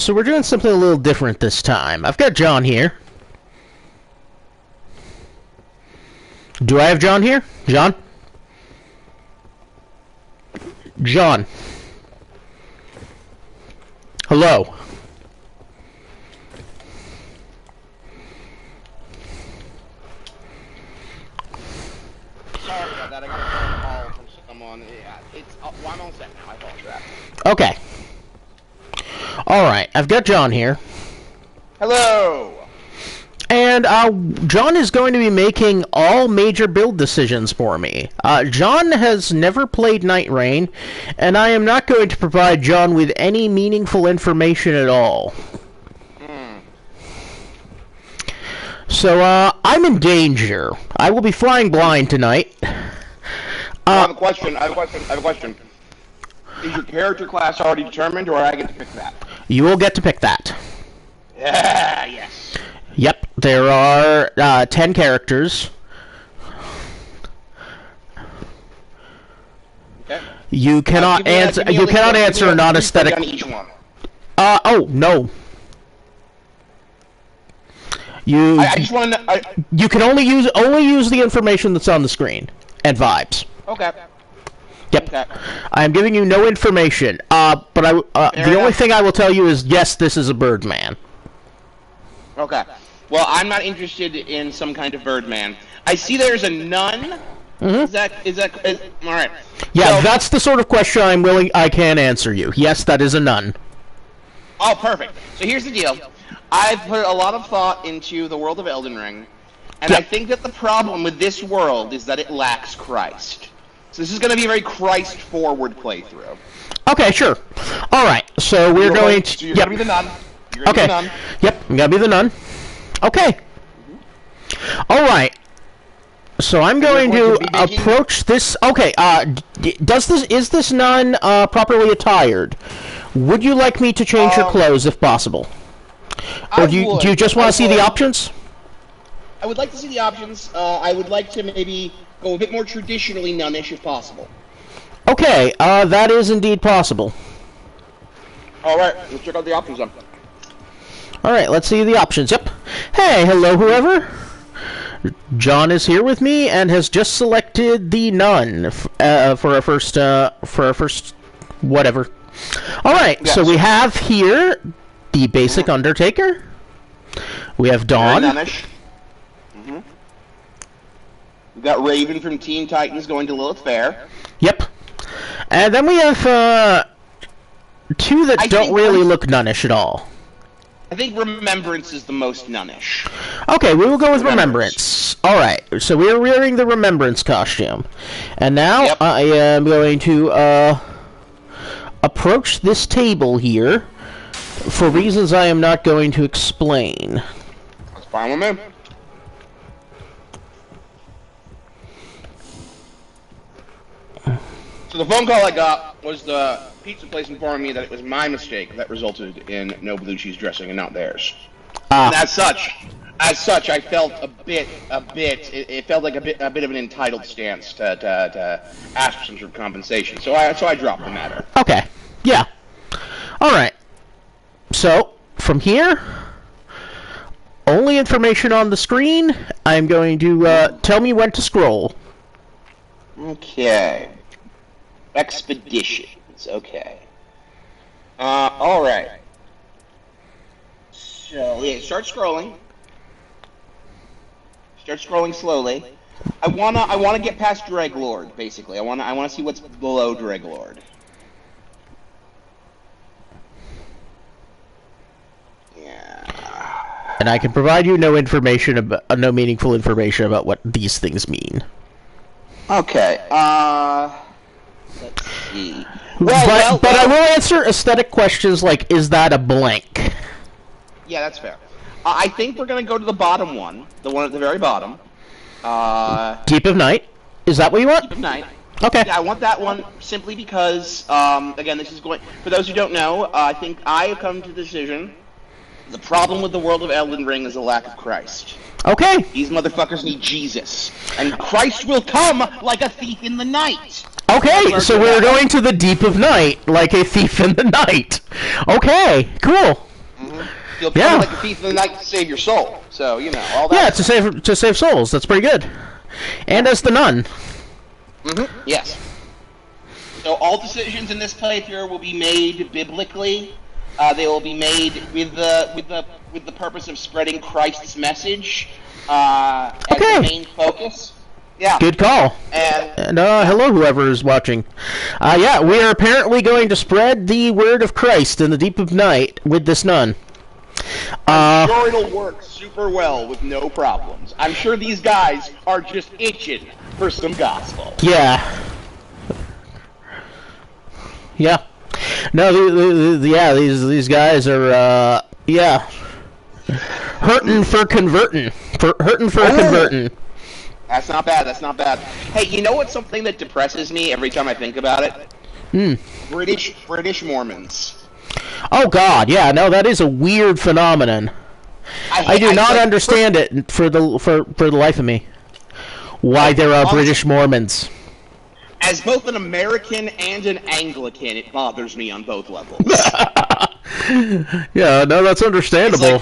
So we're doing something a little different this time. I've got John here. Do I have John here? John? John. Hello. Sorry about that. I got a phone call from someone. Yeah, it's I'm all set now. I apologize. Okay. Alright, I've got John here. Hello! And John is going to be making all major build decisions for me. John has never played Nightreign, and I am not going to provide John with any meaningful information at all. So, I'm in danger. I will be flying blind tonight. I have a question. Is your character class already determined, or I get to pick that? You will get to pick that. Yeah, yes. Yep, there are 10 characters. Okay. You cannot answer. You cannot answer a non-aesthetic. Oh no. I just want to. You can only use the information that's on the screen and vibes. Okay. Yep. Okay. I am giving you no information. But the only thing I will tell you is yes, this is a Birdman. Okay. Well, I'm not interested in some kind of Birdman. I see there's a nun. Mm-hmm. Is all right? Yeah, so, that's the sort of question I can answer you. Yes, that is a nun. Oh, perfect. So here's the deal. I've put a lot of thought into the world of Elden Ring, and I think that the problem with this world is that it lacks Christ. So this is going to be a very Christ-forward playthrough. Okay, sure. All right, so we're going to... So you're going to be the nun. You're going to be the nun. Yep, I'm going to be the nun. Okay. All right. So I'm going to approach this... Okay, is this nun properly attired? Would you like me to change your clothes if possible? Or do you just want to see the options? I would like to see the options. I would like to maybe go a bit more traditionally nunnish if possible. Okay, that is indeed possible. Alright, let's check out the options then. Alright, let's see the options. Yep. Hey, hello whoever. John is here with me and has just selected the nun for our first whatever. Alright, yes. So we have here the basic Undertaker. We have Dawn. Very nunnish. We've got Raven from Teen Titans going to Lilith Fair. Yep. And then we have two that don't really look nunnish at all. I think Remembrance is the most nunnish. Okay, we will go with Remembrance. Alright, so we're wearing the Remembrance costume. And now I am going to approach this table here for reasons I am not going to explain. That's fine with me. So the phone call I got was the pizza place informing me that it was my mistake that resulted in Nobelucci's dressing and not theirs. And as such, I felt it felt like a bit of an entitled stance to ask for some sort of compensation. So I dropped the matter. Okay. Yeah. All right. So from here, only information on the screen. I'm going to tell me when to scroll. Okay. Expeditions. Okay. Alright. So, yeah, start scrolling. Start scrolling slowly. I wanna get past Dreglord, basically. I wanna see what's below Dreglord. Yeah. And I can provide you no meaningful information about what these things mean. Okay, let's see. But I will answer aesthetic questions like, is that a blank? Yeah, that's fair. I think we're going to go to the bottom one, the one at the very bottom. Deep of Night? Is that what you want? Deep of Night. Okay. Yeah, I want that one simply because, again, this is going... For those who don't know, I think I have come to the decision the problem with the world of Elden Ring is a lack of Christ. Okay. These motherfuckers need Jesus. And Christ will come like a thief in the night. Okay, so we're going to the deep of night, like a thief in the night. Okay, cool. You'll come like a thief in the night to save your soul. So, you know, all that. Yeah, to save souls. That's pretty good. And as the nun. Yes. So all decisions in this playthrough will be made biblically. They will be made with the purpose of spreading Christ's message as the main focus. Yeah. Good call. And hello, whoever is watching. Yeah, we are apparently going to spread the word of Christ in the deep of night with this nun. I'm sure it'll work super well with no problems. I'm sure these guys are just itching for some gospel. Yeah. Yeah. No, these guys are, hurting for converting. Converting. That's not bad, that's not bad. Hey, you know what's something that depresses me every time I think about it? British Mormons. Oh God, yeah, no, that is a weird phenomenon. I do not understand it for the life of me. Why there are British Mormons. As both an American and an Anglican, it bothers me on both levels. Yeah, no, that's understandable.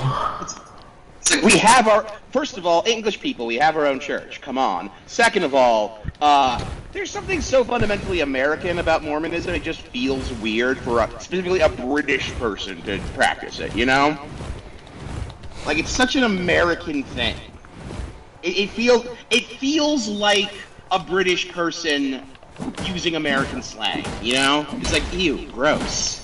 It's like we have our... First of all, English people, we have our own church. Come on. Second of all, there's something so fundamentally American about Mormonism, it just feels weird for specifically a British person to practice it, you know? Like, it's such an American thing. It feels like a British person using American slang, you know? It's like, ew, gross.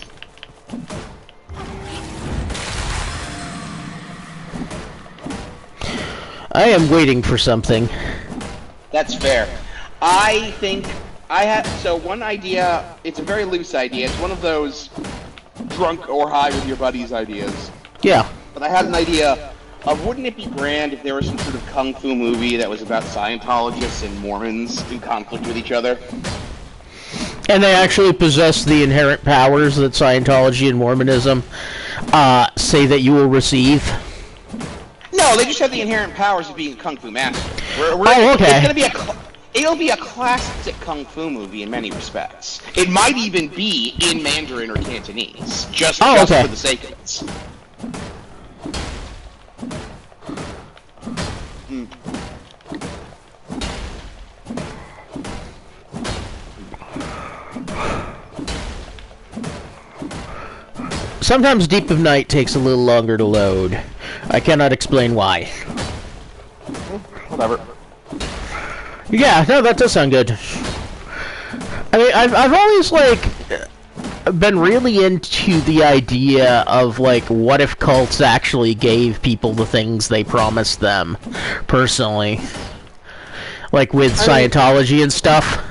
I am waiting for something. That's fair. I think I had... So one idea, it's a very loose idea. It's one of those drunk or high with your buddies ideas. Yeah. But I had an idea of, wouldn't it be grand if there was some sort of kung fu movie that was about Scientologists and Mormons in conflict with each other? And they actually possess the inherent powers that Scientology and Mormonism say that you will receive? No, they just have the inherent powers of being a kung fu master. Okay. It'll be a classic kung fu movie in many respects. It might even be in Mandarin or Cantonese, just for the sake of it. Sometimes Deep of Night takes a little longer to load. I cannot explain why. Whatever. Yeah, no, that does sound good. I mean, I've always, like, been really into the idea of, like, what if cults actually gave people the things they promised them, personally. Like, with Scientology and stuff.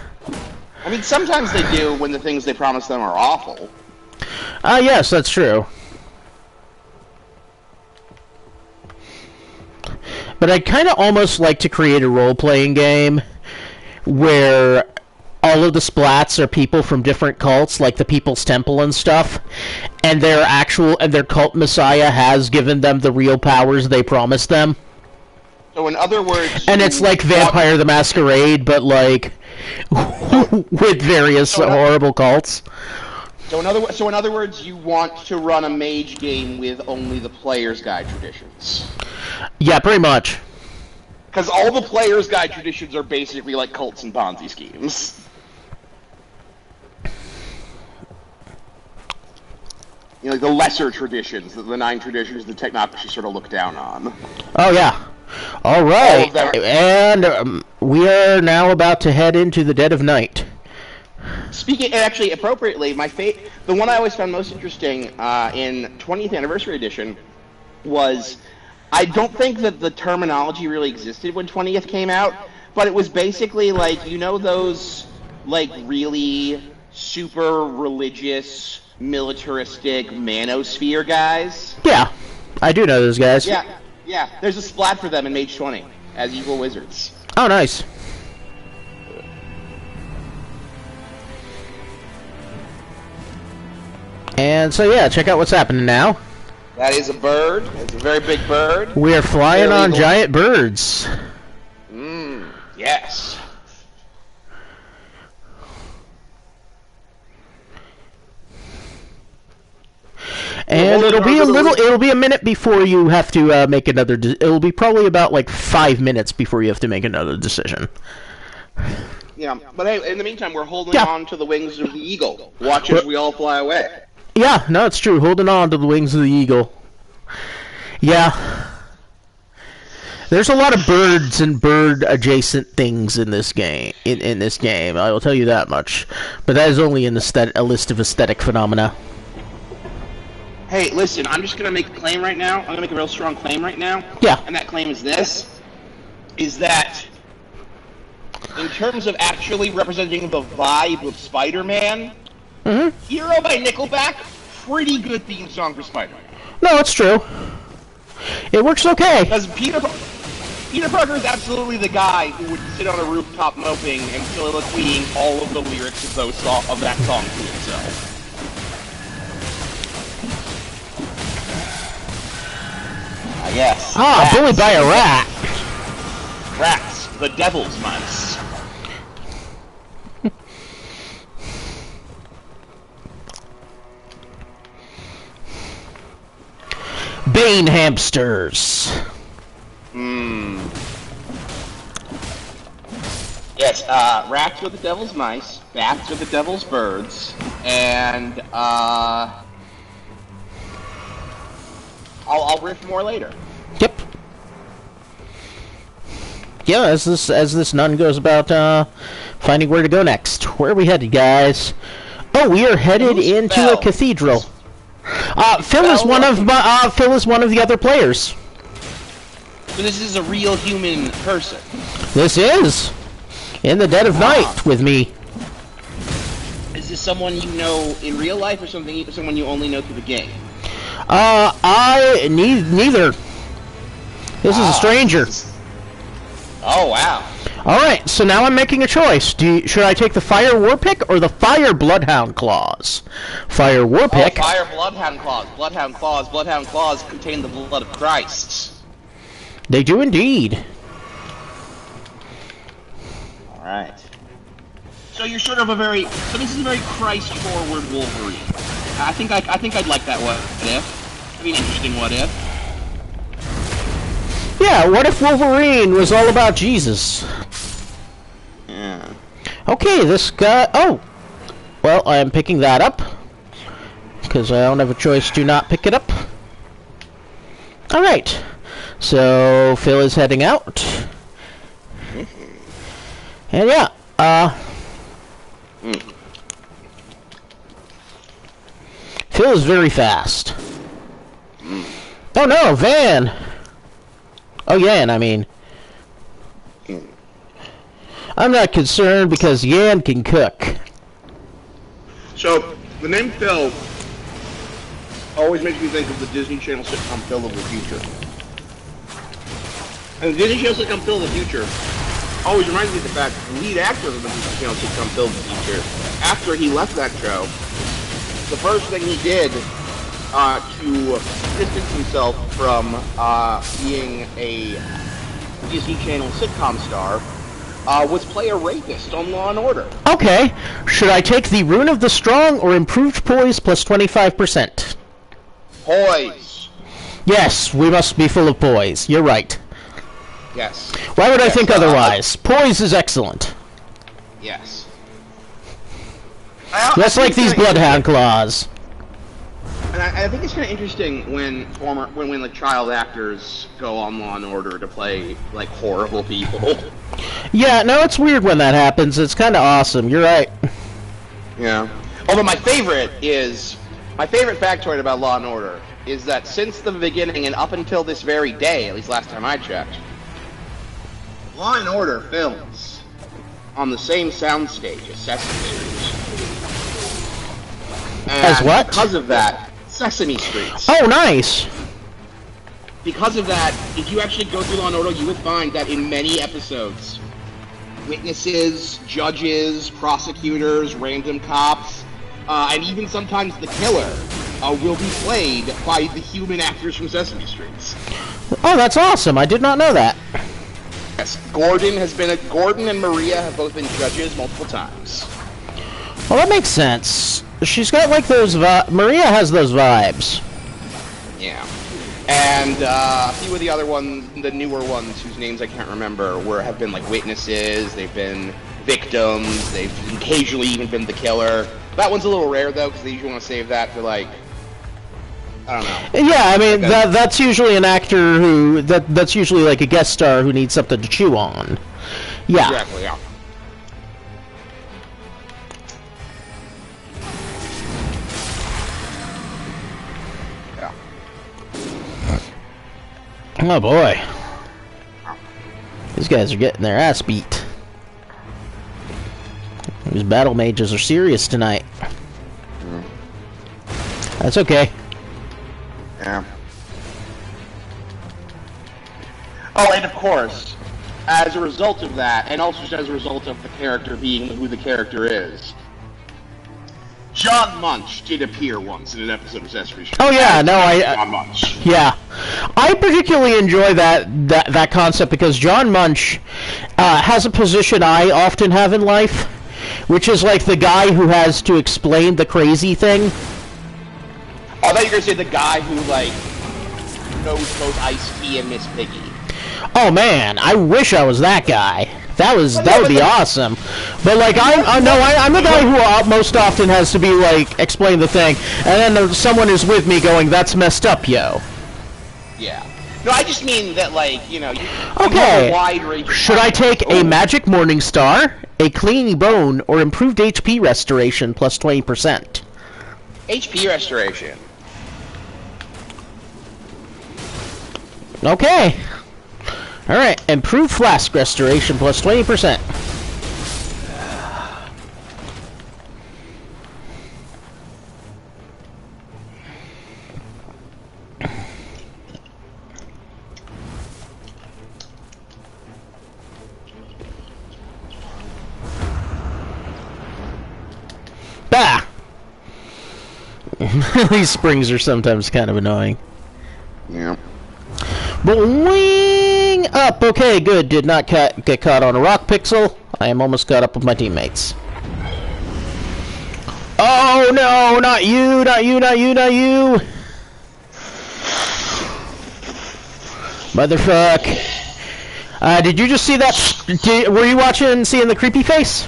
I mean, sometimes they do when the things they promise them are awful. Yes, that's true. But I'd kind of almost like to create a role-playing game where all of the splats are people from different cults, like the People's Temple and stuff, and their cult messiah has given them the real powers they promised them. So in other words... And it's like Vampire the Masquerade, but like with various horrible cults. So in other words, you want to run a mage game with only the player's guide traditions. Yeah, pretty much. Because all the player's guide traditions are basically like cults and Ponzi schemes. You know, like the lesser traditions, the 9 traditions the technocracy sort of look down on. Oh, yeah. All right. And we are now about to head into the dead of night. Speaking, actually, appropriately, the one I always found most interesting in 20th Anniversary Edition was, I don't think that the terminology really existed when 20th came out, but it was basically like, you know those, like, really super religious, militaristic manosphere guys? Yeah, I do know those guys. Yeah, there's a splat for them in Mage 20 as evil wizards. Oh, nice. And so, yeah, check out what's happening now. That is a bird. It's a very big bird. We are flying on giant birds. Yes. And it'll be a minute before you have to make another. It'll be probably about like 5 minutes before you have to make another decision. Yeah, but hey, in the meantime, we're holding on to the wings of the eagle. Watch as we all fly away. Yeah, no, it's true. Holding on to the wings of the eagle. Yeah. There's a lot of birds and bird-adjacent things in this game. In this game, I will tell you that much. But that is only in a list of aesthetic phenomena. Hey, listen, I'm just going to make a claim right now. I'm going to make a real strong claim right now. Yeah. And that claim is this. Is that, in terms of actually representing the vibe of Spider-Man, Hero by Nickelback, pretty good theme song for Spider-Man. No, it's true. It works okay. Because Peter Parker is absolutely the guy who would sit on a rooftop moping and soliloquying all of the lyrics of that song to himself. Yes. Ah, bullied by a rat. Rats, the devil's mice. Bane hamsters. Yes, rats are the devil's mice, bats are the devil's birds, and I'll riff more later. Yep. Yeah, as this nun goes about finding where to go next. Where are we headed, guys? Oh, we are headed into a cathedral. Phil is one of the other players. So this is a real human person. This is in the dead of night with me. Is this someone you know in real life, or someone you only know through the game? Neither. This is a stranger. Oh wow. All right, so now I'm making a choice. Should I take the Fire War Pick or the Fire Bloodhound Claws? Fire War Pick. Fire Bloodhound Claws. Bloodhound Claws. Bloodhound Claws contain the blood of Christ. They do indeed. All right. So you're sort of so this is a very Christ-forward Wolverine. I think I'd like that what if. It'd be an interesting what if. Yeah, what if Wolverine was all about Jesus? Yeah. Okay, this guy... Oh! Well, I am picking that up. Because I don't have a choice to not pick it up. Alright. So, Phil is heading out. And yeah, Phil is very fast. Oh no, Van! Oh, Yan, I mean. I'm not concerned because Yan can cook. So, the name Phil always makes me think of the Disney Channel sitcom Phil of the Future. And the Disney Channel sitcom Phil of the Future always reminds me of the fact that the lead actor of the Disney Channel sitcom Phil of the Future, after he left that show, the first thing he did to distance himself from being a Disney Channel sitcom star was play a rapist on Law & Order. Okay. Should I take the Rune of the Strong or Improved Poise plus 25%? Poise. Yes, we must be full of poise. You're right. Yes. Why would I think otherwise? Poise is excellent. Yes. Just like these Bloodhound Claws. And I think it's kind of interesting when like child actors go on Law and Order to play like horrible people. Yeah, no, it's weird when that happens. It's kind of awesome. You're right. Yeah. Although my favorite factoid about Law and Order is that since the beginning and up until this very day, at least last time I checked, Law and Order films on the same soundstage as Sesame Street. And as what? Because of that, Sesame Street. Oh, nice. Because of that, if you actually go through Law & Order, you would find that in many episodes, witnesses, judges, prosecutors, random cops, and even sometimes the killer will be played by the human actors from Sesame Street. Oh, that's awesome. I did not know that. Yes, Gordon and Maria have both been judges multiple times. Well, that makes sense. She's got like those Maria has those vibes. Yeah. And a few of the other ones, the newer ones, whose names I can't remember, have been like witnesses. They've been victims. They've occasionally even been the killer. That one's a little rare though, because they usually want to save that for like, I don't know. Yeah, I mean that's usually an actor who that's usually like a guest star who needs something to chew on. Yeah. Exactly. Yeah. Oh boy. These guys are getting their ass beat. These battle mages are serious tonight. That's okay. Yeah. Oh, and of course, as a result of that, and also just as a result of the character being who the character is, John Munch did appear once in an episode of Sesame Street. Oh yeah, no, John Munch. Yeah, I particularly enjoy that concept because John Munch has a position I often have in life, which is like the guy who has to explain the crazy thing. I thought you were gonna say the guy who like knows both Ice-T and Miss Piggy. Oh man, I wish I was that guy. That would be awesome. But like I'm the guy who most often has to be like explain the thing, and then someone is with me going, "That's messed up, yo." Yeah. No, I just mean that like you know. Okay. You have a wide range of Should I take a magic morning star, a clean bone, or improved HP restoration plus 20%? HP restoration. Okay. Alright, improved flask restoration plus 20%. Bah! These springs are sometimes kind of annoying. Yeah. Boing up. Okay, good. Did not get caught on a rock pixel. I am almost caught up with my teammates. Oh no, not you, not you, not you, not you. Motherfuck. Did you just see that? Were you watching and seeing the creepy face?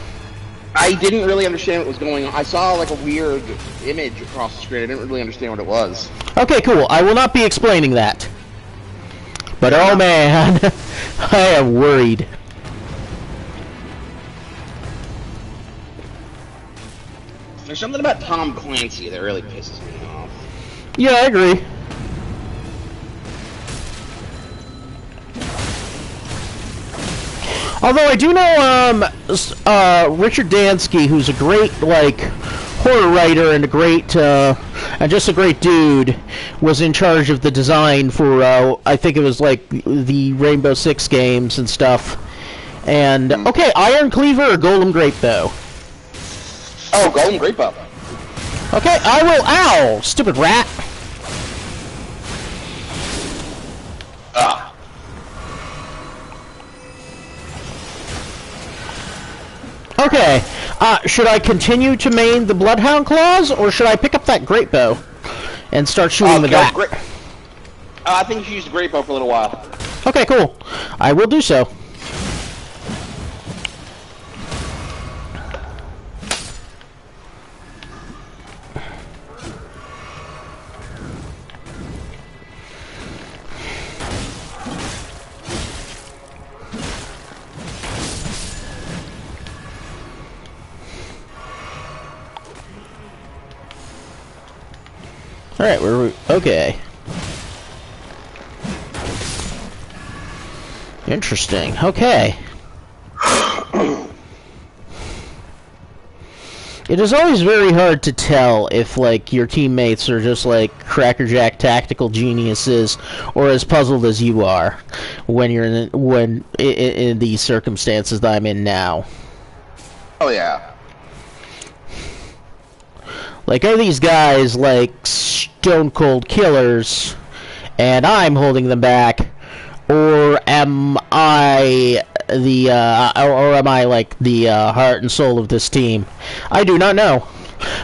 I didn't really understand what was going on. I saw like a weird image across the screen. I didn't really understand what it was. Okay, cool. I will not be explaining that. But oh man, I am worried. There's something about Tom Clancy that really pisses me off. Yeah, I agree. Although I do know Richard Dansky, who's a great like horror writer and a great and just a great dude, was in charge of the design for I think it was like the Rainbow Six games and stuff. And okay, Iron Cleaver or Golem Grape though? Oh, Golem Grape up. Okay, I will. Ow, stupid rat. Ah. Okay, should I continue to main the Bloodhound Claws, or should I pick up that Great Bow and start shooting with that? I think you should use the Great Bow for a little while. Okay, cool. I will do so. Alright, we're okay. Interesting. Okay. It is always very hard to tell if, like, your teammates are just, like, crackerjack tactical geniuses or as puzzled as you are when you're in these circumstances that I'm in now. Oh, yeah. Like, are these guys, like, stone-cold killers, and I'm holding them back, or am I the, like, the, heart and soul of this team? I do not know.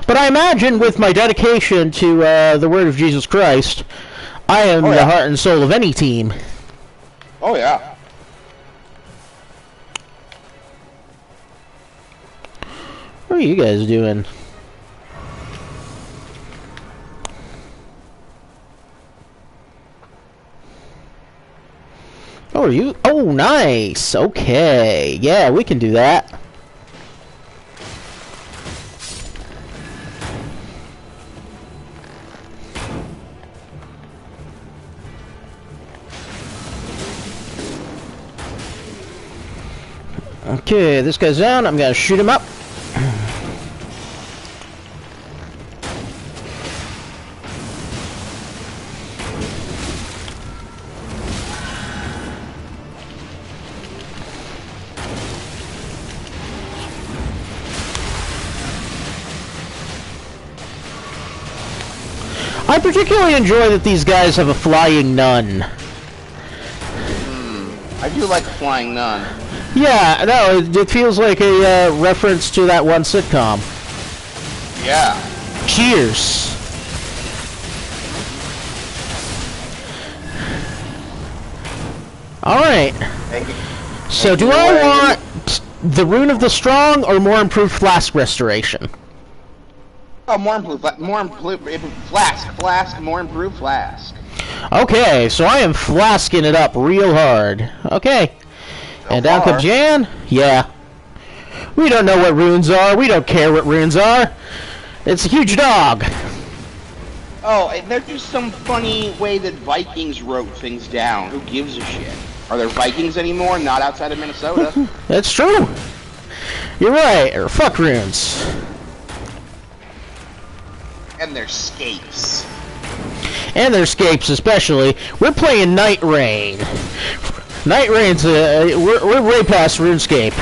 But I imagine with my dedication to, the word of Jesus Christ, I am the heart and soul of any team. Oh, yeah. What are you guys doing? Oh, are you? Oh, nice. Okay. Yeah, we can do that. Okay, this guy's down. I'm gonna shoot him up. I particularly enjoy that these guys have a flying nun. I do like a flying nun. Yeah, no, it feels like a reference to that one sitcom. Yeah. Cheers. Alright. So do I want the Rune of the Strong or more improved flask restoration? Oh, more improved flask. Okay, so I am flasking it up real hard. Okay. And down comes Jan. Yeah. We don't know what runes are. We don't care what runes are. It's a huge dog. Oh, and there's just some funny way that Vikings wrote things down. Who gives a shit? Are there Vikings anymore? Not outside of Minnesota. That's true. You're right. Or fuck runes. And their scapes. And their scapes, especially. We're playing Nightreign. Nightreign's we're way past RuneScape.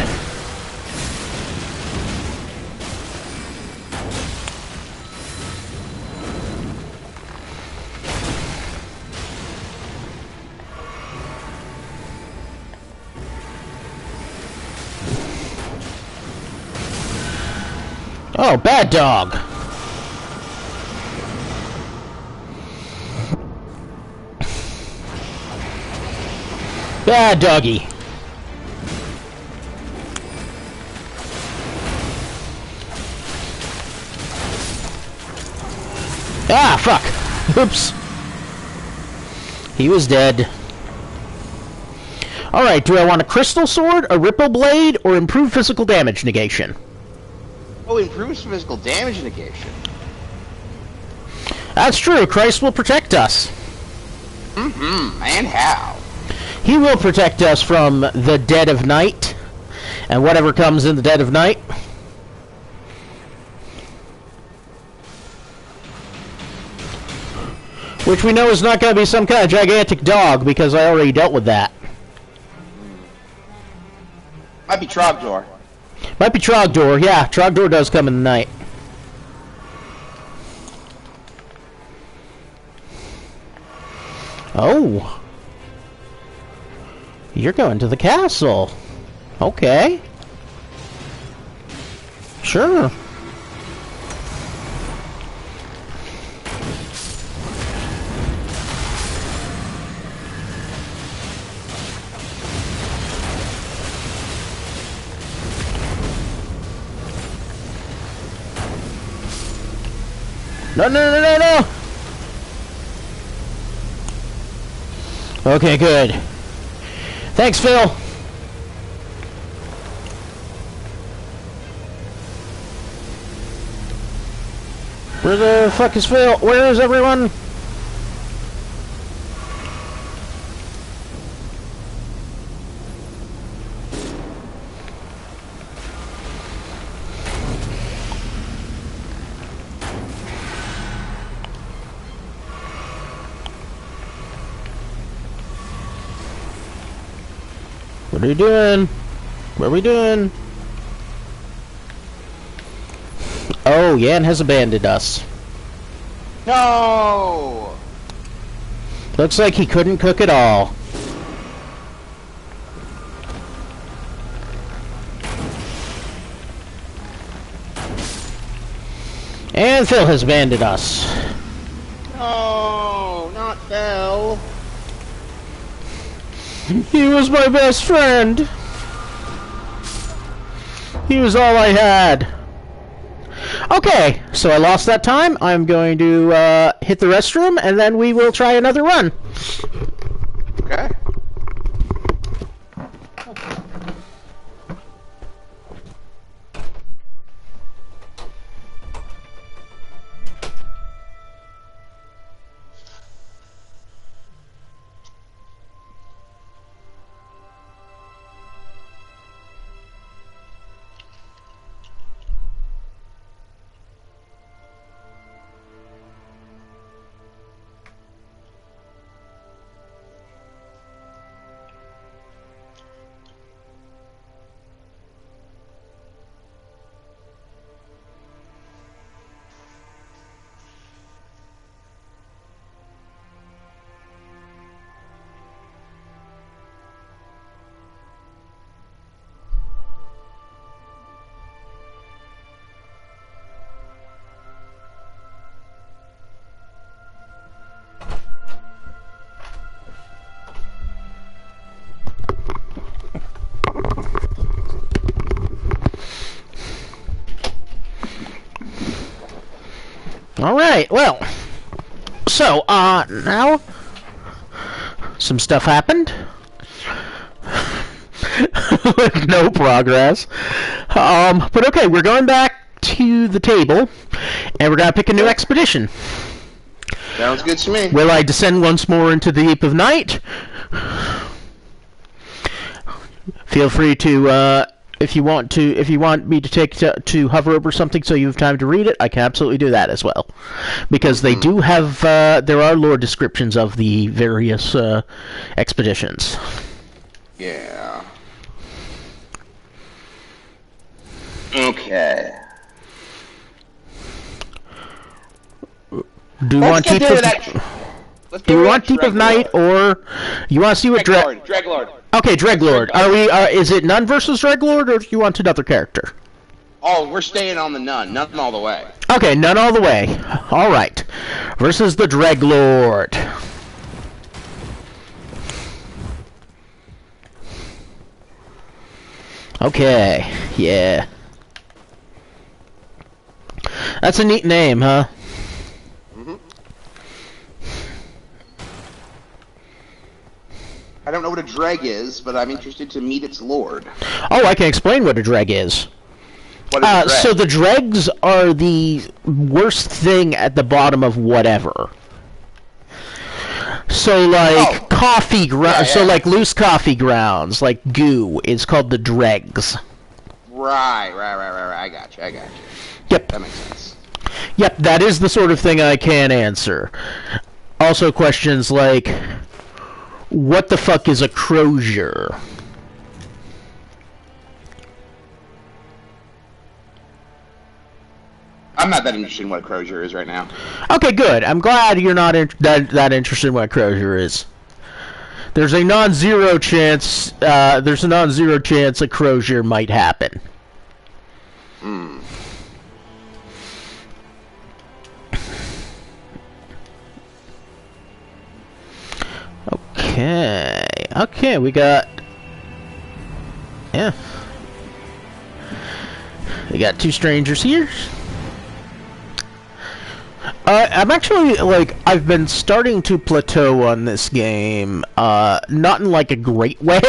Oh, bad dog. Bad doggy. Ah, fuck. Oops. He was dead. Alright, do I want a crystal sword, a ripple blade, or improved physical damage negation? Oh, improves physical damage negation. That's true. Christ will protect us. Mm-hmm. And how? He will protect us from the dead of night and whatever comes in the dead of night. Which we know is not going to be some kind of gigantic dog because I already dealt with that. Might be Trogdor. Might be Trogdor. Yeah, Trogdor does come in the night. Oh. You're going to the castle. Okay. Sure. No, no, no, no, no! Okay, good. Thanks, Phil. Where the fuck is Phil? Where is everyone? What are you doing? What are we doing? Oh, Yan has abandoned us. No! Looks like he couldn't cook at all. And Phil has abandoned us. No, not Phil. He was my best friend. He was all I had. Okay, so I lost that time. I'm going to hit the restroom, and then we will try another run. Okay. Alright, well. So, now some stuff happened. No progress. But okay, we're going back to the table, and we're gonna pick a new expedition. Sounds good to me. Will I descend once more into the deep of night? Feel free to, if you want me to take to hover over something so you have time to read it, I can absolutely do that as well. Because they do have, there are lore descriptions of the various expeditions. Yeah. Okay. Do you want Deep of Night, or you want to see what Dreglord? Okay, Dreglord. Are we? Is it Nun versus Dreglord, or do you want another character? Oh, we're staying on the Nun. Nun all the way. Okay, Nun all the way. All right. Versus the Dreglord. Okay. Yeah. That's a neat name, huh? I don't know what a dreg is, but I'm interested to meet its lord. Oh, I can explain what a dreg is. What is a dreg? So the dregs are the worst thing at the bottom of whatever. So like coffee grounds, so like loose coffee grounds, like goo, is called the dregs. Right. I got you. Yep. That makes sense. Yep, that is the sort of thing I can answer. Also questions like, what the fuck is a crozier? I'm not that interested in what a crozier is right now. Okay, good. I'm glad you're not that interested in what a crozier is. There's a non-zero chance. There's a non-zero chance a crozier might happen. Hmm. Okay, we got... Yeah. We got two strangers here. I'm actually, like, I've been starting to plateau on this game, not in, like, a great way,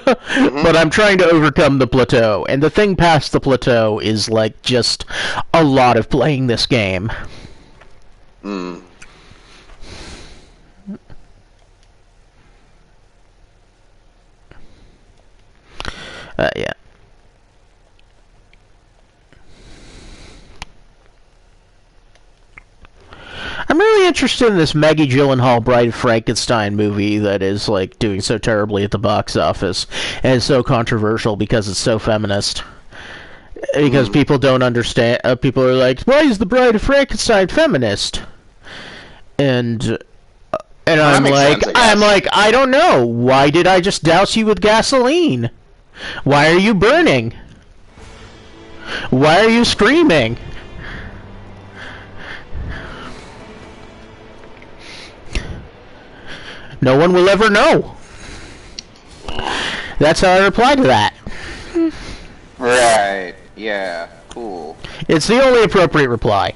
but I'm trying to overcome the plateau, and the thing past the plateau is, like, just a lot of playing this game. Hmm. Yeah. I'm really interested in this Maggie Gyllenhaal Bride of Frankenstein movie that is, like, doing so terribly at the box office, and is so controversial because it's so feminist. Because people don't understand, people are like, why is the Bride of Frankenstein feminist? And I'm like, I don't know. Why did I just douse you with gasoline? Why are you burning? Why are you screaming? No one will ever know. That's how I reply to that. Right. Yeah. Cool. It's the only appropriate reply.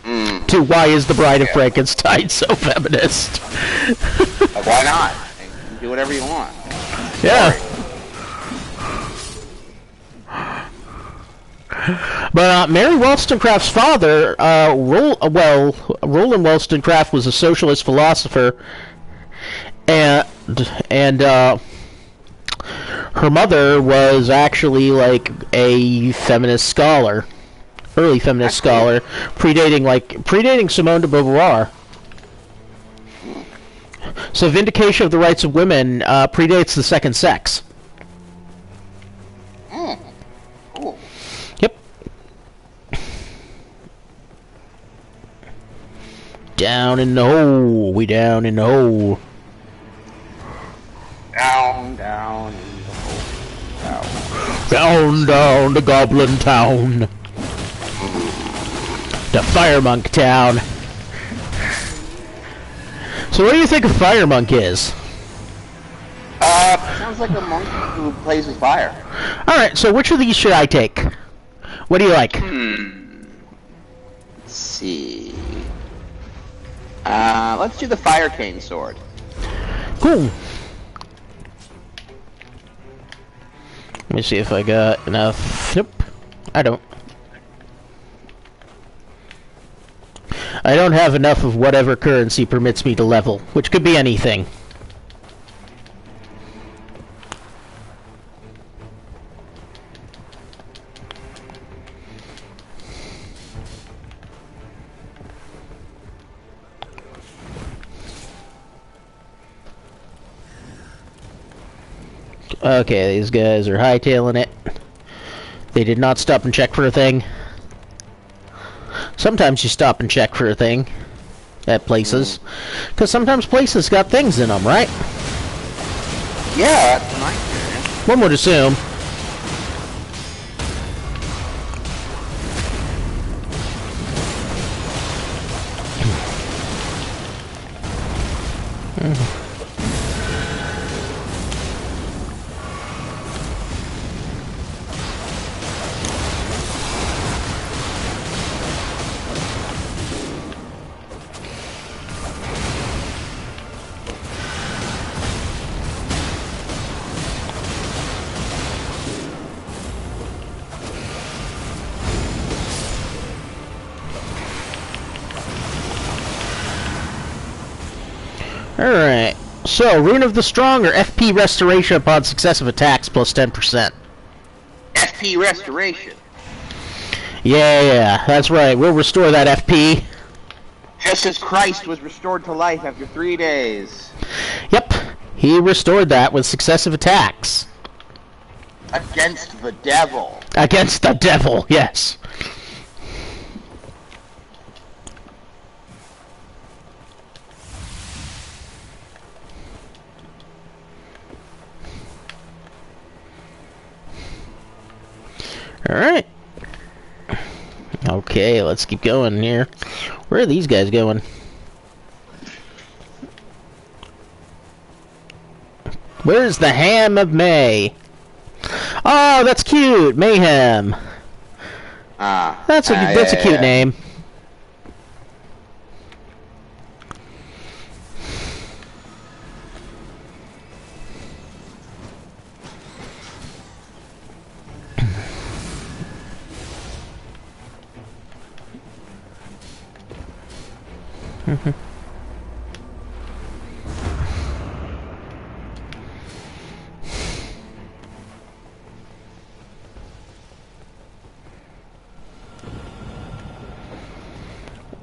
To why is the Bride of Frankenstein so feminist? Why not? Do whatever you want. Yeah. But Mary Wollstonecraft's father, Roland Wollstonecraft was a socialist philosopher, and her mother was actually like a feminist scholar, early feminist scholar, predating Simone de Beauvoir. So vindication of the rights of women predates the second sex. Cool. Yep. Down in the hole. We down in the hole. Down in the hole. Down the Goblin Town. The Firemonk Town. So what do you think a Firemonk is? Sounds like a monk who plays with fire. Alright, so which of these should I take? What do you like? Let's see. Let's do the Fire Cane sword. Cool. Let me see if I got enough. Nope, I don't. I don't have enough of whatever currency permits me to level, which could be anything. Okay, these guys are hightailing it. They did not stop and check for a thing. Sometimes you stop and check for a thing at places, because sometimes places got things in them, right? Yeah, that's nice. One would assume. Alright, so Rune of the Strong or FP Restoration upon successive attacks plus 10%. FP Restoration. Yeah, that's right. We'll restore that FP. Just as Christ was restored to life after 3 days. Yep, he restored that with successive attacks. Against the devil. Against the devil, yes. Alright. Okay, let's keep going here. Where are these guys going? Where's the Ham of May? Oh, that's cute! Mayhem. That's a cute name.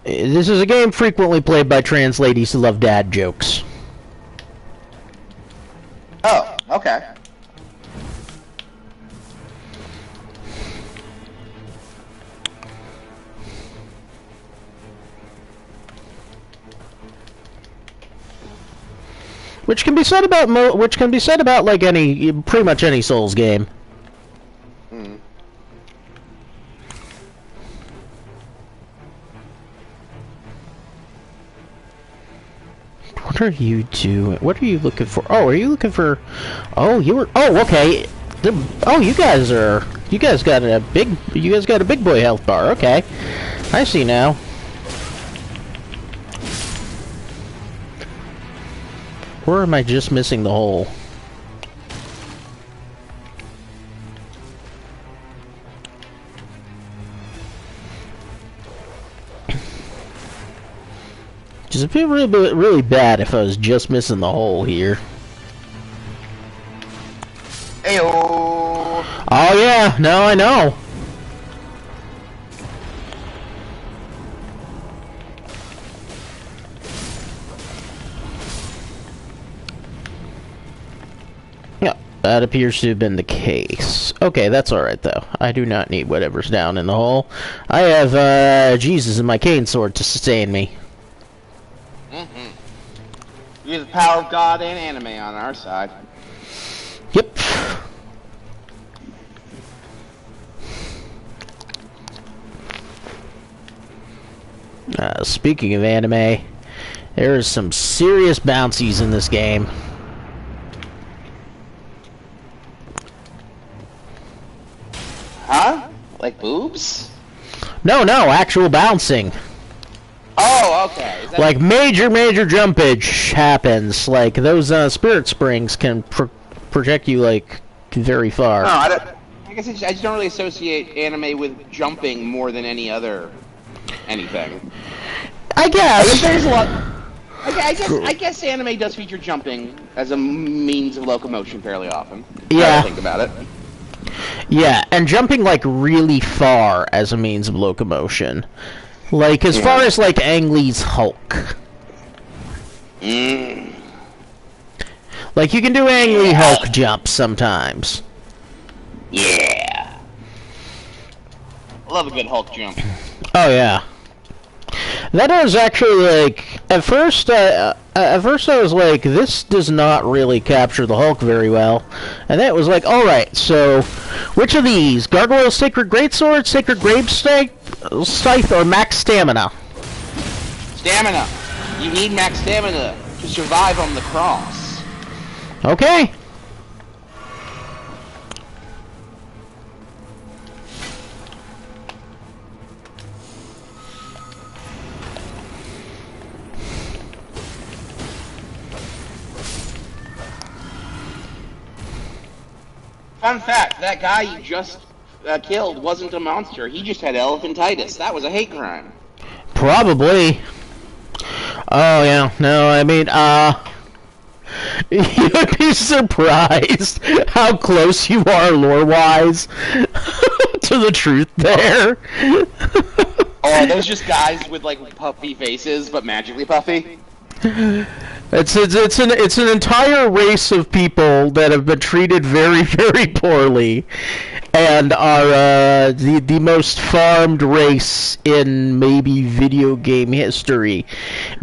This is a game frequently played by trans ladies who love dad jokes. Oh, okay. Which can be said about like pretty much any Souls game. What are you doing? What are you looking for? Oh, are you looking for... Oh, you were... Oh, okay. Oh, you guys are... You guys got a big... You guys got a big boy health bar. Okay. I see now. Or am I just missing the hole? It'd feel really bad if I was just missing the hole here. Ayo. Oh yeah, no, I know. Yeah, that appears to have been the case. Okay, that's alright though. I do not need whatever's down in the hole. I have Jesus and my cane sword to sustain me. We have the power of God and anime on our side. Yep. Speaking of anime, there is some serious bouncies in this game. Huh? Like boobs? No, actual bouncing. Oh, okay. Like major jumpage happens. Like those spirit springs can project you like very far. No, I guess I just don't really associate anime with jumping more than any other anything. I guess there's a lot. I guess anime does feature jumping as a means of locomotion fairly often. Yeah. I think about it. Yeah, and jumping like really far as a means of locomotion. Like, as far as, like, Ang Lee's Hulk. Like, you can do Ang Lee Hulk jumps sometimes. Yeah. Love a good Hulk jump. Oh, yeah. That was actually, like, at first I was like, this does not really capture the Hulk very well. And then it was like, alright, so, which of these? Gargoyle's Sacred Greatsword, Sacred Grave Scythe, or Max Stamina? Stamina. You need max stamina to survive on the cross. Okay. Fun fact, that guy you just killed wasn't a monster. He just had elephantitis. That was a hate crime. Probably. Oh, yeah. No, I mean, you would be surprised how close you are lore-wise to the truth there. Oh, are those just guys with, like, puffy faces, but magically puffy? It's an entire race of people that have been treated very, very poorly, and are the most farmed race in maybe video game history.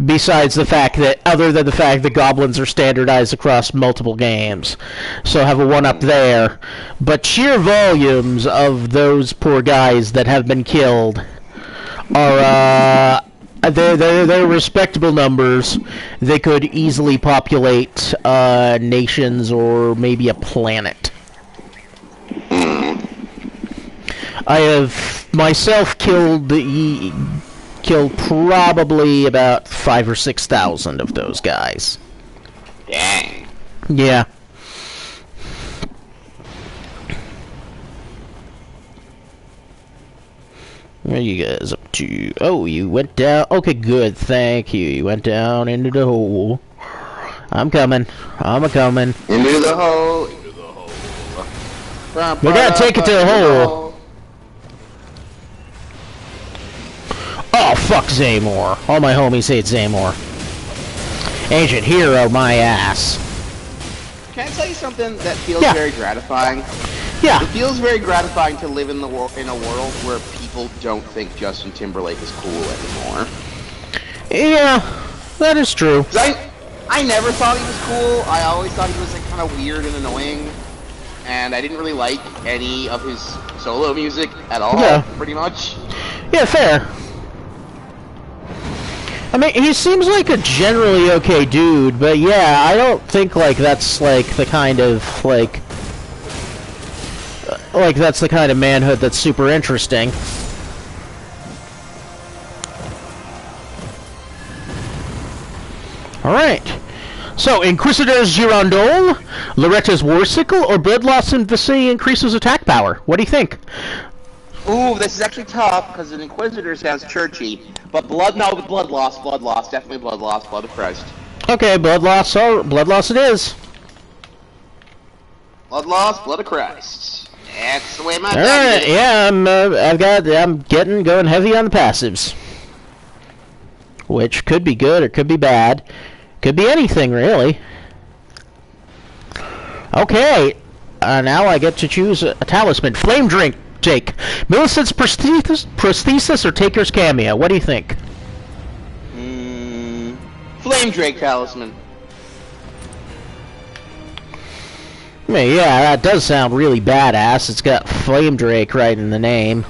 Besides the fact that, other than the fact that goblins are standardized across multiple games, so have a one-up there. But sheer volumes of those poor guys that have been killed are they're respectable numbers. They could easily populate nations or maybe a planet. I have myself killed probably about 5,000 or 6,000 of those guys. Dang. Yeah. What are you guys up to? Oh, you went down. Okay, good. Thank you. You went down into the hole. I'm coming. I'm a-coming. Into the hole. Into the hole. We gotta take it to the hole. Oh, fuck Zaymore. All my homies hate Zaymore. Ancient hero, my ass. Can I tell you something that feels very gratifying? Yeah. It feels very gratifying to live in a world where people don't think Justin Timberlake is cool anymore. Yeah, that is true. I never thought he was cool. I always thought he was like kind of weird and annoying, and I didn't really like any of his solo music at all. Yeah. Pretty much. Yeah, fair. I mean, he seems like a generally okay dude, but yeah, I don't think like that's like the kind of that's the kind of manhood that's super interesting. Alright. So, Inquisitor's Girandole, Loretta's Warsicle, or Bloodloss in Vicinity increases attack power? What do you think? Ooh, this is actually tough, because an Inquisitor sounds churchy. But Bloodloss, definitely Bloodloss, Blood of Christ. Okay, Bloodloss, Bloodloss it is. Bloodloss, Blood of Christ. That's the way my Alright, yeah, I'm going heavy on the passives. Which could be good or could be bad. Could be anything, really. Okay, now I get to choose a talisman. Flame Drink, Jake. Millicent's prosthesis or Taker's cameo? What do you think? Flame Drake talisman. I mean, yeah, that does sound really badass. It's got Flame Drake right in the name.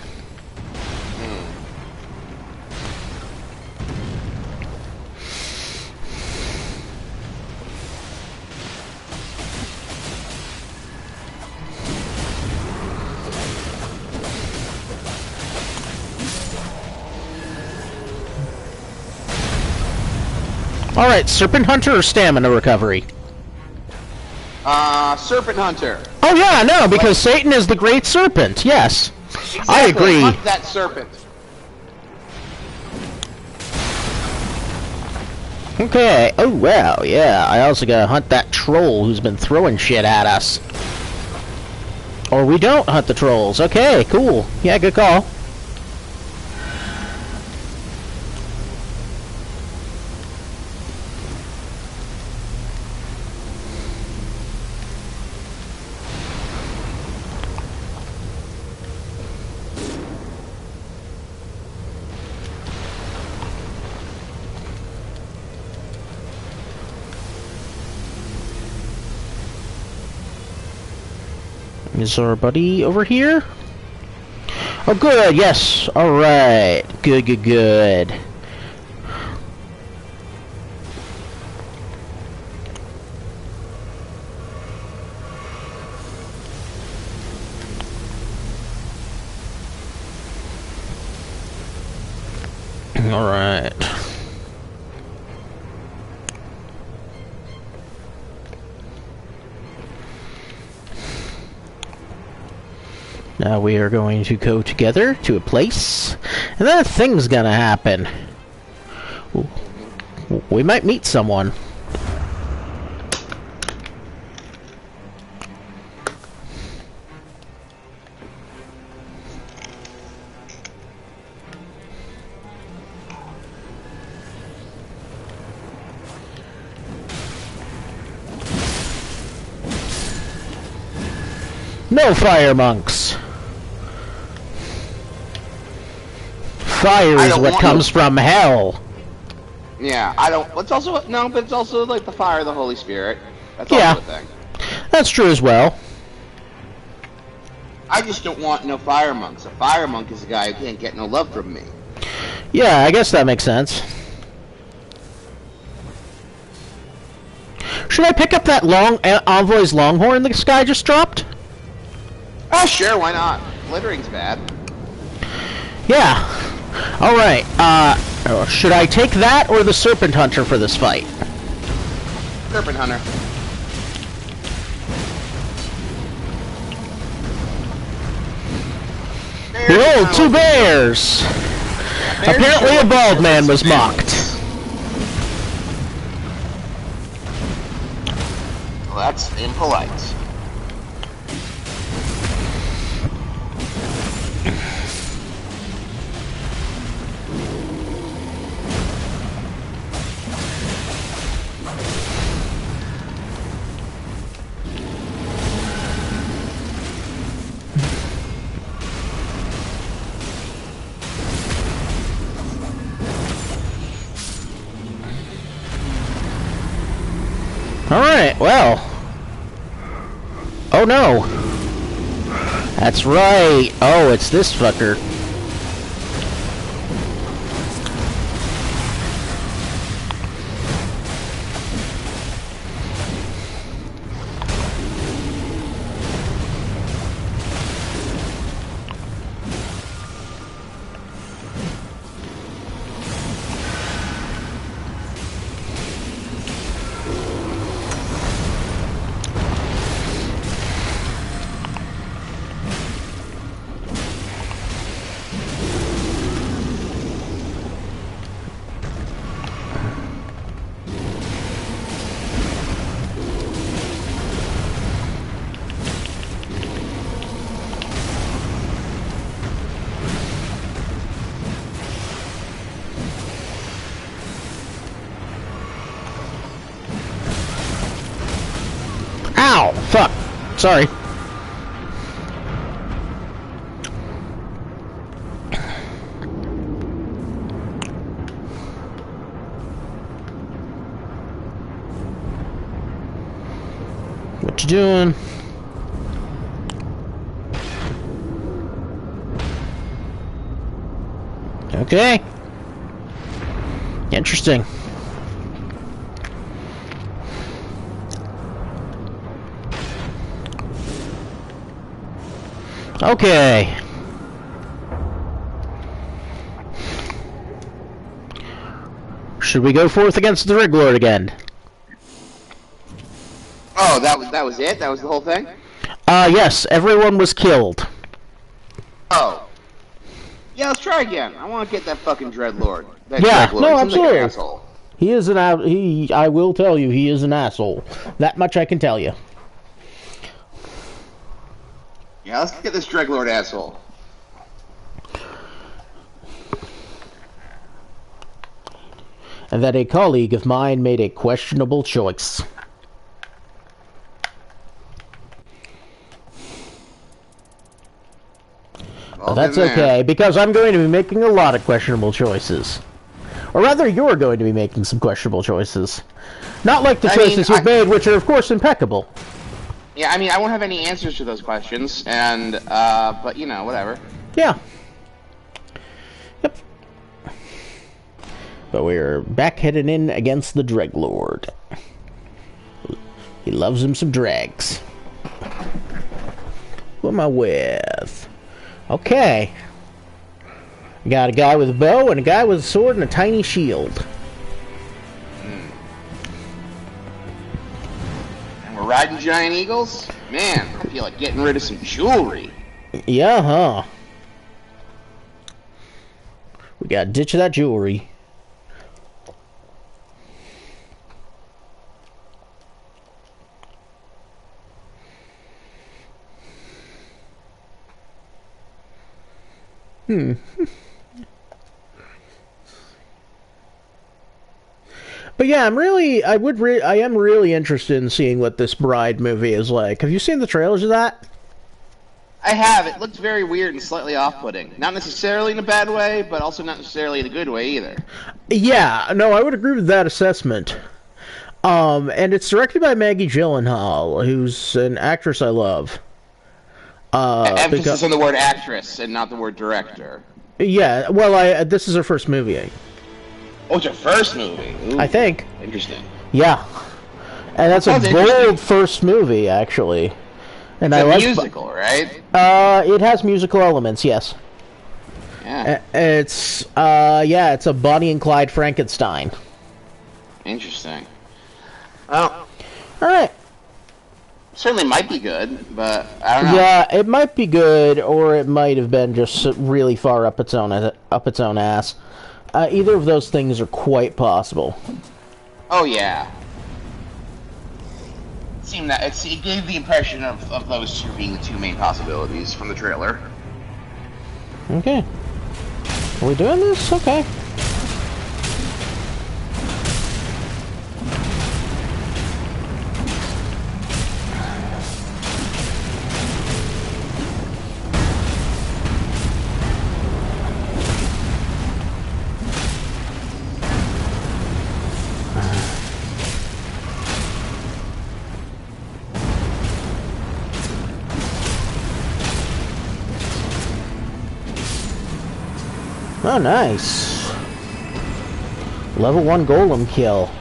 Alright, Serpent Hunter or Stamina Recovery? Serpent Hunter. Oh yeah, no, because Satan is the Great Serpent, yes. Exactly. I agree. Hunt that serpent. Okay, oh wow, yeah, I also gotta hunt that troll who's been throwing shit at us. Or we don't hunt the trolls, okay, cool. Yeah, good call. Is our buddy over here? Oh, good, yes. Alright. Good, good, good. Alright. Now we are going to go together to a place, and then a thing's gonna happen. Ooh. We might meet someone. No fire monks. Fire is what comes from hell. Yeah, I don't. It's also no, but it's also like the fire of the Holy Spirit. That's also a thing. That's true as well. I just don't want no fire monks. A fire monk is a guy who can't get no love from me. Yeah, I guess that makes sense. Should I pick up that Envoy's Longhorn this guy just dropped? Oh, sure, why not? Glittering's bad. Yeah. Alright, should I take that or the Serpent Hunter for this fight? Serpent Hunter. Behold, two bears! Apparently a bald man was mocked. Well, that's impolite. Alright, well. Oh no. That's right. Oh, it's this fucker. Ow! Fuck. Sorry. What you doing? Okay. Interesting. Okay. Should we go forth against the Rig Lord again? Oh, that was it? That was the whole thing? Yes, everyone was killed. Oh. Yeah, let's try again. I want to get that fucking Dreadlord. That Yeah, Dreadlord. no, Seems like an absolutely. asshole. He is an I will tell you, he is an asshole. That much I can tell you. Yeah, let's get this Dreadlord asshole. And that a colleague of mine made a questionable choice. Well, that's okay, because I'm going to be making a lot of questionable choices. Or rather, you're going to be making some questionable choices. Not like the choices you've made, which are, of course, impeccable. Yeah, I mean, I won't have any answers to those questions, and, but, you know, whatever. Yeah. Yep. But we're back heading in against the Dreadlord. He loves him some drags. Who am I with? Okay. We got a guy with a bow and a guy with a sword and a tiny shield. And we're riding giant eagles? Man, I feel like getting rid of some jewelry. Yeah, huh? We gotta ditch that jewelry. But yeah, I am really interested in seeing what this Bride movie is like. Have you seen the trailers of that? I have. It looks very weird and slightly off-putting. Not necessarily in a bad way, but also not necessarily in a good way either. Yeah, no, I would agree with that assessment. And it's directed by Maggie Gyllenhaal, who's an actress I love. Emphasis on the word actress and not the word director. Yeah, well, this is her first movie. Oh, it's her first movie? Ooh, I think. Interesting. Yeah. And that's a bold first movie, actually. And it's a musical, right? It has musical elements, yes. Yeah. It's a Bonnie and Clyde Frankenstein. Interesting. Oh. Alright. Certainly might be good, but I don't know. Yeah, it might be good, or it might have been just really far up its own ass. Either of those things are quite possible. Oh yeah. It gave the impression of those two being the two main possibilities from the trailer. Okay. Are we doing this? Okay. Oh, nice. Level 1 golem kill.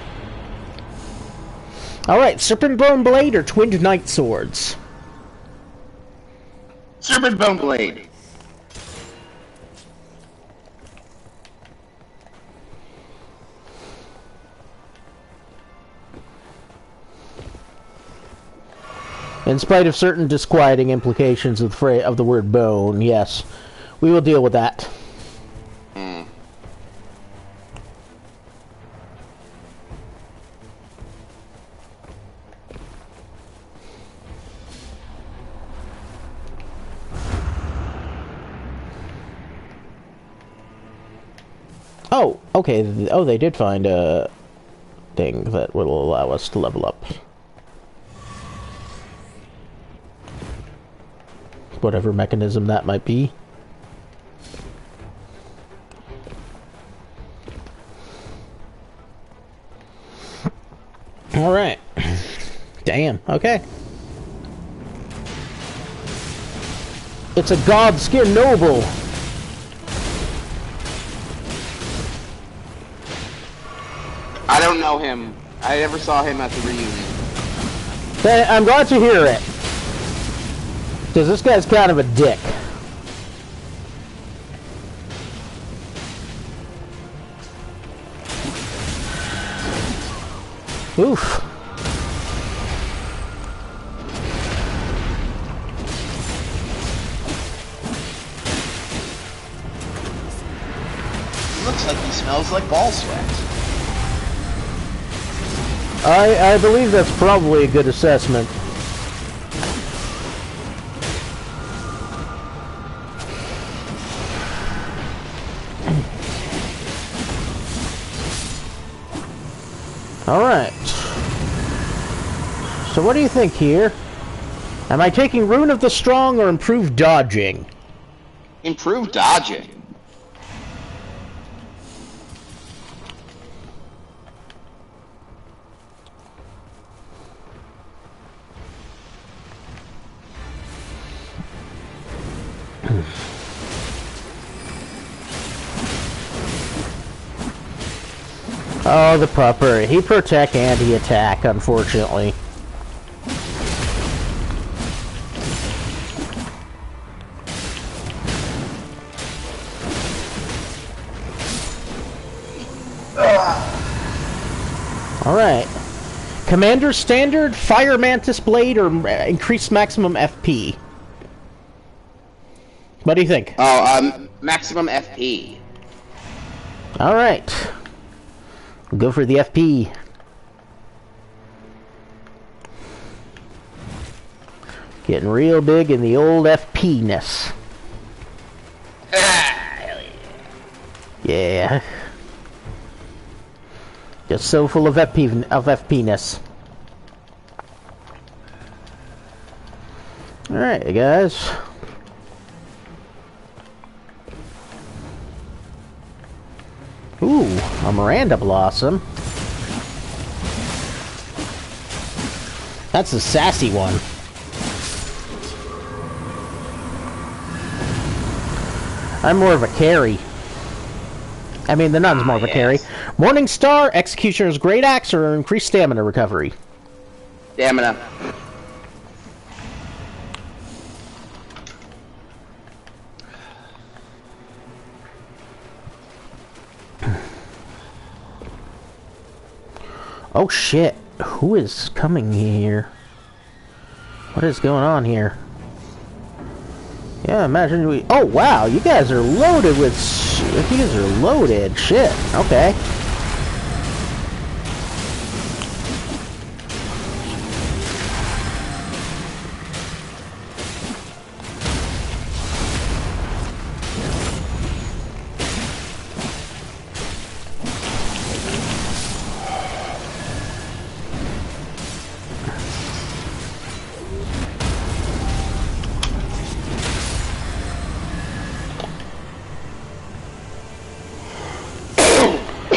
Alright, Serpent Bone Blade or Twinned Knight Swords? Serpent Bone Blade. In spite of certain disquieting implications of the word bone, yes. We will deal with that. Oh, okay. Oh, they did find a thing that will allow us to level up. whatever mechanism that might be. Alright. Damn, okay. It's a godskin noble. I don't know him. I never saw him at the reunion. I'm glad to hear it. Because this guy's kind of a dick. Oof. Looks like he smells like ball sweat. I believe that's probably a good assessment. Alright. So what do you think here? Am I taking Rune of the Strong or Improved Dodging? Improved dodging. Oh, the pupper. He protect and he attack, unfortunately. Alright. Commander Standard, Fire Mantis Blade, or increased maximum FP? What do you think? Oh, maximum FP. Alright. We'll go for the FP. Getting real big in the old FP-ness. Hell yeah. Yeah. Just so full of FP-ness. Alright, guys. Ooh, a Miranda Blossom. That's a sassy one. I'm more of a carry. I mean, the nun's more of a carry. Morning Star, Executioner's Great Axe, or increased stamina recovery? Stamina. Oh shit, who is coming here? What is going on here? Yeah, imagine we... Oh wow, you guys are loaded with... You guys are loaded. Shit, okay.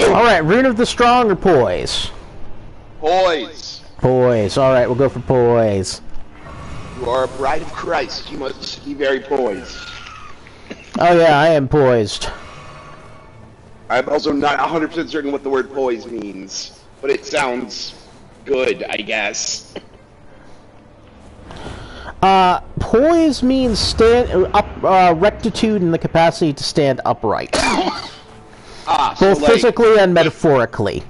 Alright, Rune of the Strong or Poise? Poise. Poise. Alright, we'll go for Poise. You are a bride of Christ. You must be very poised. Oh yeah, I am poised. I'm also not 100% certain what the word poise means, but it sounds good, I guess. Poise means rectitude and the capacity to stand upright. Both so physically and metaphorically.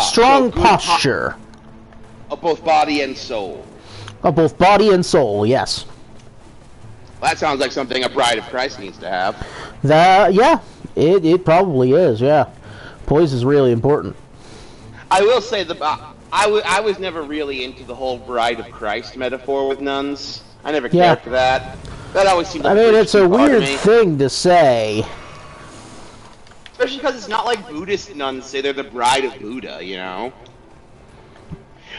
Strong posture. Of both body and soul. Of both body and soul, yes. Well, that sounds like something a bride of Christ needs to have. Yeah, it probably is, yeah. Poise is really important. I will say, I was never really into the whole bride of Christ metaphor with nuns. I never cared for that. That always seemed like... I mean, it's a weird thing to say. Especially because it's not like Buddhist nuns say they're the bride of Buddha, you know?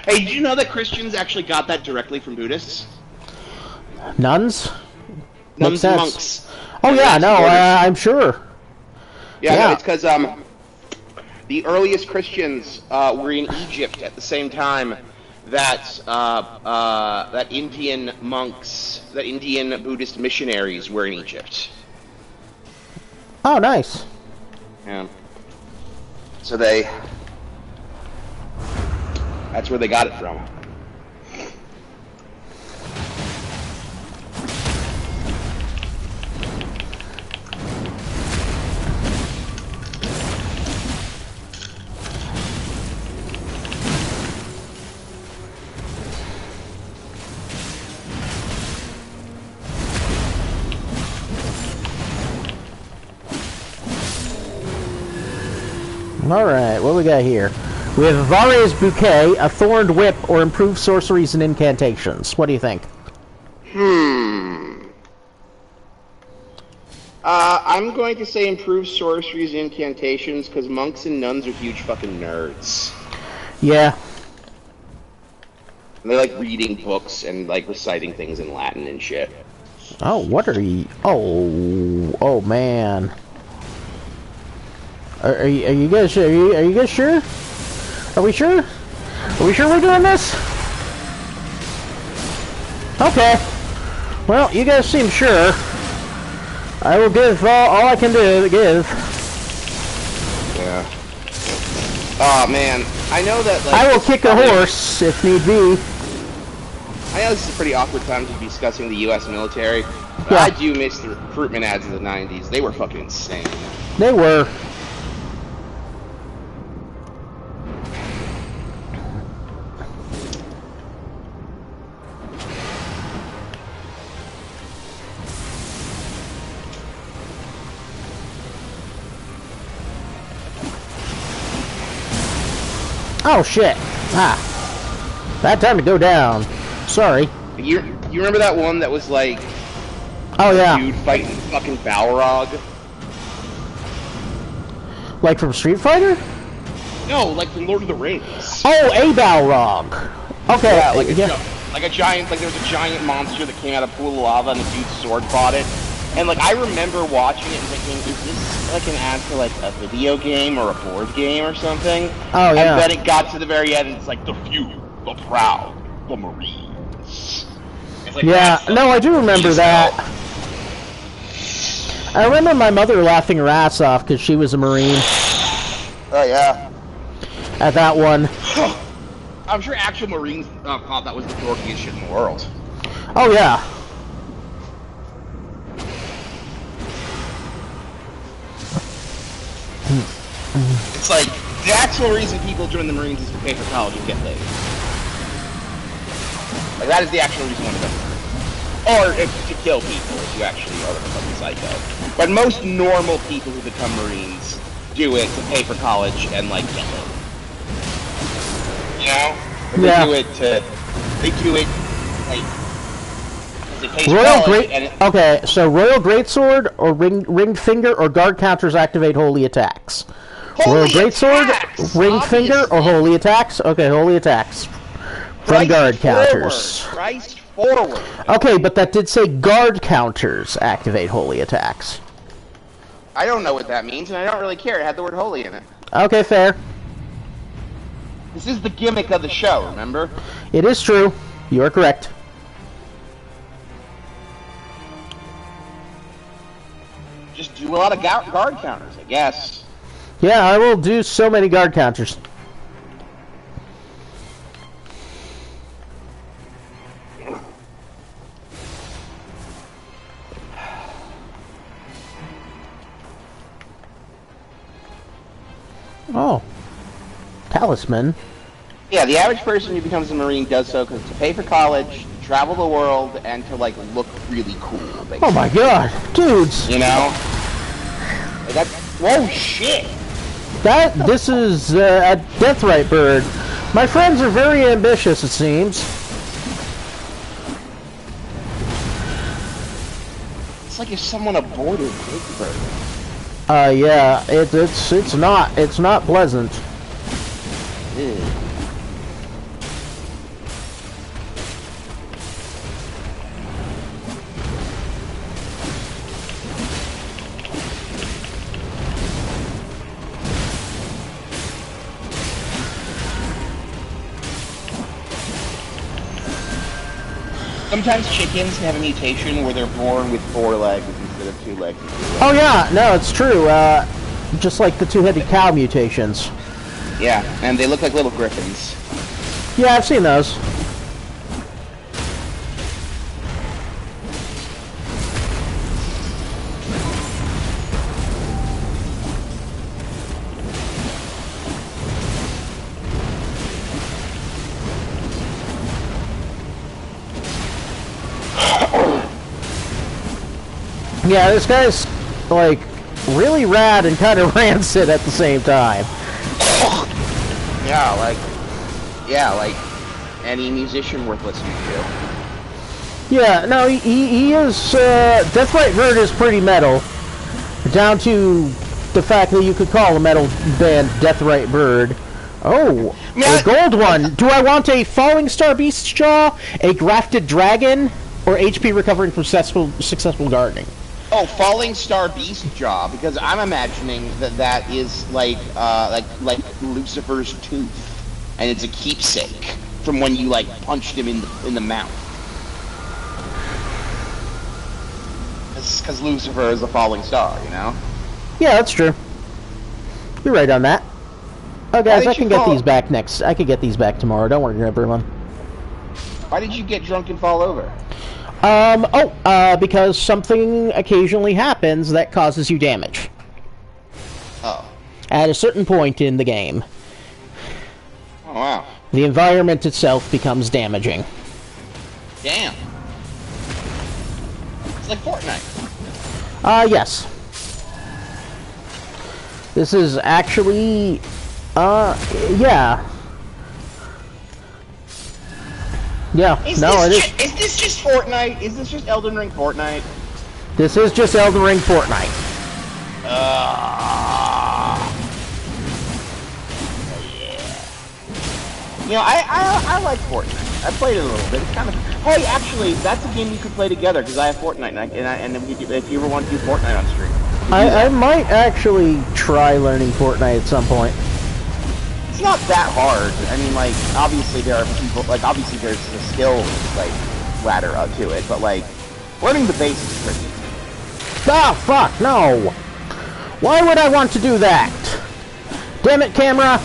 Hey, did you know that Christians actually got that directly from Buddhists? Nuns? Nuns and monks. Oh yeah, no, I'm sure. Yeah, no, it's because the earliest Christians were in Egypt at the same time that that Indian monks, that Indian Buddhist missionaries were in Egypt. Oh, nice. Yeah. So that's where they got it from. Alright, what we got here? We have Vare's Bouquet, a Thorned Whip, or Improved Sorceries and Incantations. What do you think? I'm going to say Improved Sorceries and Incantations, because monks and nuns are huge fucking nerds. Yeah. And they like reading books and like reciting things in Latin and shit. Oh, what are you... Oh, man. Are you guys sure? Are you guys sure? Are we sure? Are we sure we're doing this? Okay. Well, you guys seem sure. I will give all I can give. Yeah. Oh man, I know that. Like, I will kick a horse if need be. I know this is a pretty awkward time to be discussing the U.S. military, but yeah. I do miss the recruitment ads of the '90s. They were fucking insane. They were. Oh shit! Ah, bad time to go down. Sorry. You remember that one that was like? Oh yeah. Dude fighting fucking Balrog. Like from Street Fighter? No, like from Lord of the Rings. Oh, a Balrog. Okay. Yeah, like a giant, like there was a giant monster that came out of a pool of lava, and the dude's sword fought it. And like I remember watching it and thinking, is this like an ad for like a video game or a board game or something? Oh yeah. And then it got to the very end, and it's like the few, the proud, the Marines. It's like, yeah. No, I do remember that. I remember my mother laughing her ass off because she was a Marine. Oh yeah. At that one. I'm sure actual Marines thought that was the dorkiest shit in the world. Oh yeah. It's like, the actual reason people join the Marines is to pay for college and get laid. Like, that is the actual reason one of them. Or to kill people if you actually are a fucking psycho. But most normal people who become Marines do it to pay for college and, like, get laid. You know? Yeah. They do it, like, okay, so Royal Greatsword or Ringed Finger or Guard counters activate holy attacks. Royal Greatsword, Ringed Finger, or holy attacks? Okay, holy attacks. From Guard counters. Christ forward. Okay, but that did say Guard counters activate holy attacks. I don't know what that means, and I don't really care. It had the word holy in it. Okay, fair. This is the gimmick of the show, remember? It is true. You are correct. Just do a lot of guard counters, I guess. Yeah, I will do so many guard counters. Oh. Talisman. Yeah, the average person who becomes a Marine does so because to pay for college, to travel the world, and to, like, look really cool, basically. Oh my god, dudes! You know? Like that. Whoa, shit! This is a Deathrite bird. My friends are very ambitious, it seems. It's like if someone aborted Big Bird. Yeah, it's not pleasant. Ew. Sometimes chickens have a mutation where they're born with 4 legs instead of 2 legs. Oh yeah, no, it's true. Just like the two-headed cow mutations. Yeah, and they look like little griffins. Yeah, I've seen those. Yeah, this guy's, like, really rad and kind of rancid at the same time. Yeah, like any musician worth listening to. Yeah, no, he is, Deathrite Bird is pretty metal. Down to the fact that you could call a metal band Deathrite Bird. Oh, a gold one. Do I want a Falling Star Beast Jaw, a Grafted Dragon, or HP recovering from successful gardening? Oh, Falling Star Beast Jaw, because I'm imagining that is like Lucifer's tooth, and it's a keepsake from when you like punched him in the mouth. Because Lucifer is a falling star, you know. Yeah, that's true. You're right on that. Oh, guys, I can get these back next. I can get these back tomorrow. Don't worry, everyone. Why did you get drunk and fall over? Because something occasionally happens that causes you damage. Oh. At a certain point in the game. Oh, wow. The environment itself becomes damaging. Damn. It's like Fortnite. Yes. This is actually, yeah. Yeah, Is this just Fortnite? Is this just Elden Ring Fortnite? This is just Elden Ring Fortnite. Yeah. You know, I like Fortnite. I played it a little bit. It's kind of... Hey, actually, that's a game you could play together, because I have Fortnite, and if you ever want to do Fortnite on stream. I might actually try learning Fortnite at some point. It's not that hard. I mean, like, obviously there are people, like, obviously there's a skill, like, ladder to it, but, like, learning the basics is pretty easy. Ah, fuck, no! Why would I want to do that? Damn it, camera!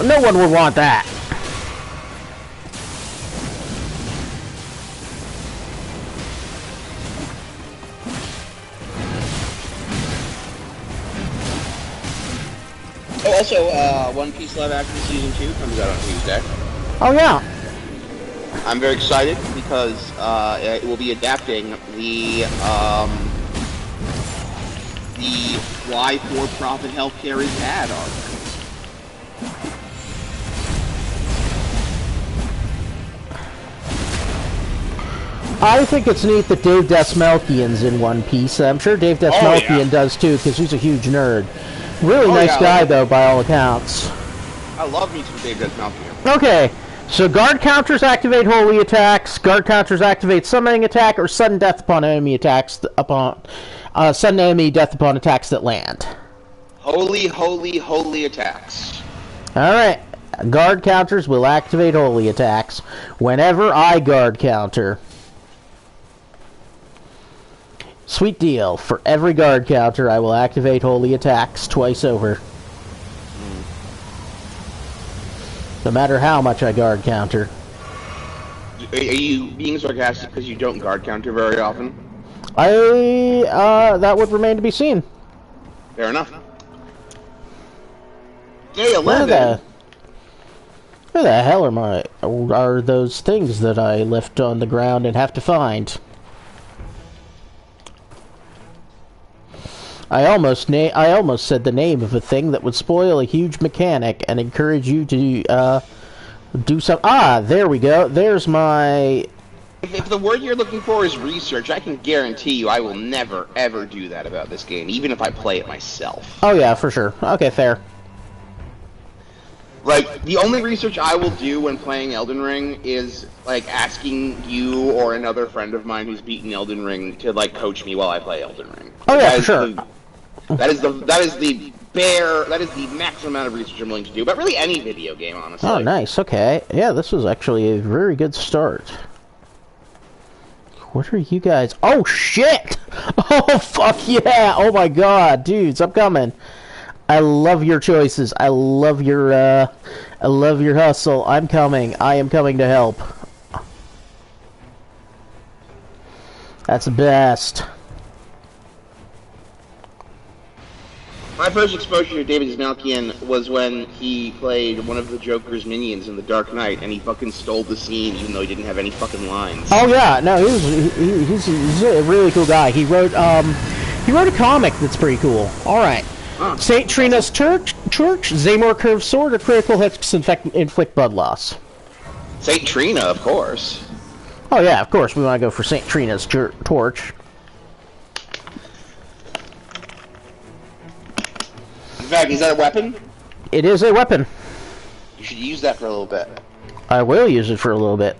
No one would want that. Oh, also, One Piece Live Action Season 2 comes out on Tuesday. Oh, yeah. I'm very excited because it will be adapting the Why For-Profit Healthcare is Bad arc. I think it's neat that Dave Desmelkian's in One Piece. I'm sure Dave Desmelkian does too, because he's a huge nerd. Really nice guy, though, by all accounts. I love me some Dave Desmelkian. Okay, so guard counters activate holy attacks, guard counters activate summoning attack, or sudden death upon enemy attacks sudden enemy death upon attacks that land. Holy, holy, holy attacks. Alright, guard counters will activate holy attacks whenever I guard counter. Sweet deal. For every guard counter, I will activate holy attacks twice over. No matter how much I guard counter. Are you being sarcastic because you don't guard counter very often? That would remain to be seen. Fair enough. Day 11. Where the hell are those things that I left on the ground and have to find? I almost said the name of a thing that would spoil a huge mechanic and encourage you to do some. Ah, there we go. There's my. If the word you're looking for is research, I can guarantee you I will never ever do that about this game, even if I play it myself. Oh yeah, for sure. Okay, fair. Like, the only research I will do when playing Elden Ring is, like, asking you or another friend of mine who's beaten Elden Ring to, like, coach me while I play Elden Ring. Oh yeah, for sure. That is the that is the maximum amount of research I'm willing to do. But really, any video game, honestly. Oh, nice. Okay. Yeah, this was actually a very good start. What are you guys? Oh, shit! Oh, fuck yeah! Oh, my God. Dudes, I'm coming. I love your choices. I love your hustle. I'm coming. I am coming to help. That's the best. My first exposure to David Zmalkian was when he played one of the Joker's minions in The Dark Knight, and he fucking stole the scene even though he didn't have any fucking lines. Oh yeah, no, he's a really cool guy. He wrote a comic that's pretty cool. All right, Saint Trina's Torch, Zamor Curved Sword, or Critical Hits inflict blood loss. Saint Trina, of course. Oh yeah, of course we want to go for Saint Trina's Torch. In fact, is that a weapon? It is a weapon. You should use that for a little bit. I will use it for a little bit.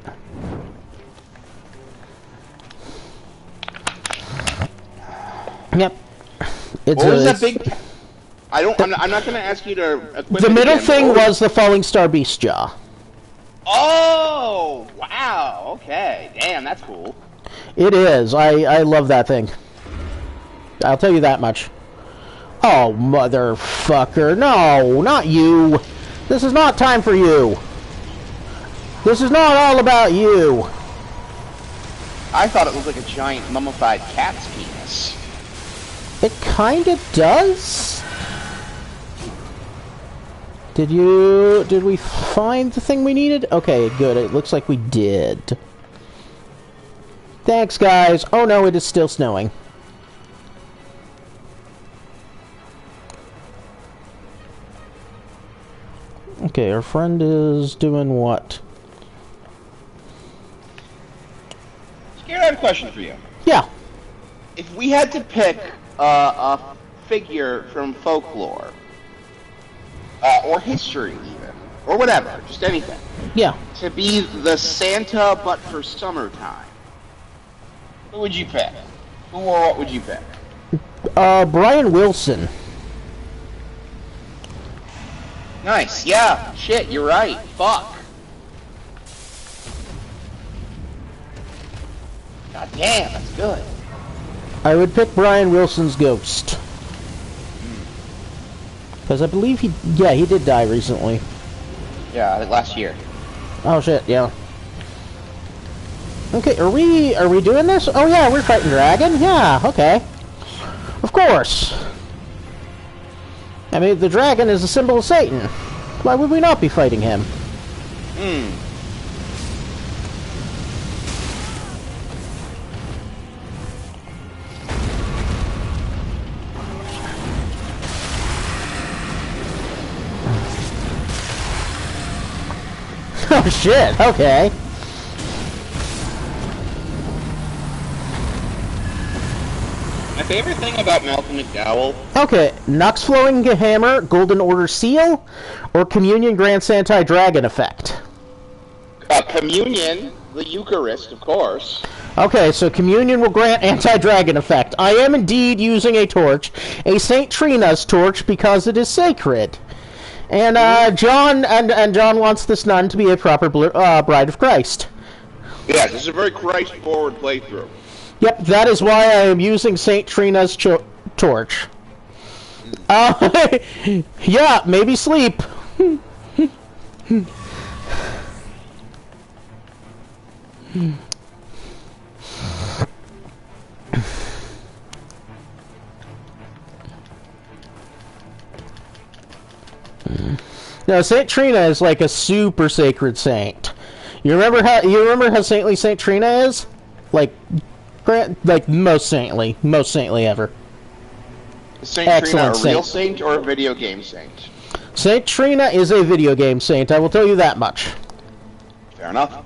Yep. What was that big? I'm not going to ask you to equip the it middle again, thing was the Falling Star Beast Jaw. Oh, wow. Okay. Damn, that's cool. It is. I love that thing. I'll tell you that much. Oh, motherfucker. No, not you. This is not time for you. This is not all about you. I thought it looked like a giant mummified cat's penis. It kinda does. Did we find the thing we needed? Okay, good. It looks like we did. Thanks, guys. Oh no, it is still snowing. Okay, our friend is doing what? Garrett, I have a question for you. Yeah. If we had to pick a figure from folklore, or history even, or whatever, just anything, Yeah. to be the Santa but for summertime, who would you pick? Who or what would you pick? Brian Wilson. Nice, yeah, shit, you're right, fuck. God damn, that's good. I would pick Brian Wilson's ghost. Because I believe he did die recently. Yeah, I think last year. Oh shit, yeah. Okay, are we doing this? Oh yeah, we're fighting Dragon? Yeah, okay. Of course. I mean, the dragon is a symbol of Satan. Why would we not be fighting him? Oh shit, okay. My favorite thing about Malcolm McDowell... Okay, Nox Flowing Hammer, Golden Order Seal, or Communion Grants Anti-Dragon Effect? Communion, the Eucharist, of course. Okay, so Communion will grant Anti-Dragon Effect. I am indeed using a torch, a Saint Trina's torch, because it is sacred. And John wants this nun to be a proper bride of Christ. Yes, this is a very Christ-forward playthrough. Yep, that is why I am using Saint Trina's torch. Yeah, maybe sleep. No, Saint Trina is like a super sacred saint. You remember how saintly Saint Trina is? Like most saintly ever. Is Saint Excellent Trina a real saint or a video game saint? Saint Trina is a video game saint, I will tell you that much. Fair enough.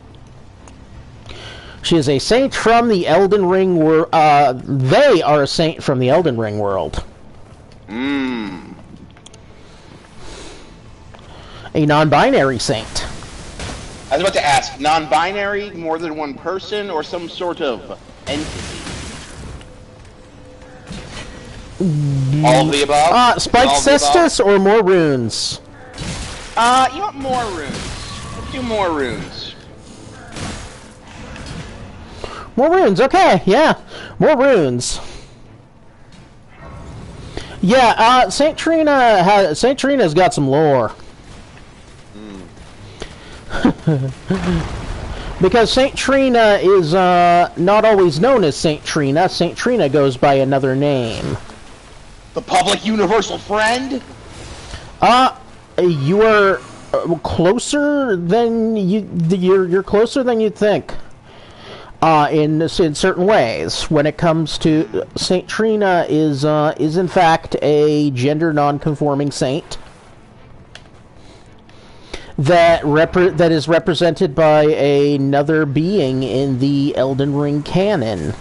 She is a saint from the Elden Ring world. They are a saint from the Elden Ring world. A non-binary saint. I was about to ask, non-binary, more than one person, or some sort of entity? All of the above? Spiked Cestus or more runes? You want more runes. Let's do more runes. More runes, okay, yeah. More runes. Yeah, Saint Trina's got some lore. Because Saint Trina is not always known as Saint Trina. Saint Trina goes by another name. The public universal friend? You are closer than you're closer than you'd think. In certain ways, when it comes to Saint Trina is in fact a gender non-conforming saint that is represented by another being in the Elden Ring canon.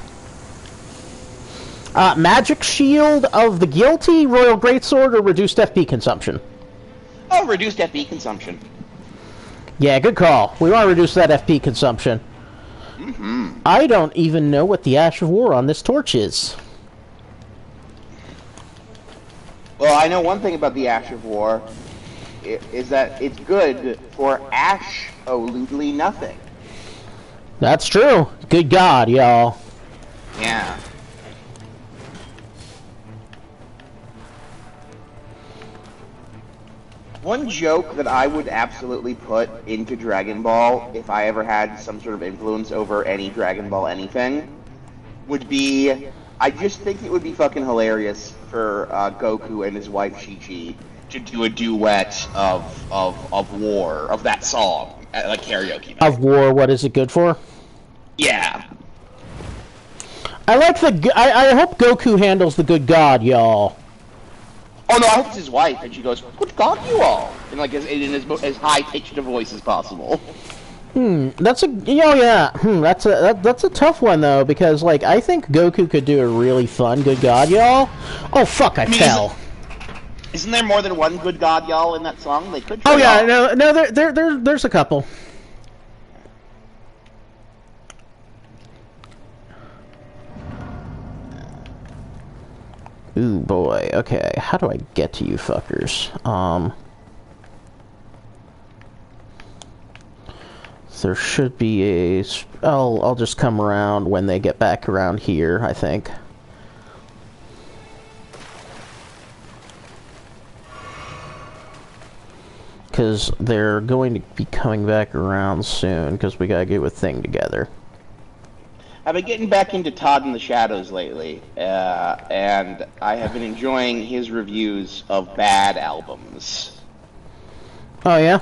Magic Shield of the Guilty, Royal Greatsword, or reduced FP consumption? Oh, reduced FP consumption. Yeah, good call. We want to reduce that FP consumption. I don't even know what the Ash of War on this torch is. Well, I know one thing about the Ash of War, is that it's good for absolutely nothing. That's true. Good God, y'all. Yeah. One joke that I would absolutely put into Dragon Ball, if I ever had some sort of influence over any Dragon Ball anything, would be, I just think it would be fucking hilarious for Goku and his wife Chi-Chi to do a duet of War, of that song, at like karaoke night. Of War, what is it good for? Yeah. I like the, I hope Goku handles the good God, y'all. Oh no, I hope it's his wife, and she goes, "Good God, you all!" in like as high pitched a voice as possible. That's a that's a tough one though, because like I think Goku could do a really fun good God, y'all. Oh fuck, I fell. Isn't there more than one good God, y'all, in that song? They could. Oh yeah, no, there's a couple. Ooh, boy. Okay, how do I get to you fuckers? There should be a... I'll just come around when they get back around here, I think. Because they're going to be coming back around soon, because we gotta get a thing together. I've been getting back into Todd in the Shadows lately, and I have been enjoying his reviews of bad albums. Oh yeah?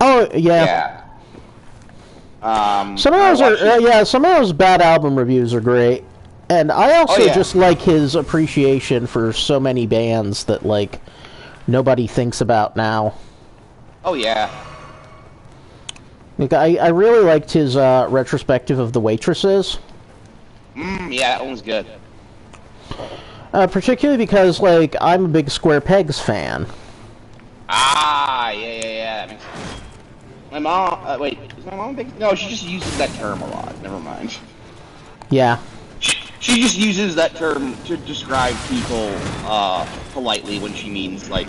Oh yeah. Yeah. Some of those bad album reviews are great, and I also just like his appreciation for so many bands that like nobody thinks about now. Oh yeah. Like I really liked his retrospective of The Waitresses. Yeah, that one's good. Particularly because, like, I'm a big Square Pegs fan. Ah, yeah. That makes sense. My mom, wait, is my mom big? No, she just uses that term a lot. Never mind. Yeah. She just uses that term to describe people, politely when she means, like,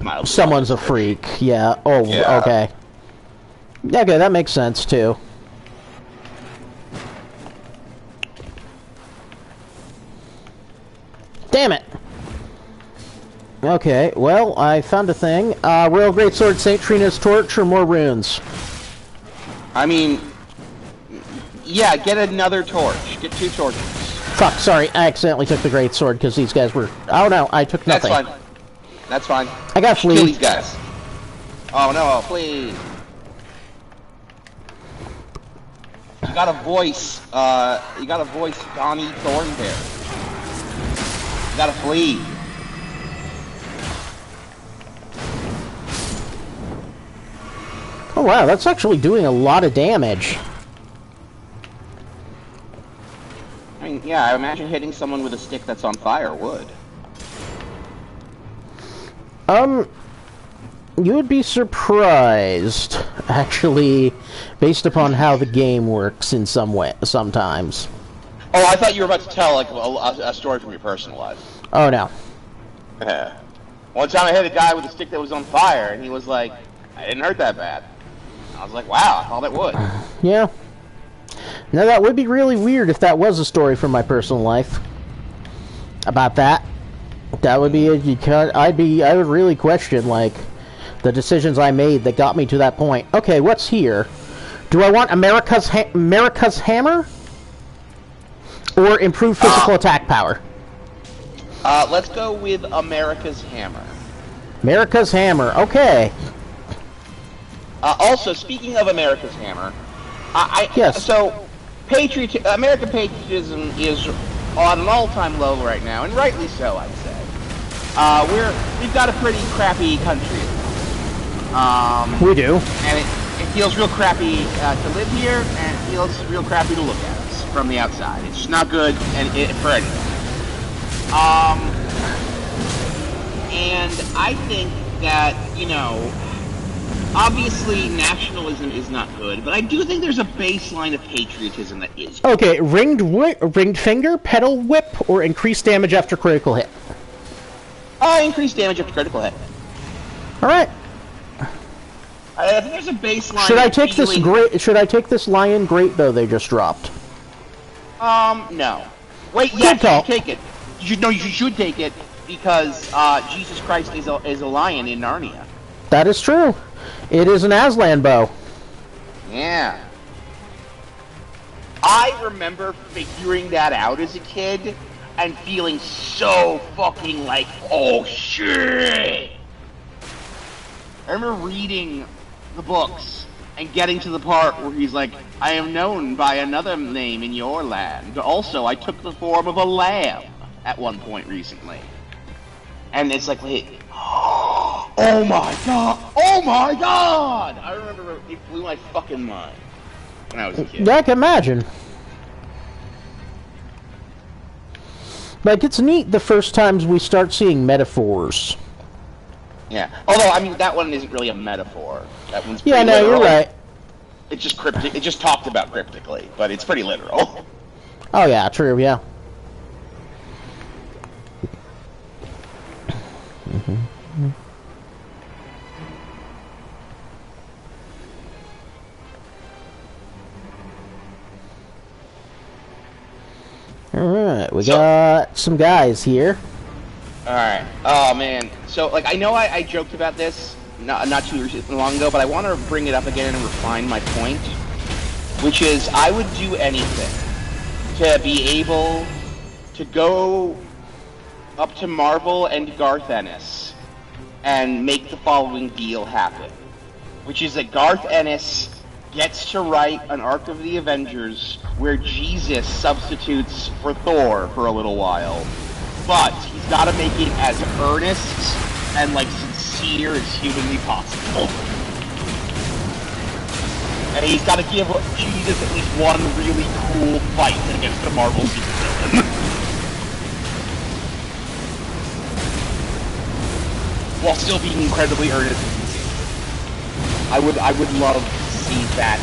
mildly. Someone's a freak, yeah. Oh, yeah. Okay. Yeah, okay, that makes sense, too. Damn it! Okay, well, I found a thing. Royal Greatsword, Saint Trina's Torch, or more runes? I mean, yeah, get another torch. Get 2 torches. Fuck, sorry, I accidentally took the Greatsword because these guys were... Oh no, I took nothing. That's fine. That's fine. I got flee. Kill these guys. Oh no, please. You got a voice, Donnie Thornberry. You gotta flee. Oh wow, that's actually doing a lot of damage. I mean, yeah, I imagine hitting someone with a stick that's on fire would. You would be surprised, actually, based upon how the game works in some way, sometimes. Oh, I thought you were about to tell, like, a story from your personal life. Oh, no. One time I hit a guy with a stick that was on fire, and he was like, I didn't hurt that bad. I was like, wow, I thought it would. Yeah. Now that would be really weird if that was a story from my personal life. About that. That would be I would really question, like, the decisions I made that got me to that point. Okay, what's here? Do I want America's Hammer? Or improved physical attack power? Let's go with America's Hammer. America's Hammer, okay. Also, speaking of America's Hammer, yes. So, American patriotism is on an all-time low right now, and rightly so, I'd say. We've got a pretty crappy country. We do. And it feels real crappy to live here, and it feels real crappy to look at us from the outside. It's just not good for anyone. And I think that, obviously nationalism is not good, but I do think there's a baseline of patriotism that is good. Okay, ringed finger, pedal whip, or increased damage after critical hit? Increased damage after critical hit. Alright. I think there's a baseline. Should I take this lion greatbow they just dropped? No. Wait, yes, you should take it. You should take it because Jesus Christ is a lion in Narnia. That is true. It is an Aslan bow. Yeah. I remember figuring that out as a kid and feeling so fucking like, oh shit! I remember reading the books and getting to the part where he's like, I am known by another name in your land. Also, I took the form of a lamb at one point recently. And it's like, wait, oh my god! Oh my god! I remember it blew my fucking mind when I was a kid. Yeah, I can imagine. Like, it's neat the first times we start seeing metaphors. Yeah. Although, I mean, that one isn't really a metaphor. That one's pretty literal. You're right. It's just cryptic. It just talked about cryptically, but it's pretty literal. Oh yeah, true. Yeah. Alright, we got some guys here. Alright. Oh, man. So, like, I know I joked about this not too long ago, but I want to bring it up again and refine my point, which is I would do anything to be able to go up to Marvel and Garth Ennis and make the following deal happen, which is that Garth Ennis gets to write an arc of the Avengers where Jesus substitutes for Thor for a little while, but he's got to make it as earnest and, like, sincere as humanly possible. And he's got to give Jesus at least one really cool fight against the Marvel supervillain. While still being incredibly earnest and sincere. I would love to see that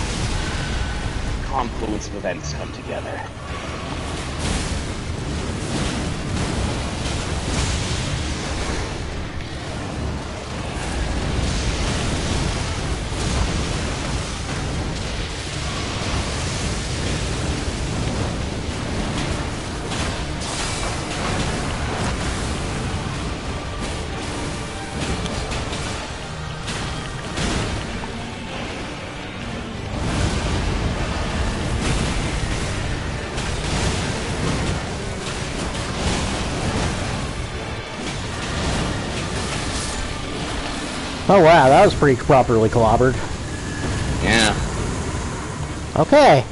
confluence of events come together. Oh wow, that was pretty properly clobbered. Yeah. Okay,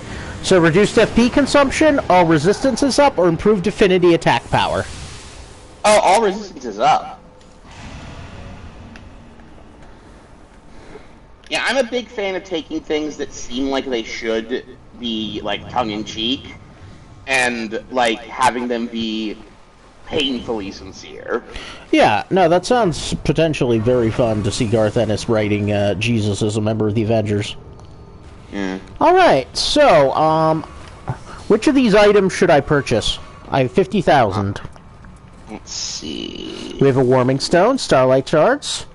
so reduced FP consumption, all resistance is up, or improved affinity attack power? Oh, all resistance is up. Yeah, I'm a big fan of taking things that seem like they should be, like, tongue-in-cheek, and, like, having them be painfully sincere. Yeah, no, that sounds potentially very fun to see Garth Ennis writing Jesus as a member of the Avengers. Yeah. Alright, so, which of these items should I purchase? I have 50,000. Let's see. We have a warming stone, starlight shards.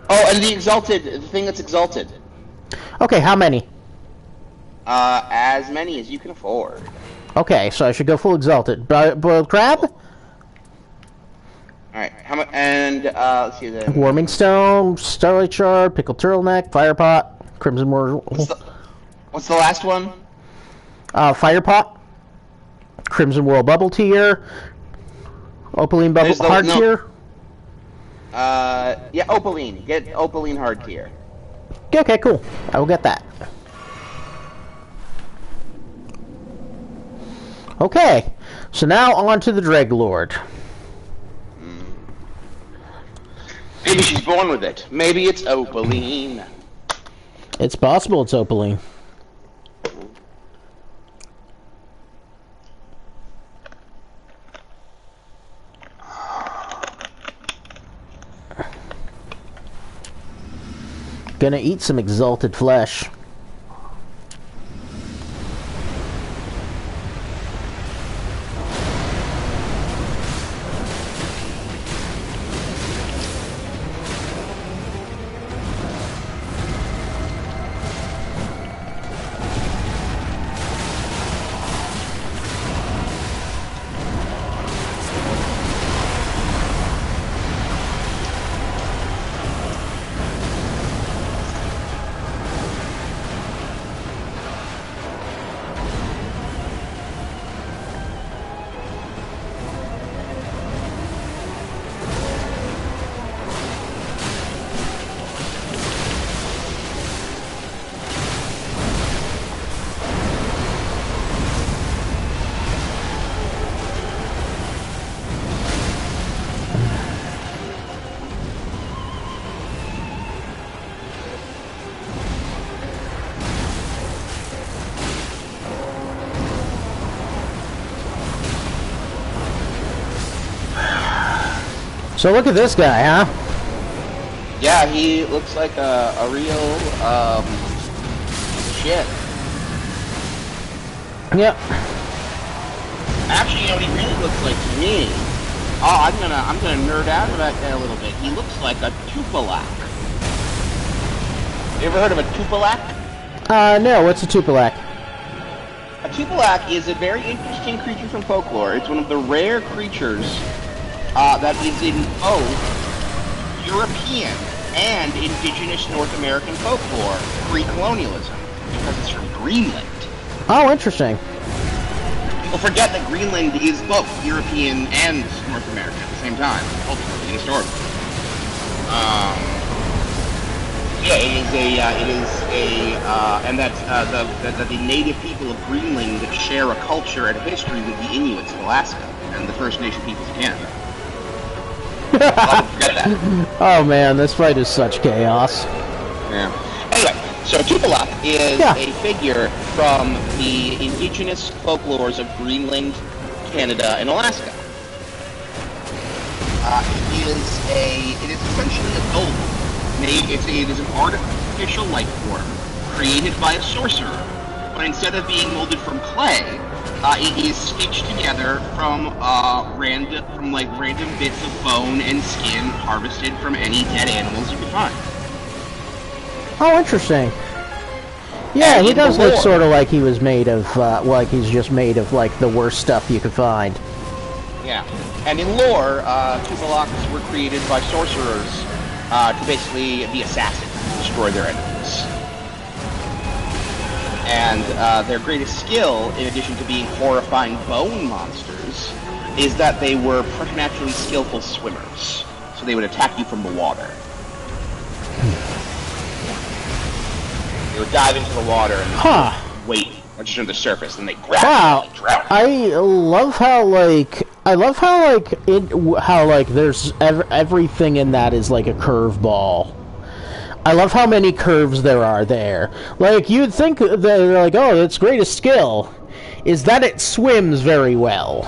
Oh, and the thing that's exalted. Okay, how many? As many as you can afford. Okay, so I should go full exalted. Boiled crab? Alright, how much? And, let's see then. Warming stone, starlight shard, pickled turtleneck, fire pot, crimson whirl. What's the last one? Fire pot, crimson whirl bubble tier, opaline bubble hard tier. Yeah, opaline. Get opaline hard tier. Okay, cool. I will get that. Okay, so now on to the Dreglord. Maybe she's born with it. Maybe it's opaline. It's possible it's opaline. Gonna eat some exalted flesh. So look at this guy, huh? Yeah, he looks like a real, shit. Yep. Actually, you know what he really looks like to me? Oh, I'm gonna nerd out about that a little bit. He looks like a Tupalak. You ever heard of a Tupalak? No, what's a Tupalak? A Tupalak is a very interesting creature from folklore. It's one of the rare creatures that is in both European and indigenous North American folklore, pre-colonialism, because it's from Greenland. Oh, interesting. People forget that Greenland is both European and North American at the same time, culturally and historically. And that the native people of Greenland share a culture and a history with the Inuits of Alaska and the First Nation peoples of Canada. Oh man, this fight is such chaos. Yeah. Anyway, so Tupalak is a figure from the indigenous folklores of Greenland, Canada, and Alaska. It is essentially a golem. It is an artificial life form created by a sorcerer, but instead of being molded from clay, it is stitched together from random bits of bone and skin harvested from any dead animals you can find. Oh, interesting. Yeah, he does look sort of like he was made of, like he's just made of, like, the worst stuff you could find. Yeah. And in lore, Tupalaks were created by sorcerers to basically be assassins, destroy their enemies. And their greatest skill, in addition to being horrifying bone monsters, is that they were preternaturally skillful swimmers. So they would attack you from the water. They would dive into the water and wait just under the surface, and they grab you and drown you. I love how there's everything in that is like a curveball. I love how many curves there are there. Like, you'd think that they're like, oh, its greatest skill is that it swims very well.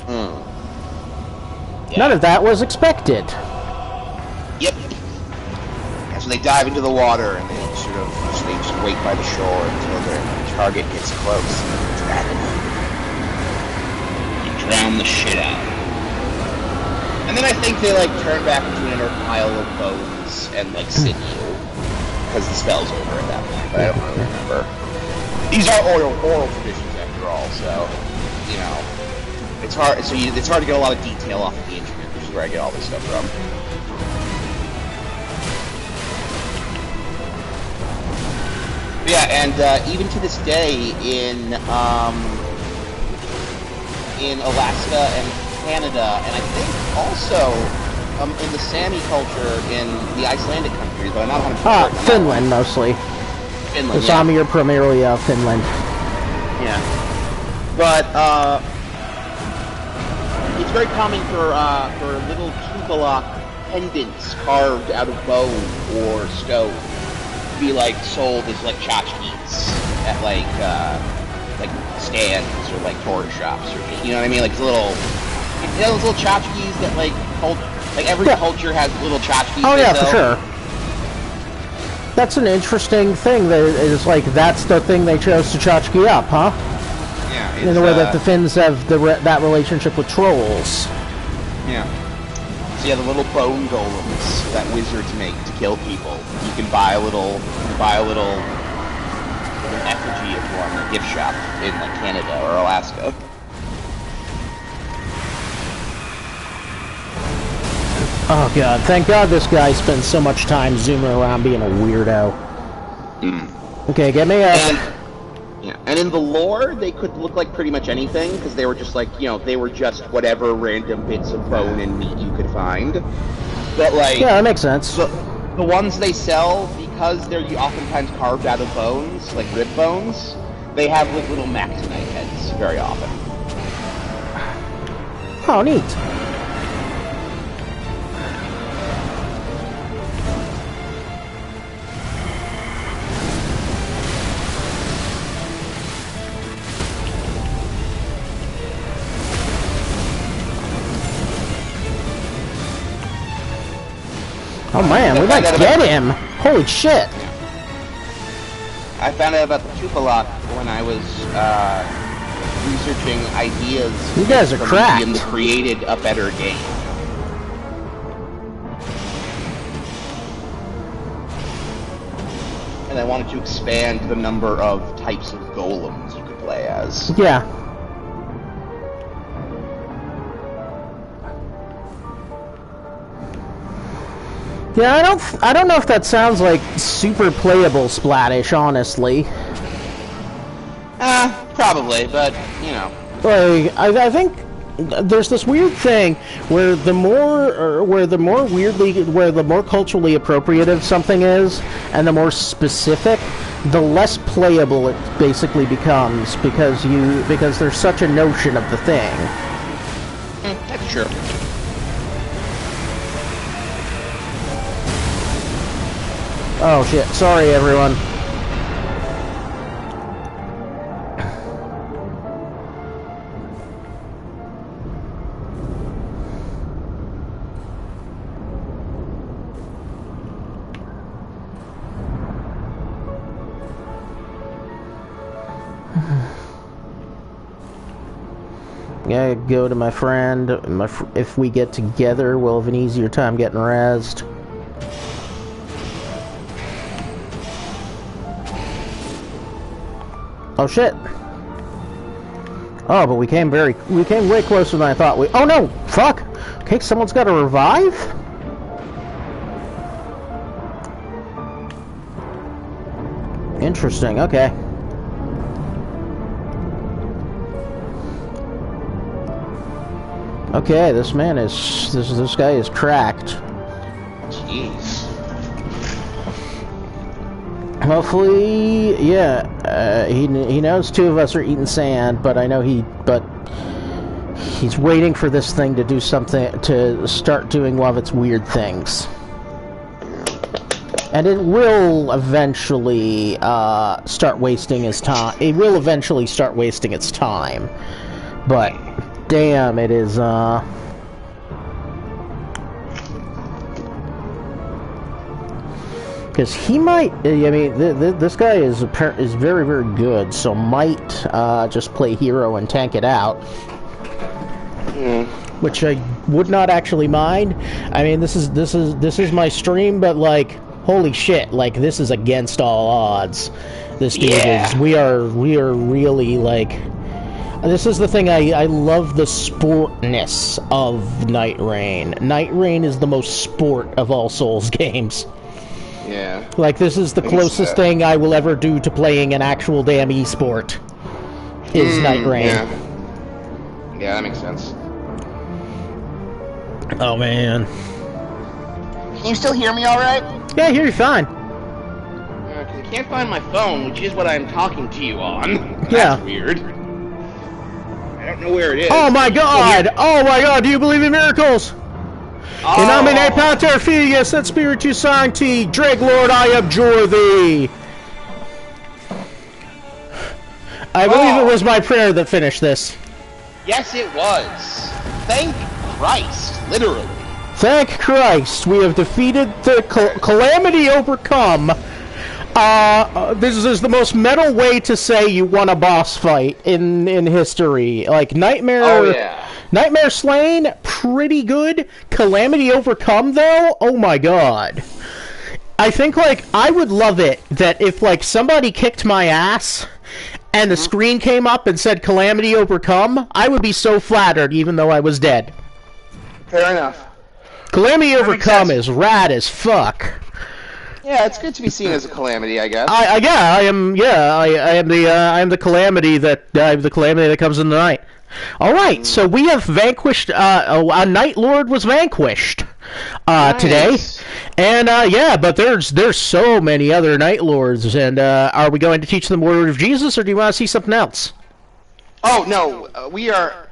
Yeah. None of that was expected. Yep. And so they dive into the water and they just wait by the shore until their target gets close and drown them. You drown the shit out. And then I think they like turn back into an inert pile of bones and like sinew because the spell's over at that point. But I don't really remember. These are oral traditions after all, so you know it's hard. So it's hard to get a lot of detail off of the internet, which is where I get all this stuff from. Yeah, and even to this day in Alaska and Canada, and I think also in the Sami culture in the Icelandic countries, but I'm not 100% sure. Finland mostly. Finland, the Sami are primarily Finland. Yeah, but it's very common for little Tukalak pendants carved out of bone or stone to be like sold as like tchotchkes at like stands or like tourist shops, or you know what I mean, like those little tchotchkes that like every culture has little tchotchkes. Oh yeah, for sure. That's an interesting thing. That is like that's the thing they chose to tchotchke up, huh? Yeah. In the way that the Finns have that relationship with trolls. Yeah. So yeah, the little bone golems that wizards make to kill people. You can buy a little effigy of one in a gift shop in like Canada or Alaska. Oh god, thank god this guy spends so much time zooming around being a weirdo. Okay, get me up. And in the lore, they could look like pretty much anything, because they were just like, they were just whatever random bits of bone and meat you could find. But like... Yeah, that makes sense. The ones they sell, because they're oftentimes carved out of bones, like rib bones, they have like little Maxonite heads very often. Oh, neat. Oh man, we might get him! Holy shit! I found out about the Tukalak when I was researching ideas. You guys are cracked. And created a better game. And I wanted to expand the number of types of golems you could play as. Yeah. Yeah, I don't know if that sounds like super playable Splatish, honestly. Probably, but Like, I think there's this weird thing where the more culturally appropriative something is, and the more specific, the less playable it basically becomes because there's such a notion of the thing. That's true. Oh shit, sorry everyone. Yeah, go to my friend. If we get together, we'll have an easier time getting rezzed. Oh shit! Oh, but we came way closer than I thought. Oh no! Fuck! Okay, someone's got to revive? Interesting, okay. Okay, this guy is cracked. Jeez. Hopefully, yeah, he knows two of us are eating sand, but I know he's waiting for this thing to do something, to start doing one of its weird things. And it will eventually start wasting his time. It will eventually start wasting its time. But, damn, it is, because he might, I mean, this guy is very, very good, so might just play hero and tank it out. Which I would not actually mind. I mean, this is my stream, but like, holy shit, like this is against all odds. This dude is. We are really like. This is the thing. I love the sportness of Nightreign. Nightreign is the most sport of all Souls games. Yeah. Like, this is the closest thing I will ever do to playing an actual damn esport. Is Nightreign. Yeah, that makes sense. Oh, man. Can you still hear me alright? Yeah, I hear you fine. Because I can't find my phone, which is what I'm talking to you on. That's Yeah. weird. I don't know where it is. Oh, my God! Oh, my God! Do you believe in miracles? Oh. In nomine Pater Filius et Spiritus Sancti, Dreglord, I abjure thee. I believe it was my prayer that finished this. Yes, it was. Thank Christ, literally. Thank Christ, we have defeated the calamity overcome. This is the most metal way to say you won a boss fight in history. Like, Nightmare... Oh, yeah. Nightmare slain, pretty good. Calamity overcome, though? Oh my god. I think, like, I would love it that if, like, somebody kicked my ass and the screen came up and said Calamity overcome, I would be so flattered even though I was dead. Fair enough. Calamity overcome is rad as fuck. Yeah, it's good to be seen as a calamity, I guess. I am the calamity that comes in the night. All right, so we have vanquished. A Night Lord was vanquished today, and yeah, but there's so many other Night Lords. And are we going to teach them the word of Jesus, or do you want to see something else? Oh no, we are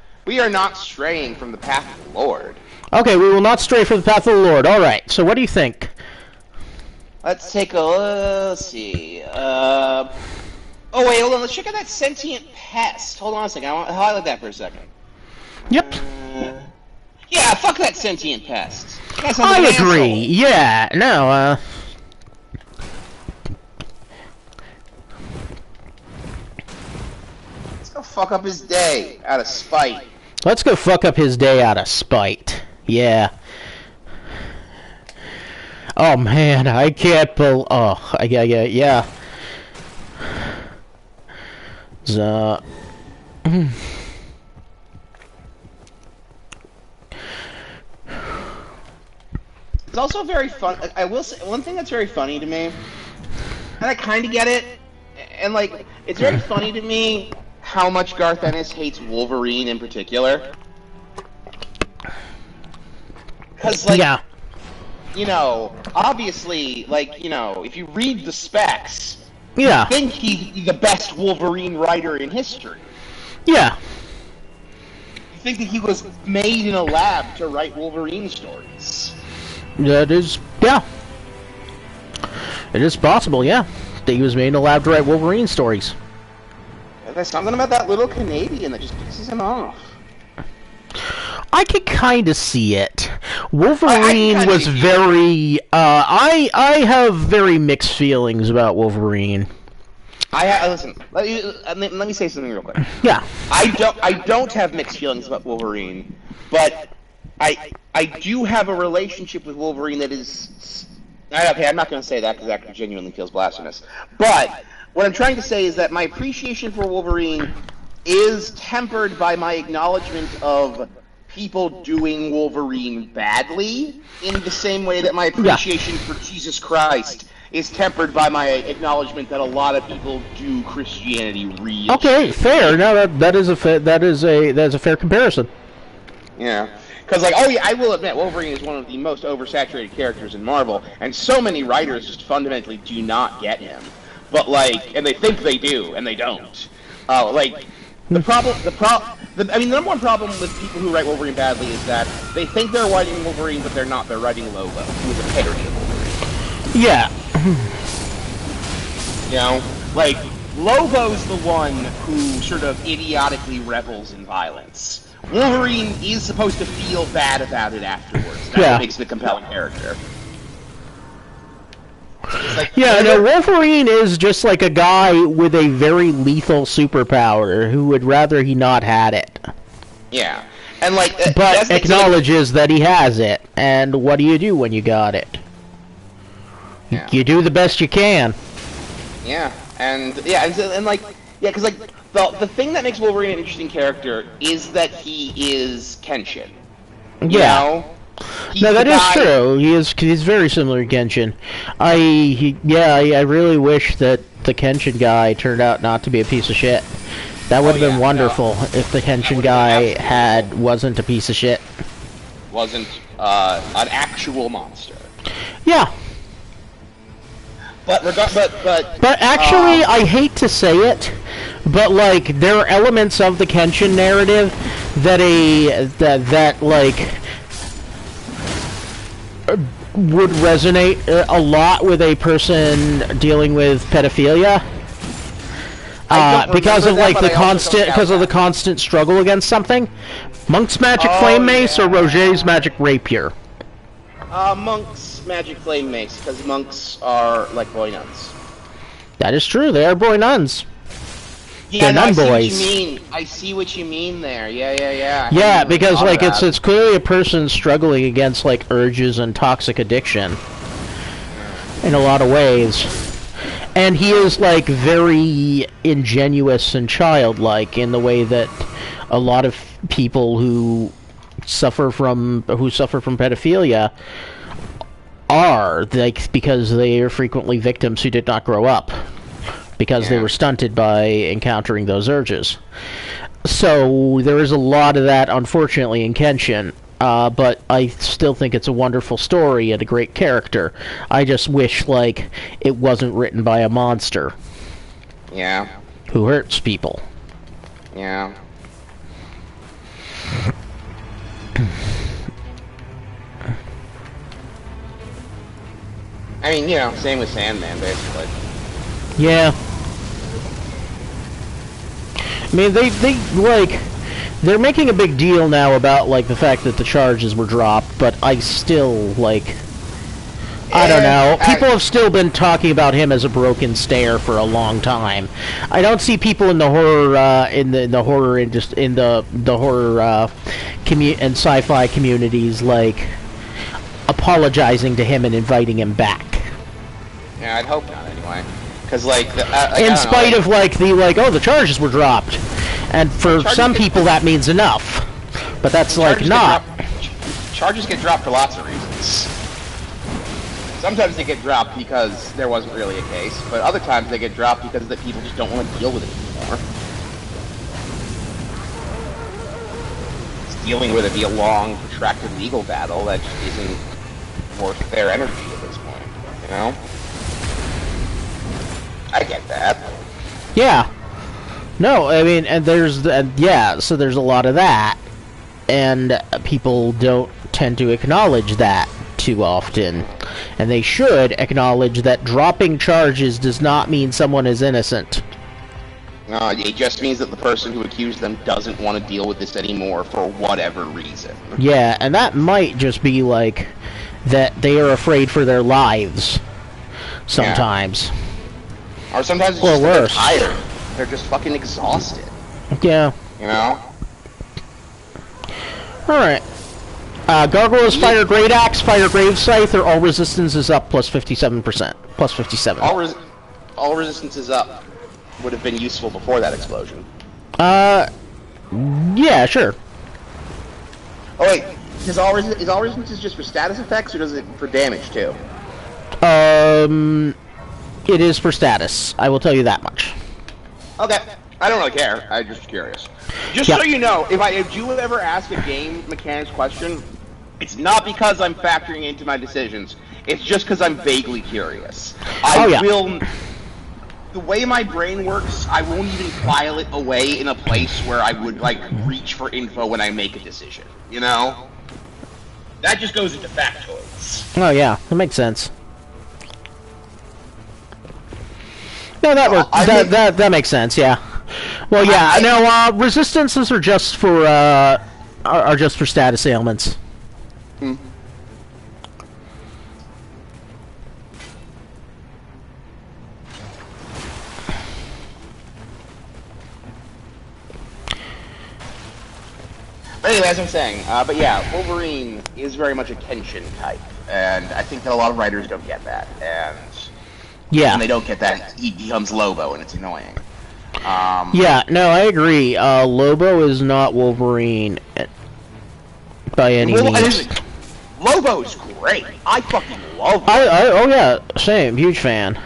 not straying from the path of the Lord. Okay, we will not stray from the path of the Lord. All right, so what do you think? Let's take a let's see. Oh wait, hold on. Let's check out that sentient pest. Hold on a second. I want to highlight that for a second. Yep. Yeah, fuck that sentient pest. I agree. Asshole. Yeah. No. Let's go fuck up his day out of spite. Let's go fuck up his day out of spite. Yeah. Oh man, I can't believe. Oh, yeah. So. It's also very fun. I will say one thing that's very funny to me, and I kind of get it, and like it's very funny to me how much Garth Ennis hates Wolverine in particular. Because like, yeah. You know, obviously, like, you know, if you read the specs, yeah, you think he's the best Wolverine writer in history. Yeah. You think that he was made in a lab to write Wolverine stories. That is, yeah. It is possible, yeah. That he was made in a lab to write Wolverine stories. There's something about that little Canadian that just pisses him off. I could kind of see it. Wolverine was very. I have very mixed feelings about Wolverine. Listen. Let me say something real quick. Yeah. I don't have mixed feelings about Wolverine, but I do have a relationship with Wolverine that is. Okay, I'm not going to say that because that genuinely feels blasphemous. But what I'm trying to say is that my appreciation for Wolverine is tempered by my acknowledgement of people doing Wolverine badly, in the same way that my appreciation for Jesus Christ is tempered by my acknowledgement that a lot of people do Christianity really. Okay, fair. No, that is a fair comparison. Yeah, because like, oh yeah, I will admit Wolverine is one of the most oversaturated characters in Marvel, and so many writers just fundamentally do not get him. But like, and they think they do, and they don't. Like. The number one problem with people who write Wolverine badly is that they think they're writing Wolverine, but they're not. They're writing Lobo, who is a parody of Wolverine. Yeah. You know? Like, Lobo's the one who sort of idiotically revels in violence. Wolverine is supposed to feel bad about it afterwards. That's what makes the compelling character. Like, yeah, no, Wolverine is just like a guy with a very lethal superpower who would rather he not had it. Yeah. And like, but acknowledges that he has it. And what do you do when you got it? Yeah. You do the best you can. Yeah, and like, yeah, because like the thing that makes Wolverine an interesting character is that he is Kenshin. You know? No, that is true. He's very similar to Kenshin. I really wish that the Kenshin guy turned out not to be a piece of shit. That would have been wonderful if the Kenshin guy wasn't a piece of shit. Wasn't an actual monster. Yeah. But actually, I hate to say it, but like there are elements of the Kenshin narrative that like would resonate a lot with a person dealing with pedophilia. Because of like the constant struggle against something. Monk's magic flame mace or Roger's magic rapier? Monk's magic flame mace, because monks are like boy nuns. That is true. They are boy nuns. Yeah, They're nun boys. I see what you mean there. Yeah. Yeah, because like it's clearly a person struggling against like urges and toxic addiction in a lot of ways. And he is like very ingenuous and childlike in the way that a lot of people who suffer from pedophilia are, like, because they are frequently victims who did not grow up because they were stunted by encountering those urges. So there is a lot of that, unfortunately, in Kenshin. But I still think it's a wonderful story and a great character. I just wish, like, it wasn't written by a monster. Yeah. Who hurts people. Yeah. I mean, you know, same with Sandman, basically. Yeah. I mean, they're making a big deal now about, like, the fact that the charges were dropped, but I still, like, I don't know. People have still been talking about him as a broken stair for a long time. I don't see people in the horror, and sci-fi communities, like, apologizing to him and inviting him back. Yeah, I'd hope not, anyway. Because, like, in spite of, like, the charges were dropped. And for some people that means enough. But that's, like, not. Charges get dropped for lots of reasons. Sometimes they get dropped because there wasn't really a case, but other times they get dropped because the people just don't want to deal with it anymore. It's dealing with it be a long, protracted legal battle that just isn't worth their energy at this point, you know? I get that. Yeah. No, I mean, and so there's a lot of that, and people don't tend to acknowledge that too often, and they should acknowledge that dropping charges does not mean someone is innocent. No, it just means that the person who accused them doesn't want to deal with this anymore for whatever reason. Yeah, and that might just be like that they are afraid for their lives sometimes. Yeah. Or sometimes it's just that they're tired. They're just fucking exhausted. Yeah. You know? Alright. Gargoyles fire Great Axe, fire Grave Scythe, or all resistance is up plus 57%. Plus 57. All resistance is up. Would have been useful before that explosion. Yeah, sure. Oh wait, is all resistance just for status effects, or does it for damage too? It is for status. I will tell you that much. Okay. I don't really care. I'm just curious. Just so you know, if you ever ask a game mechanics question, it's not because I'm factoring into my decisions. It's just because I'm vaguely curious. The way my brain works, I won't even file it away in a place where I would, like, reach for info when I make a decision. You know? That just goes into factoids. Oh, yeah. That makes sense. No, that makes sense, yeah. Well, yeah, no, resistances are just for, status ailments. Hmm. Anyway, as I'm saying, but yeah, Wolverine is very much a Kenshin type, and I think that a lot of writers don't get that, and when they don't get that, he becomes Lobo, and it's annoying. Yeah, no, I agree. Lobo is not Wolverine by any means. Lobo's great. I fucking love him. Oh yeah, same. Huge fan.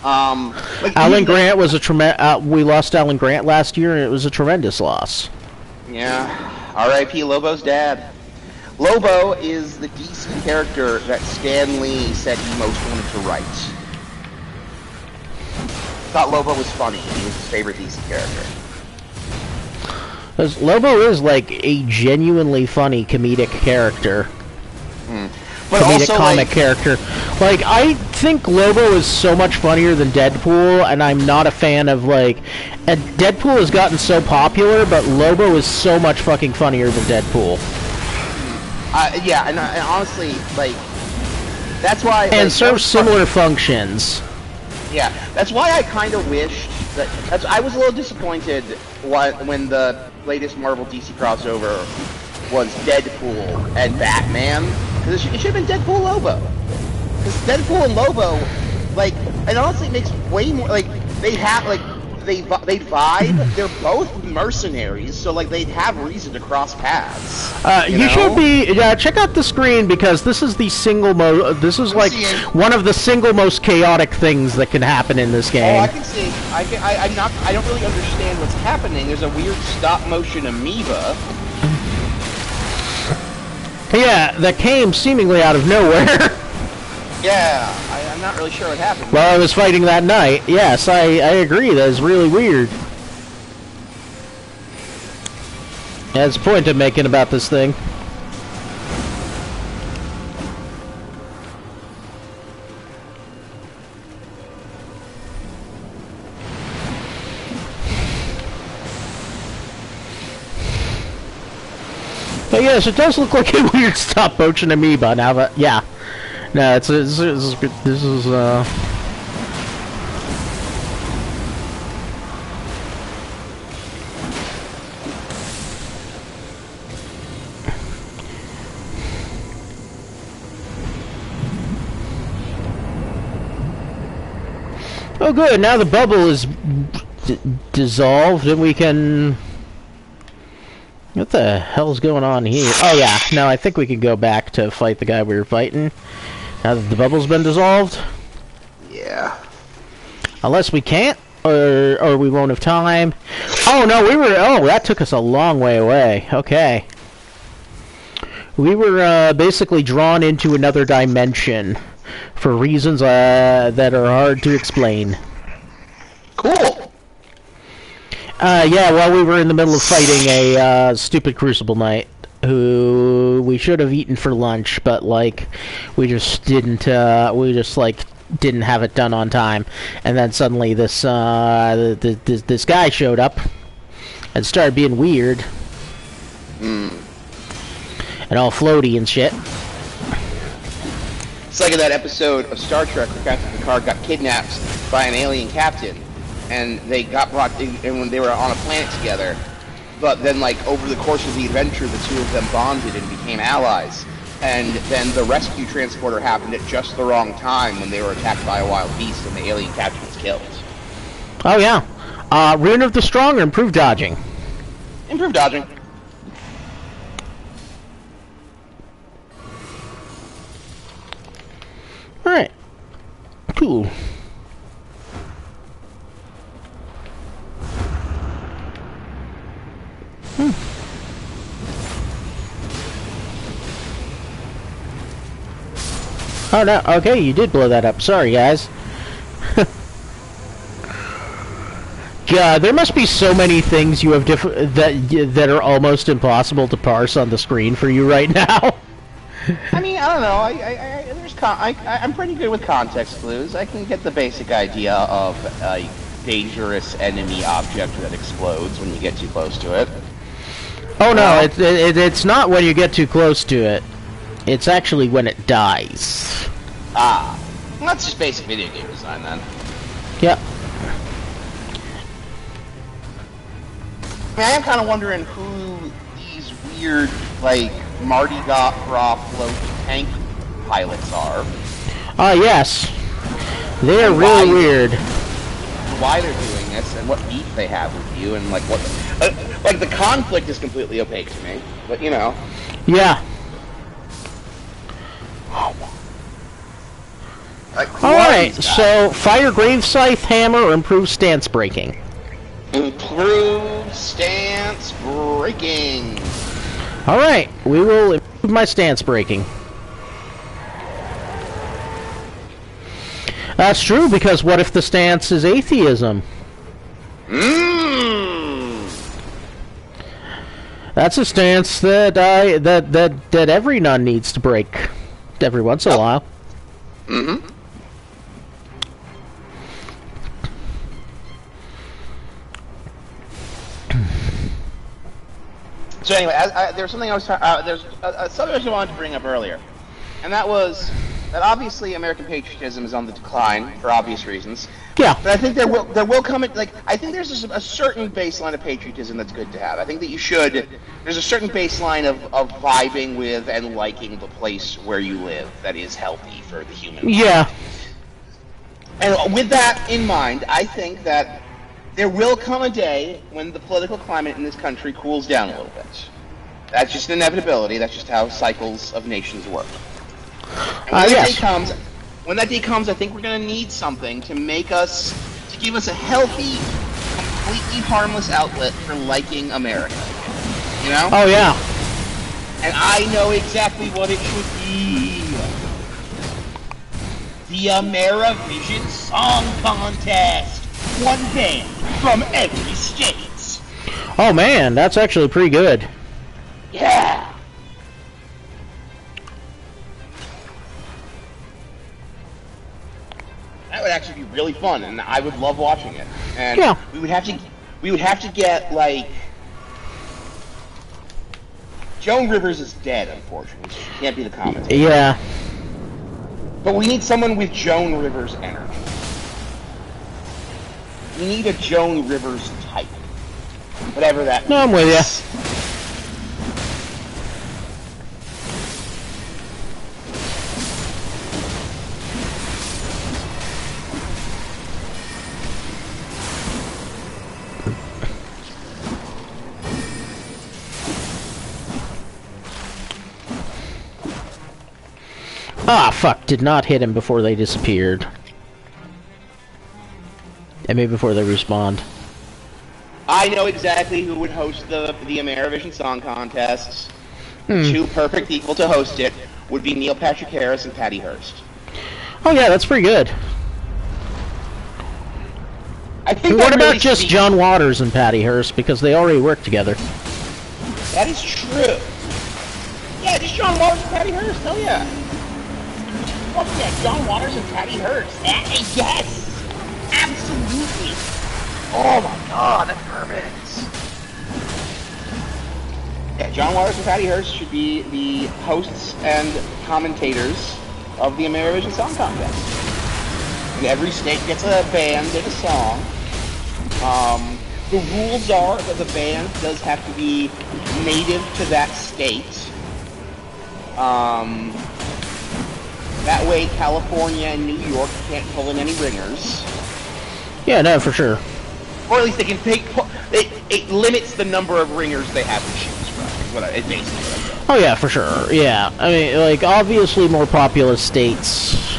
Alan Grant was a tremendous. We lost Alan Grant last year, and it was a tremendous loss. Yeah. R.I.P. Lobo's dad. Lobo is the DC character that Stan Lee said he most wanted to write. Thought Lobo was funny. He was his favorite DC character. Because Lobo is like a genuinely funny comedic character. But comedic also, comic character. Like, I think Lobo is so much funnier than Deadpool, and I'm not a fan of, like... And Deadpool has gotten so popular, but Lobo is so much fucking funnier than Deadpool. Yeah, and honestly, like... That's why... And serves similar functions. Yeah, that's why I kind of wished that... I was a little disappointed when the latest Marvel DC crossover was Deadpool and Batman. Because it should have been Deadpool Lobo. Because Deadpool and Lobo, like, and honestly, it makes way more, like, they have, like, they vibe. They're both mercenaries, so, like, they'd have reason to cross paths. You should be, check out the screen, because this is the this is, like, one of the single most chaotic things that can happen in this game. Oh, I can see. I don't really understand what's happening. There's a weird stop-motion amoeba. Yeah, that came seemingly out of nowhere. Yeah, I'm not really sure what happened. While I was fighting that night. Yes, I agree. That is really weird. That's the point I'm making about this thing. But yes, it does look like a weird stop-motion amoeba now, but yeah. No, this is oh good, now the bubble is dissolved and we can... What the hell's going on here? Oh yeah, no, I think we can go back to fight the guy we were fighting. Now that the bubble's been dissolved. Yeah. Unless we can't, or we won't have time. Oh no, that took us a long way away. Okay. We were basically drawn into another dimension for reasons that are hard to explain. Cool. Yeah, well, we were in the middle of fighting a stupid Crucible Knight who we should have eaten for lunch, but like we just didn't. We just like didn't have it done on time, and then suddenly this this guy showed up and started being weird and all floaty and shit. It's like in that episode of Star Trek where Captain Picard got kidnapped by an alien captain. And they got brought in, and when they were on a planet together, but then, like, over the course of the adventure, the two of them bonded and became allies. And then the rescue transporter happened at just the wrong time when they were attacked by a wild beast, and the alien captain was killed. Oh yeah, Rune of the Strong or Improved Dodging? Improved Dodging. All right, cool. Oh no, okay, you did blow that up. Sorry, guys. God, there must be so many things you have that are almost impossible to parse on the screen for you right now. I mean, I don't know. I'm pretty good with context clues. I can get the basic idea of a dangerous enemy object that explodes when you get too close to it. Oh no, it's not when you get too close to it. It's actually when it dies. Ah, that's just basic video game design then. Yep. I mean, I am kind of wondering who these these weird, like, Mardi Gras float tank pilots are. Yes. They are really weird. Why they're doing this, and what beef they have with you, and, like, what... like, the conflict is completely opaque to me, but, you know. Yeah. Like, alright, so fire grave scythe, hammer, or improve stance breaking? Improve stance breaking. Alright, we will improve my stance breaking. That's true, because what if the stance is atheism? That's a stance that that every nun needs to break every once in a while. So anyway, there's something I was there's a subject I wanted to bring up earlier, and that was that obviously American patriotism is on the decline for obvious reasons. Yeah. But I think there will come I think there's a certain baseline of patriotism that's good to have. I think that there's a certain baseline of vibing with and liking the place where you live that is healthy for the human mind. Yeah. And with that in mind, I think that there will come a day when the political climate in this country cools down a little bit. That's just an inevitability. That's just how cycles of nations work. And when that day comes, I think we're going to need something to give us a healthy, completely harmless outlet for liking America. You know? Oh, yeah. And I know exactly what it should be. The AmeriVision Song Contest. One band from every state. Oh man, that's actually pretty good. Yeah. That would actually be really fun, and I would love watching it. And yeah. we would have to get like Joan Rivers is dead, unfortunately. She can't be the commentator. Yeah. But we need someone with Joan Rivers energy. We need a Joan Rivers type. Whatever that means. No, I'm with you. Ah, fuck, did not hit him before they disappeared. And maybe before they respawned. I know exactly who would host the AmeriVision Song Contests. The two perfect people to host it would be Neil Patrick Harris and Patty Hearst. Oh yeah, that's pretty good. I think what about just John Waters and Patty Hearst, because they already work together? That is true. Yeah, just John Waters and Patty Hearst. Hell yeah. Fuck yeah, John Waters and Patty Hearst. Yes. Absolutely. Oh my god, that's perfect. Yeah, John Waters and Patty Hearst should be the hosts and commentators of the AmeriVision Song Contest. And every state gets a band and a song. The rules are that the band does have to be native to that state. That way California and New York can't pull in any ringers. Yeah, no, for sure. Or at least they can take... It limits the number of ringers they have to choose from. It basically. Oh yeah, for sure. Yeah, I mean, like, obviously more populous states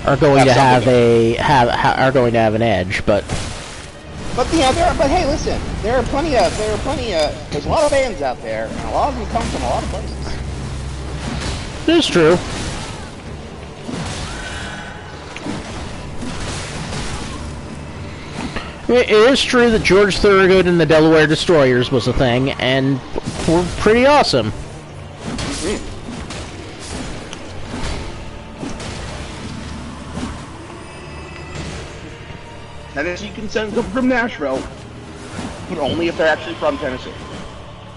are going to have an edge, but... But you know, but hey, listen, there's a lot of bands out there, and a lot of them come from a lot of places. It's true. I mean, it is true that George Thorogood and the Delaware Destroyers was a thing, and were pretty awesome. Tennessee can send them from Nashville, but only if they're actually from Tennessee.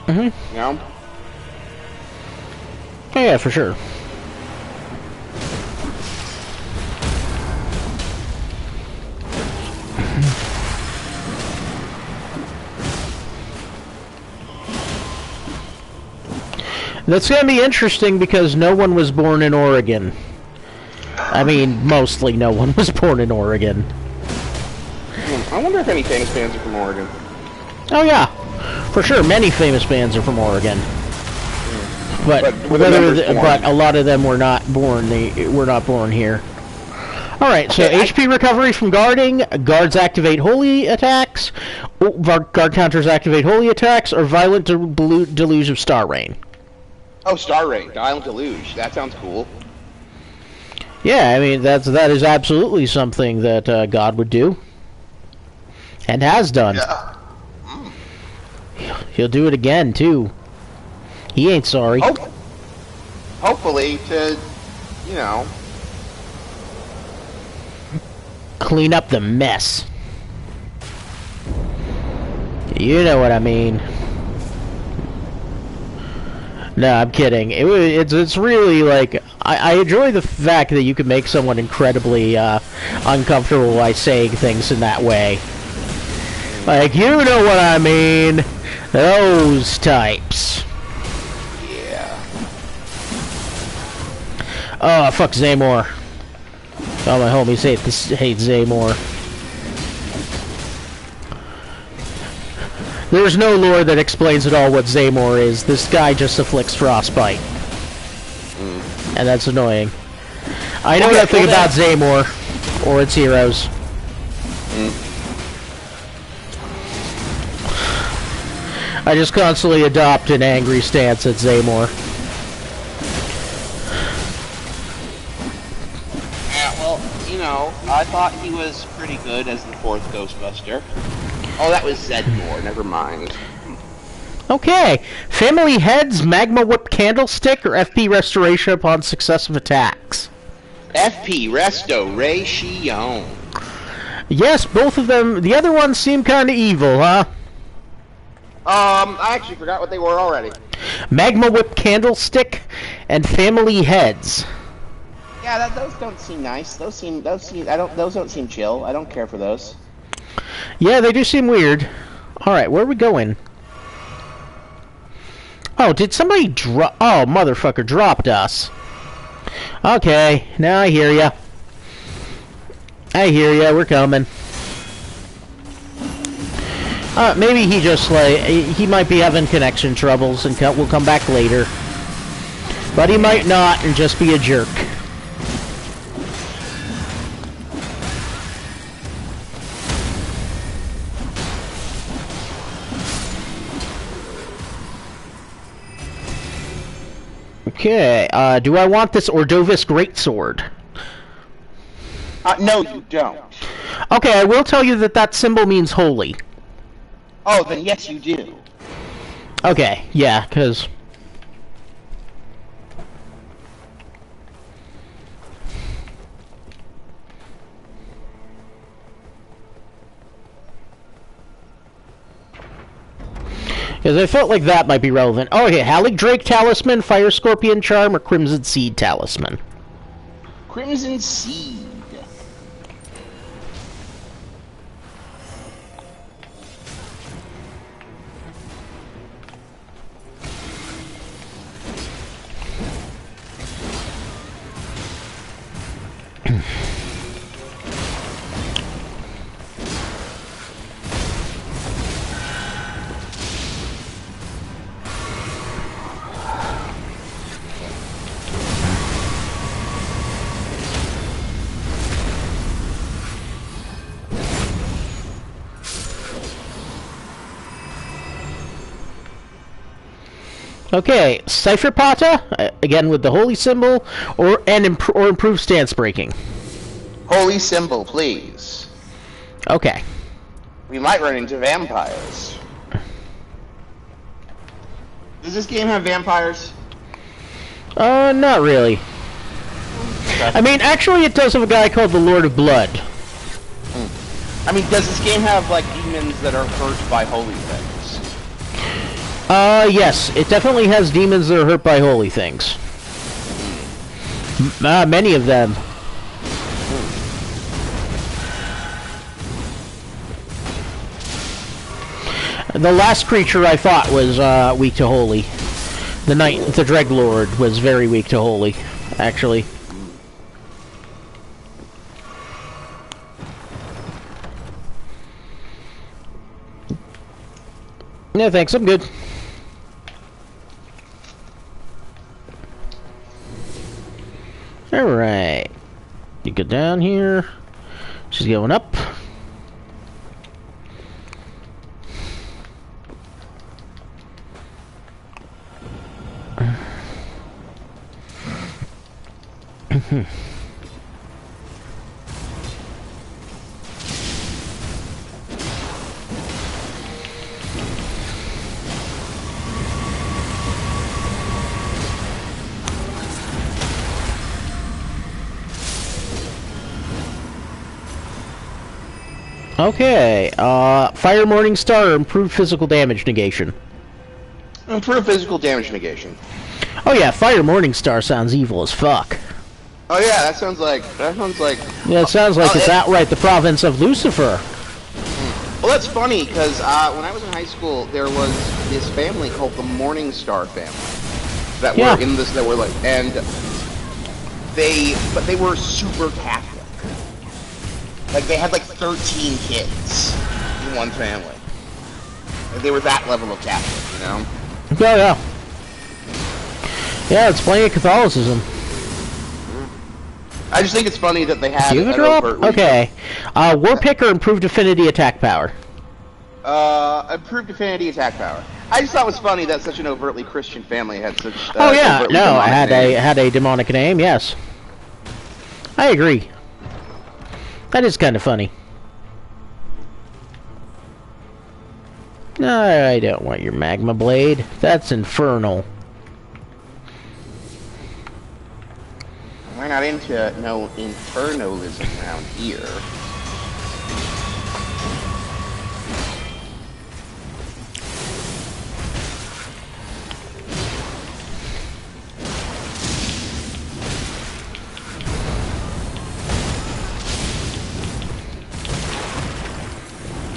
Mm-hmm. You know? Oh yeah, for sure. That's going to be interesting because no one was born in Oregon. I mean, mostly no one was born in Oregon. I wonder if any famous bands are from Oregon. Oh yeah, for sure. Many famous bands are from Oregon, but a lot of them were not born. They were not born here. All right, so Okay, HP recovery from guarding. Guards activate holy attacks. Guard counters activate holy attacks or violent deluge of star rain. Oh, Star Rain, Violent Deluge. That sounds cool. Yeah, I mean that is absolutely something that God would do, and has done. Yeah. He'll do it again too. He ain't sorry. Hopefully to, you know, clean up the mess. You know what I mean. No, I'm kidding. It's really like I enjoy the fact that you can make someone incredibly uncomfortable by saying things in that way. Like, you know what I mean. Those types. Yeah. Oh, fuck Zaymore. All my homies hate Zaymore. There's no lore that explains at all what Zaymore is. This guy just afflicts frostbite. And that's annoying. I know nothing about Zaymore or its heroes. I just constantly adopt an angry stance at Zaymore. Yeah, well, you know, I thought he was pretty good as the fourth Ghostbuster. Oh, that was Zedmore, never mind. Okay. Family Heads, Magma Whip Candlestick, or FP Restoration upon successive attacks? FP Restoration. Yes, both of them. The other ones seem kind of evil, huh? I actually forgot what they were already. Magma Whip Candlestick and Family Heads. Yeah, those don't seem nice. Those don't seem chill. I don't care for those. Yeah, they do seem weird. Alright, where are we going? Oh, did somebody drop... Oh, motherfucker dropped us. Okay, now I hear ya. I hear ya, we're coming. Maybe he just, like... He might be having connection troubles and will come back later. But he might not and just be a jerk. Okay, do I want this Ordovis Greatsword? No, you don't. Okay, I will tell you that that symbol means holy. Oh, then yes, you do. Okay, yeah, because... Because I felt like that might be relevant. Oh, okay, Halleck Drake Talisman, Fire Scorpion Charm, or Crimson Seed Talisman? Crimson Seed. Okay, Cypher Pata, again with the holy symbol, or improved stance breaking. Holy symbol, please. Okay. We might run into vampires. Does this game have vampires? Not really. Okay. I mean, actually it does have a guy called the Lord of Blood. I mean, does this game have, like, demons that are hurt by holy things? Yes, it definitely has demons that are hurt by holy things. Many of them. The last creature I fought was weak to holy. The Dreadlord was very weak to Holy, actually. No thanks, I'm good. Alright. You go down here. She's going up. Okay, Fire Morningstar, improved physical damage negation. Improved physical damage negation. Oh yeah, Fire Morningstar sounds evil as fuck. Oh yeah, that sounds like... Yeah, it sounds like it's outright the province of Lucifer. Well, that's funny, because when I was in high school, there was this family called the Morningstar family. That were in this, that were like... And but they were super Catholic. Like, they had like 13 kids in one family. Like, they were that level of Catholic, you know? Yeah, yeah. Yeah, it's plenty of Catholicism. I just think it's funny that they had an overt... Okay. Warpicker, improved affinity attack power. Improved affinity attack power. I just thought it was funny that such an overtly Christian family had such... oh yeah, no, I had a demonic name, yes. I agree. That is kind of funny. No, I don't want your magma blade. That's infernal. We're not into no infernalism around here.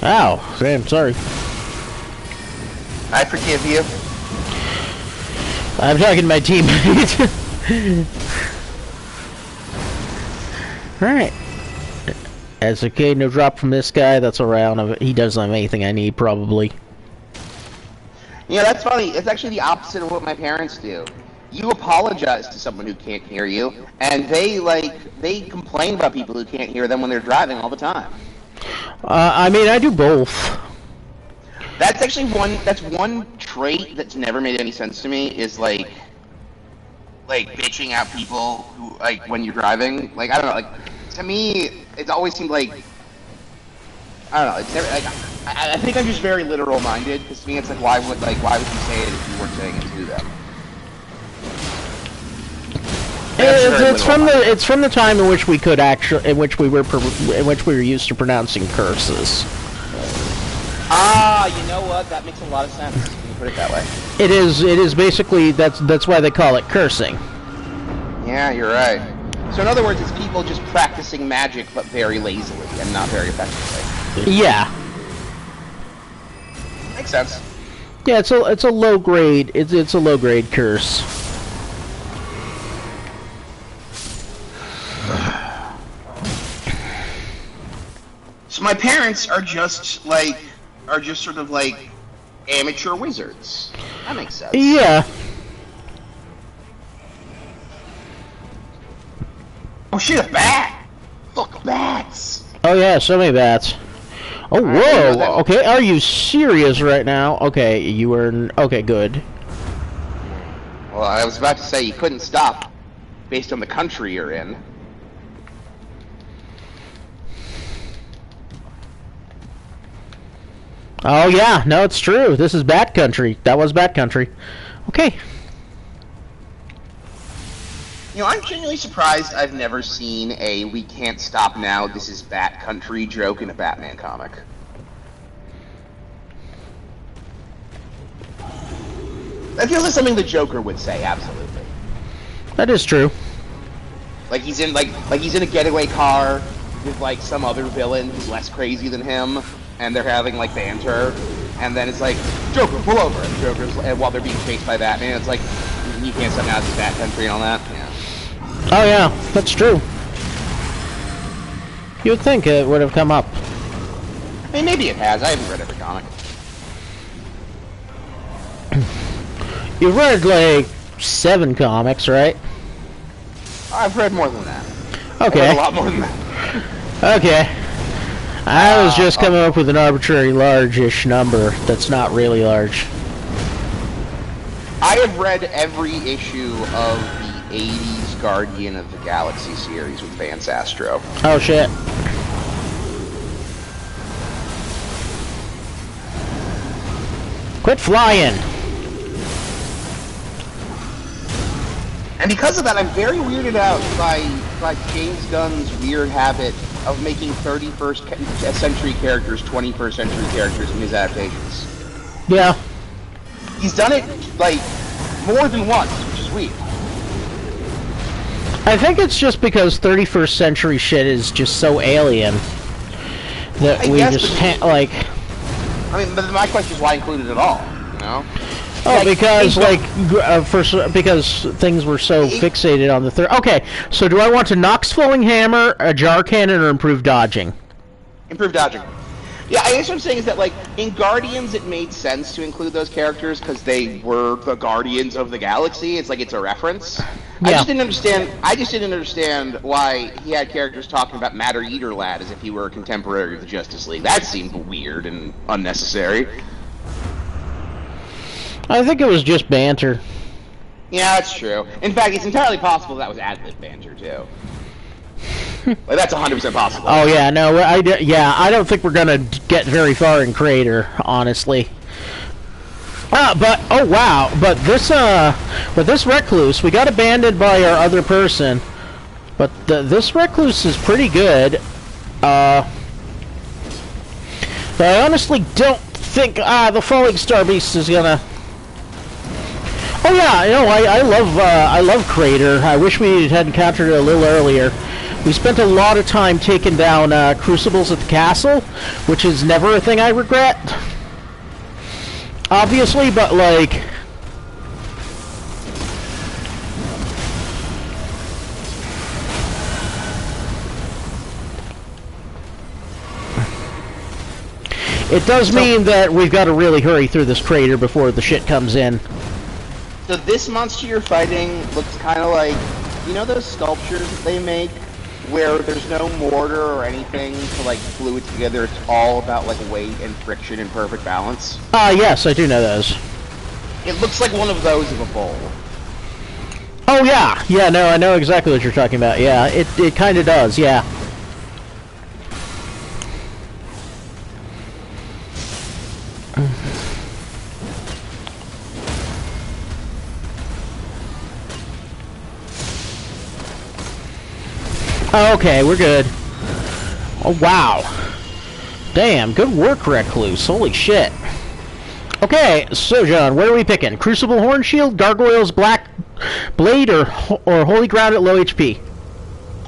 Ow, Sam, sorry. I forgive you. I'm talking to my teammate. Alright. That's okay, no drop from this guy. That's alright. He doesn't have anything I need, probably. Yeah, that's funny. It's actually the opposite of what my parents do. You apologize to someone who can't hear you, and they complain about people who can't hear them when they're driving all the time. I mean, I do both. That's actually one trait that's never made any sense to me, is like bitching at people who, like, when you're driving. Like, I don't know, like, to me, it's always seemed like, I don't know, it's never, like, I think I'm just very literal minded, because to me it's like, why would you say it if you weren't saying it to them? It's from the time in which we could actually, in which we were used to pronouncing curses. Ah, you know what? That makes a lot of sense when you put it that way. It is basically, that's why they call it cursing. Yeah, you're right. So in other words, it's people just practicing magic, but very lazily and not very effectively. Yeah. Makes sense. Yeah, it's a low grade. It's a low grade curse. So my parents are just sort of like amateur wizards. That makes sense. Yeah. Oh shit, a bat! Fuck bats! Oh yeah, so many bats. Oh whoa! Okay, are you serious right now? Okay, you were okay. Good. Well, I was about to say you couldn't stop, based on the country you're in. Oh yeah, no, it's true. This is Bat Country. That was Bat Country. Okay. You know, I'm genuinely surprised I've never seen a "we can't stop now, this is Bat Country" joke in a Batman comic. That feels like something the Joker would say, absolutely. That is true. Like he's in he's in a getaway car with like some other villain who's less crazy than him, and they're having like banter, and then it's like, Joker, pull over. And Joker's, while they're being chased by Batman, it's like, you can't step out of this Bat Country and all that. Yeah. Oh yeah, that's true. You would think it would have come up. I mean, maybe it has. I haven't read every comic. You've read, like, 7 comics, right? I've read more than that. Okay. I've read a lot more than that. Okay. I was just coming up with an arbitrary large-ish number that's not really large. I have read every issue of the 80s Guardian of the Galaxy series with Vance Astro. Oh, shit. Quit flying! And because of that, I'm very weirded out by James Gunn's weird habit of making 31st century characters 21st century characters in his adaptations. Yeah. He's done it, like, more than once, which is weird. I think it's just because 31st century shit is just so alien that we just can't, like... I mean, but my question is why include it at all, you know? Oh, like, because, like, because things were so fixated on the third... Okay, so do I want a Nox-flowing hammer, a jar cannon, or improved dodging? Improved dodging. Yeah, I guess what I'm saying is that, like, in Guardians it made sense to include those characters because they were the Guardians of the Galaxy. It's like it's a reference. Yeah. I just didn't understand why he had characters talking about Matter Eater Lad as if he were a contemporary of the Justice League. That seemed weird and unnecessary. I think it was just banter. Yeah, that's true. In fact, it's entirely possible that was ad-lib banter, too. Like, that's 100% possible. Oh, yeah, no, I don't think we're gonna get very far in Crater, honestly. Oh, wow, but this Recluse, we got abandoned by our other person, but this Recluse is pretty good. But I honestly don't think, the Falling Star Beast is gonna... Oh yeah, you know, I love Crater. I wish we had encountered it a little earlier. We spent a lot of time taking down Crucibles at the castle, which is never a thing I regret. Obviously, but like... It does mean that we've got to really hurry through this crater before the shit comes in. So this monster you're fighting looks kind of like, you know those sculptures that they make where there's no mortar or anything to like glue it together? It's all about like weight and friction and perfect balance. Yes, I do know those. It looks like one of those of a bowl. Oh yeah, yeah, no, I know exactly what you're talking about. Yeah, it kind of does. Yeah. Okay, we're good. Oh, wow. Damn, good work, Recluse. Holy shit. Okay, so, John, what are we picking? Crucible Horn Shield, Gargoyle's Black Blade, or Holy Ground at low HP?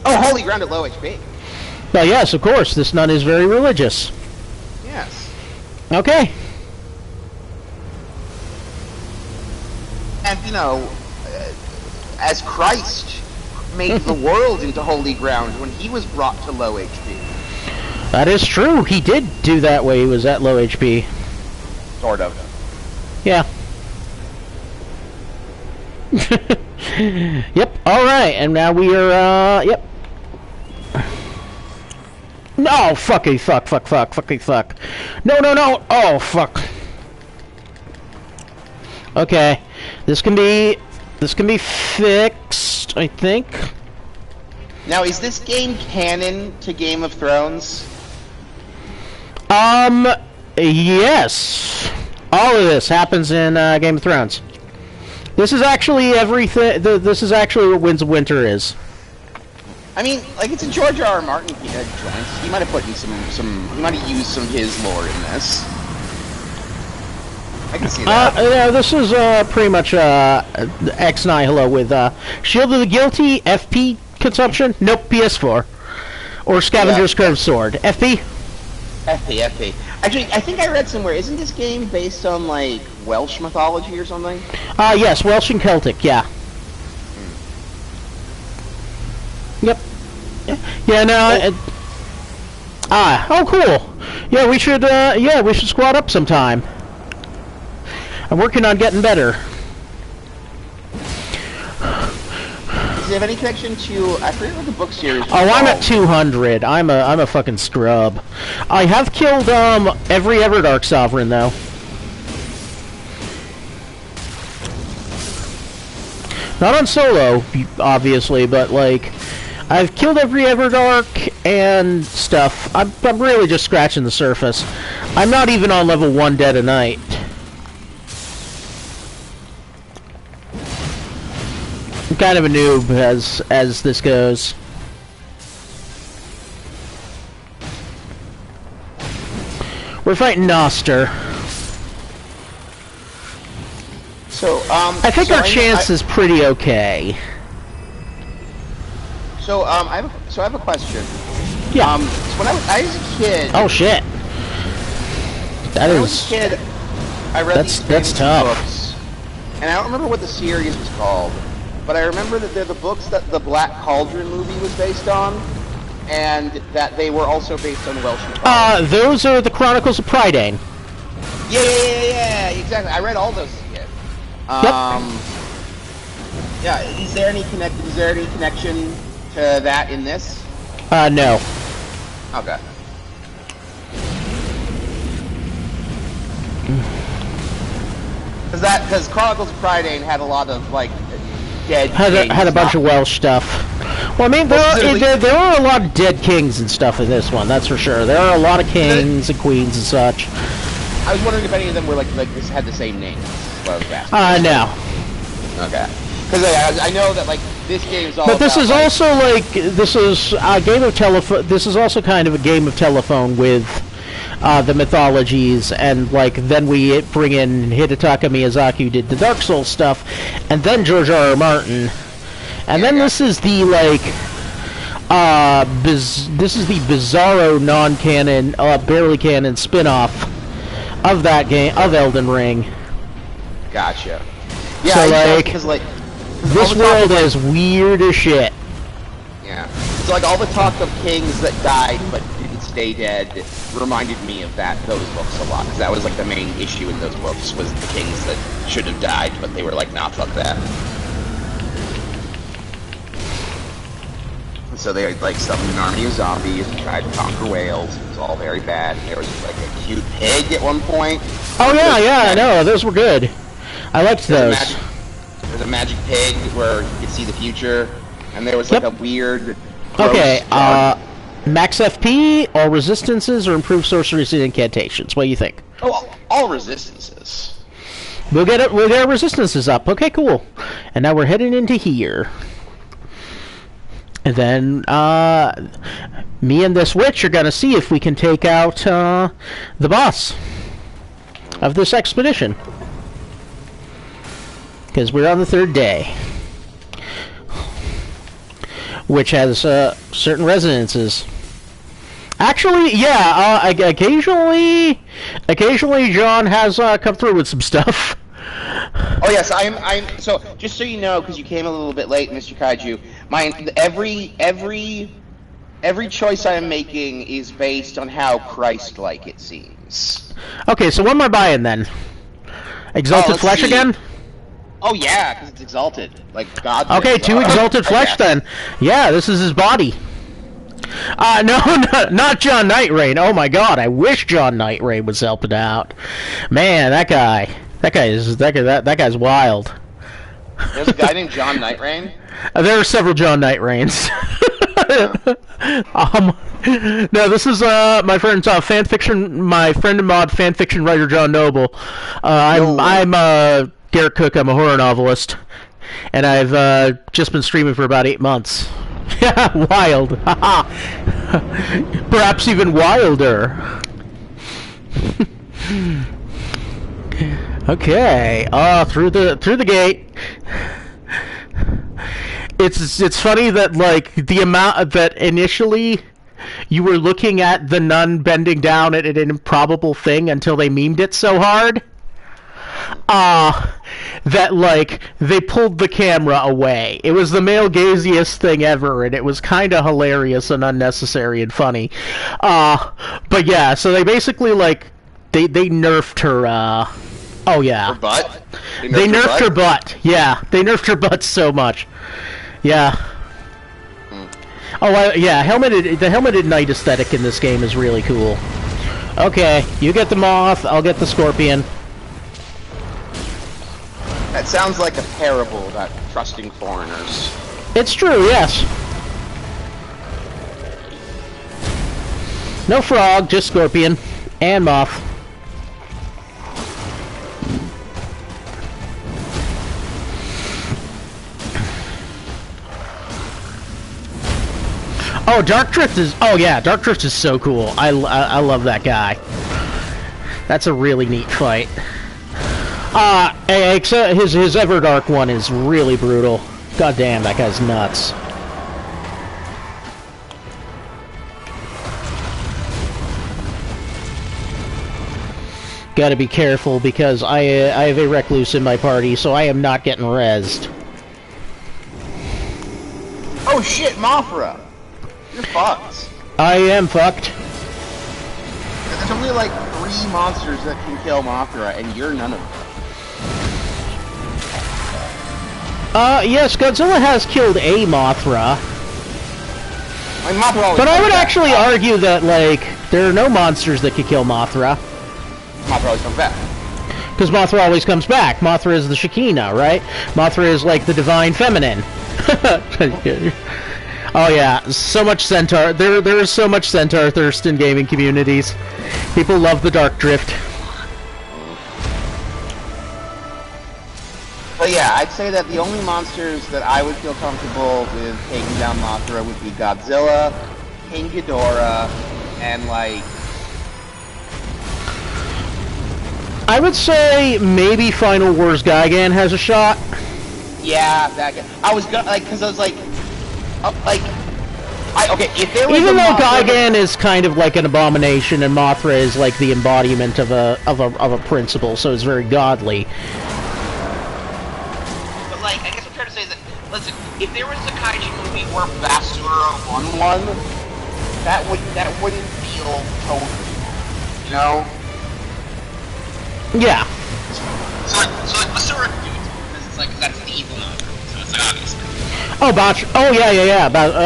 Oh, Holy Ground at low HP. Well, yes, of course. This nun is very religious. Yes. Okay. And, you know, as Christ made the world into holy ground when he was brought to low HP. That is true. He did do that when he was at low HP. Sort of. Yeah. Yep. All right. And now we are, yep. No, fucking fuck. No. Oh, fuck. Okay. This can be fixed, I think. Now, is this game canon to Game of Thrones? Yes. All of this happens in Game of Thrones. This is actually everything. This is actually what Winds of Winter is. I mean, like, it's a George R. R. Martin joint. He might have put in some. He might have used some of his lore in this. I can see that. Yeah, this is pretty much X Nihilo with Shield of the Guilty, FP consumption. Nope, PS4 or Scavenger's Curved Sword. FP. FP. Actually, I think I read somewhere. Isn't this game based on like Welsh mythology or something? Yes, Welsh and Celtic. Yeah. Yep. Yeah. No. Oh, cool. Yeah, we should. Yeah, we should squad up sometime. I'm working on getting better. Does it have any connection to? I forget what the book series. Oh, I'm at 200. I'm a fucking scrub. I have killed every Everdark Sovereign though. Not on solo, obviously, but like I've killed every Everdark and stuff. I'm really just scratching the surface. I'm not even on level 1 Dead of Night. I'm kind of a noob as this goes. We're fighting Noster. So, I think our chance is pretty okay. So, I have a question. Yeah. So when I was a kid. Oh shit. That when is. I was a kid, I read That's tough. books, and I don't remember what the series was called, but I remember that they're the books that the Black Cauldron movie was based on, and that they were also based on Welsh mythology. Those are the Chronicles of Prydain. Yeah, exactly. I read all those as a kid. Yeah. Is there any connection to that in this? No. Okay. Because Chronicles of Prydain had a lot of like dead. Had a bunch of Welsh stuff. Well, I mean, there are a lot of dead kings and stuff in this one. That's for sure. There are a lot of kings and queens and such. I was wondering if any of them were like this had the same name. No. Okay. Because I know that like this game is all. But this is also like this is a game of telephone. This is also kind of a game of telephone with the mythologies, and like then we bring in Hidetaka Miyazaki, who did the Dark Souls stuff, and then George R.R. Martin, and then this is the like this is the bizarro non-canon, barely canon spin-off of that game of Elden Ring. Gotcha. Yeah, so like, because like this world is weird as shit. Yeah. So like all the talk of kings that died but didn't stay dead reminded me of those books a lot, because that was like the main issue in those books, was the kings that should have died but they were like, nah, fuck that. And so they like summoned an army of zombies and tried to conquer whales. It was all very bad. And there was like a cute pig at one point. Oh yeah, I know. Those were good. I liked those. There's a magic pig where you could see the future, and there was like a weird. Okay, max FP, all resistances, or improved sorceries and incantations. What do you think? Oh, all resistances. We'll get our resistances up. Okay, cool. And now we're heading into here. And then me and this witch are gonna see if we can take out the boss of this expedition. Because we're on the 3rd day, which has certain resonances. Actually, yeah, occasionally John has come through with some stuff. Oh yes, I'm. So just so you know, because you came a little bit late, Mr. Kaiju, every choice I am making is based on how Christ-like it seems. Okay, so what am I buying then? Exalted Flesh again? Oh yeah, because it's exalted, like God. Okay, 2 exalted flesh then. Yeah, this is his body. No, not John Nightreign. Oh my God, I wish John Nightreign was helping out. Man, that guy's wild. There's a guy named John Nightreign. There are several John Nightreigns. No, this is my friend's my friend and mod fanfiction writer John Noble. I'm Garrett Cook. I'm a horror novelist, and I've just been streaming for about 8 months. Yeah, wild. Perhaps even wilder. Okay. Through the gate. It's funny that like the amount that initially you were looking at the nun bending down at an improbable thing until they memed it so hard that, like, they pulled the camera away. It was the male gaziest thing ever, and it was kind of hilarious and unnecessary and funny. But yeah, so they basically, like, they nerfed her, oh yeah. Her butt? They nerfed her butt. Yeah, they nerfed her butt so much. Yeah. Oh, yeah, the helmeted knight aesthetic in this game is really cool. Okay, you get the moth, I'll get the scorpion. That sounds like a parable about trusting foreigners. It's true, yes. No frog, just scorpion. And moth. Oh, Dark Drift is... Oh, yeah, Dark Drift is so cool. I love that guy. That's a really neat fight. Except his Everdark one is really brutal. God damn, that guy's nuts. Gotta be careful, because I have a recluse in my party, so I am not getting rezzed. Oh shit, Mothra! You're fucked. I am fucked. There's only like 3 monsters that can kill Mothra, and you're none of them. Yes, Godzilla has killed a Mothra. I mean, Mothra but I would actually argue that, like, there are no monsters that could kill Mothra. Mothra always comes back. Because Mothra always comes back. Mothra is the Shekinah, right? Mothra is, like, the divine feminine. Oh yeah, so much Centaur. There is so much Centaur thirst in gaming communities. People love the Dark Drift. But yeah, I'd say that the only monsters that I would feel comfortable with taking down Mothra would be Godzilla, King Ghidorah, and like... I would say maybe Final Wars Gigan has a shot. Yeah, that guy. I was gonna, like, because I was like... okay, if there was even though Gigan is kind of like an abomination and Mothra is like the embodiment of a principle, so it's very godly. But like, I guess I'm trying to say that, listen, if there was a kaiju movie where Basura won, that wouldn't feel total, you know? Yeah. So like Basura could do it, because it's like, that's an evil Mothra, so it's like, obviously. Oh,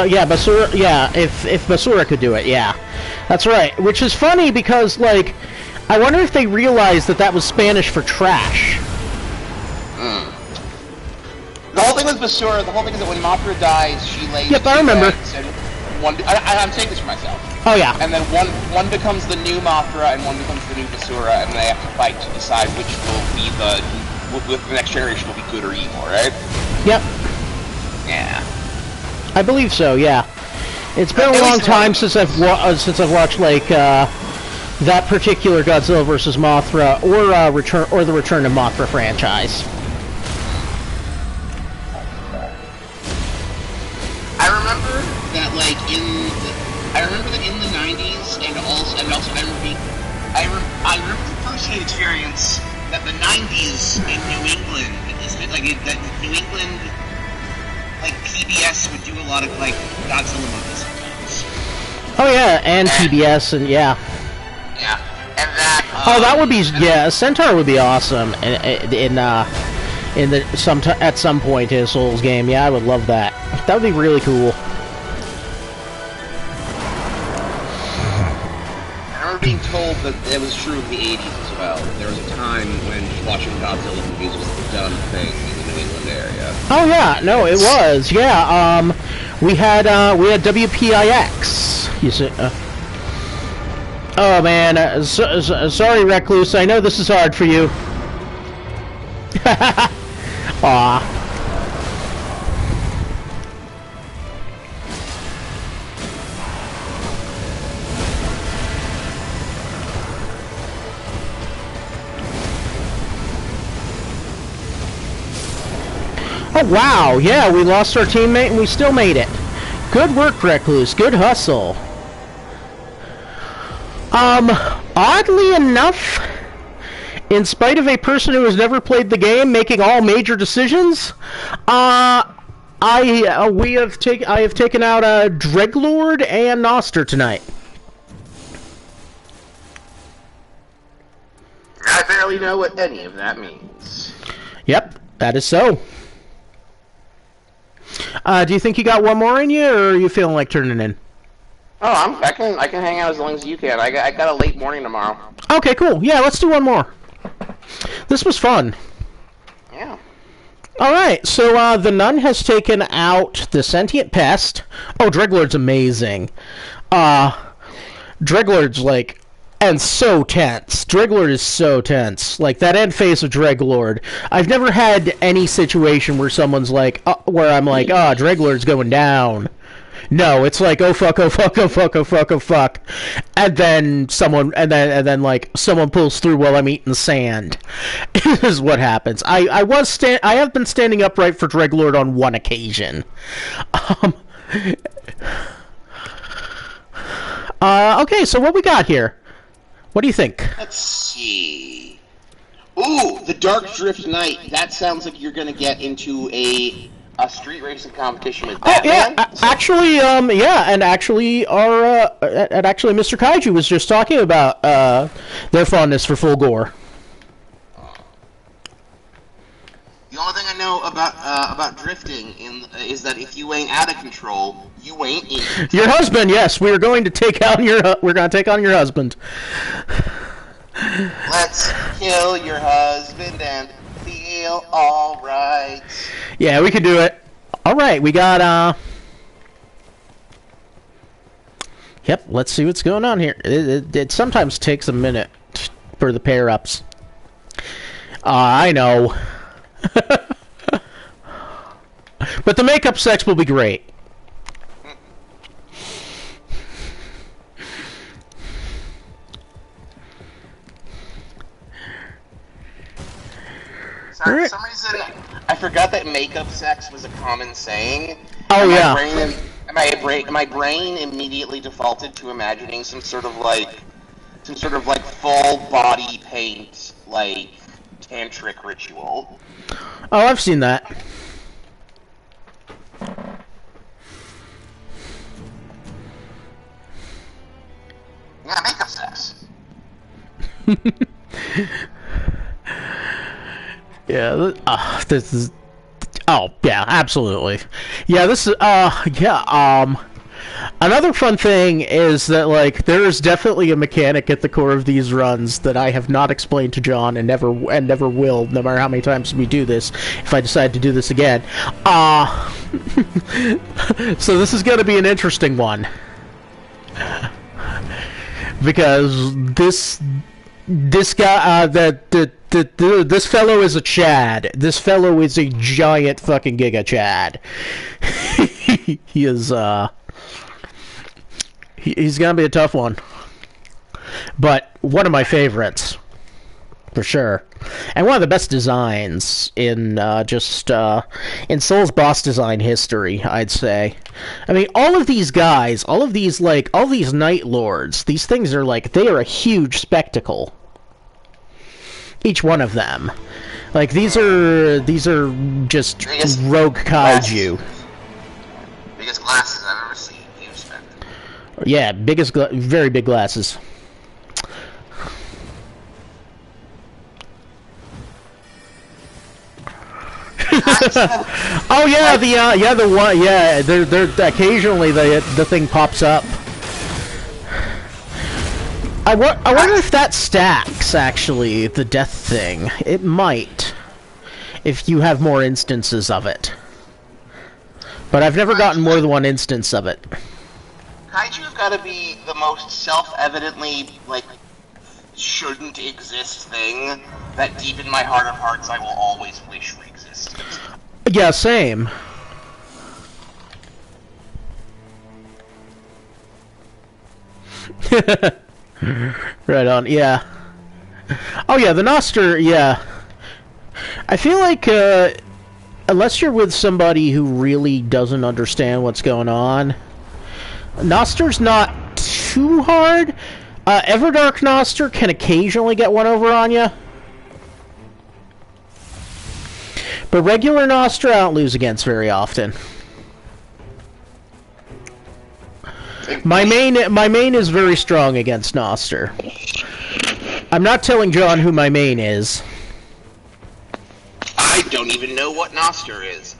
yeah. Basura, yeah, if Basura could do it, yeah. That's right. Which is funny because, like, I wonder if they realized that was Spanish for trash. The whole thing with Basura, the whole thing is that when Mothra dies, she lays... Yep, I remember. I'm saying this for myself. Oh, yeah. And then one becomes the new Mothra and one becomes the new Basura, and they have to fight to decide which will be the next generation will be good or evil, right? Yep. Yeah. I believe so, yeah. It's been a long time since I've watched, like, that particular Godzilla vs. Mothra or the Return of Mothra franchise. I remember that, like, in the 90s, and also I remember the first-hand experience that the 90s in New England, that New England, like, PBS would do a lot of, like, Godzilla movies sometimes. Oh yeah, and PBS, and yeah. Yeah, and that... that would be... Yeah, Centaur would be awesome at some point in a Souls game. Yeah, I would love that. That would be really cool. I remember being told that it was true of the 80s as well. There was a time when watching Godzilla movies was the done thing in the New England area. Oh yeah, no, it was. Yeah, we had WPIX. You see, oh man, sorry, Recluse. I know this is hard for you. Aw. Oh wow, yeah, we lost our teammate and we still made it. Good work, Recluse. Good hustle. Oddly enough, in spite of a person who has never played the game making all major decisions, I have taken out Dreglord and Noster tonight. I barely know what any of that means. Yep, that is so. Do you think you got one more in you, or are you feeling like turning in? Oh, I can hang out as long as you can. I got a late morning tomorrow. Okay, cool. Yeah, let's do one more. This was fun. Yeah. Alright, so the Nun has taken out the Sentient Pest. Oh, Dreglord's amazing. Dreglord's like... And so tense. Dreglord is so tense. Like, that end phase of Dreglord. I've never had any situation where someone's like... where I'm like, oh, Dreglord's going down. No, it's like, oh fuck, oh fuck, oh fuck, oh fuck, oh fuck. And then someone, and then like, someone pulls through while I'm eating sand. Is what happens. I have been standing upright for Dreglord on one occasion. Okay, so what we got here? What do you think? Let's see. Ooh, the Dark Drift Knight. That sounds like you're gonna get into a street racing competition with Batman. Oh, yeah, actually, yeah, and actually, Mr. Kaiju was just talking about their fondness for full gore. The only thing I know about drifting is that if you ain't out of control, you ain't in control. Your husband, yes, we're going to take on your husband. Let's kill your husband and feel all right. Yeah, we can do it. All right, we got Yep, let's see what's going on here. It sometimes takes a minute for the pair-ups. I know. But the makeup sex will be great. Sorry, for some reason, I forgot that makeup sex was a common saying. Oh, yeah. My brain immediately defaulted to imagining some sort of like full body paint, like, tantric ritual. Oh, I've seen that. Yeah, makeup sex. Yeah, this is... Oh, yeah, absolutely. Yeah, this is... yeah, another fun thing is that, like, there is definitely a mechanic at the core of these runs that I have not explained to John and never will, no matter how many times we do this, if I decide to do this again. So this is going to be an interesting one. Because this guy, this fellow is a Chad. This fellow is a giant fucking Giga Chad. He is, he's gonna be a tough one. But one of my favorites. For sure. And one of the best designs in, in Souls boss design history, I'd say. I mean, all of these guys, all these Night Lords, these things are like, they are a huge spectacle. Each one of them. Like, these are just rogue kaiju. Biggest glasses I've ever seen. Yeah, very big glasses. Oh yeah, the one, yeah. There occasionally the thing pops up. I wonder if that stacks, actually, the death thing. It might, if you have more instances of it. But I've never gotten more than one instance of it. Kaiju have got to be the most self-evidently, like, shouldn't exist thing that deep in my heart of hearts I will always wish existed. Yeah, same. Right on, yeah. Oh yeah, the Noster, yeah. I feel like, unless you're with somebody who really doesn't understand what's going on, Noster's not too hard. Everdark Noster can occasionally get one over on you. But regular Noster I don't lose against very often. My main is very strong against Noster. I'm not telling John who my main is. I don't even know what Noster is.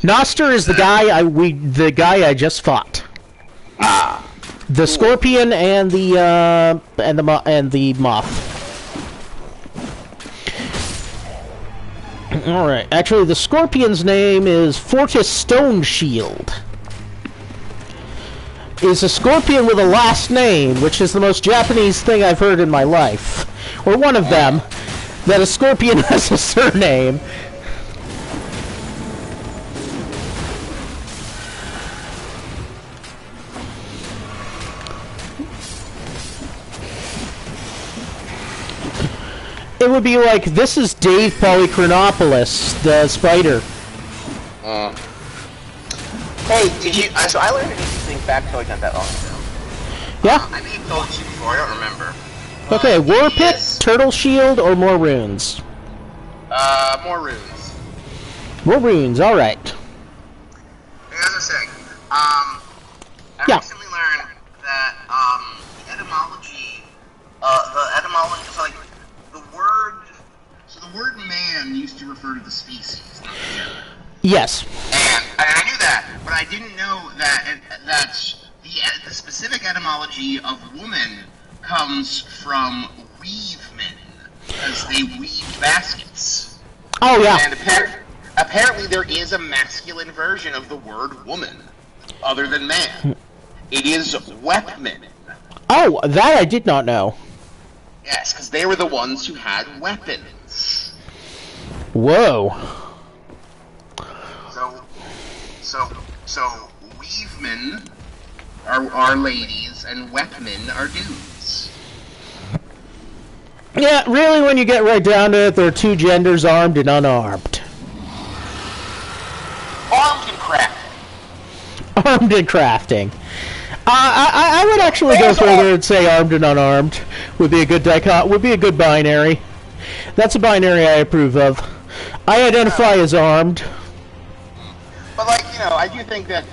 Noster is the guy I just fought. Ah. The Scorpion and the Moth. All right. Actually, the Scorpion's name is Fortis Stone Shield. Is a scorpion with a last name, which is the most Japanese thing I've heard in my life, or one of them. That a scorpion has a surname. It would be like, this is Dave Polychronopoulos, the spider. Hey, did you... So I learned an interesting factoid not that long ago. Yeah? I may have told you before, I don't remember. Okay, War Pit, Turtle Shield, or more runes? More runes. More runes, alright. As I was saying, I recently learned that, the etymology, so like, the word man used to refer to the species, not the gender. Yes. And I knew that, but I didn't know that the specific etymology of woman comes from weavemen, because they weave baskets. Oh, yeah. And apparently there is a masculine version of the word woman, other than man. It is weapmen. Oh, that I did not know. Yes, because they were the ones who had weapons. Whoa. So weavemen are ladies, and weapmen are dudes. Yeah, really, when you get right down to it, there are two genders, armed and unarmed. Armed and crafting. Armed and crafting. I would actually go further and say armed and unarmed would be a good binary. That's a binary I approve of. I identify as armed. But, like, you know, I do think that,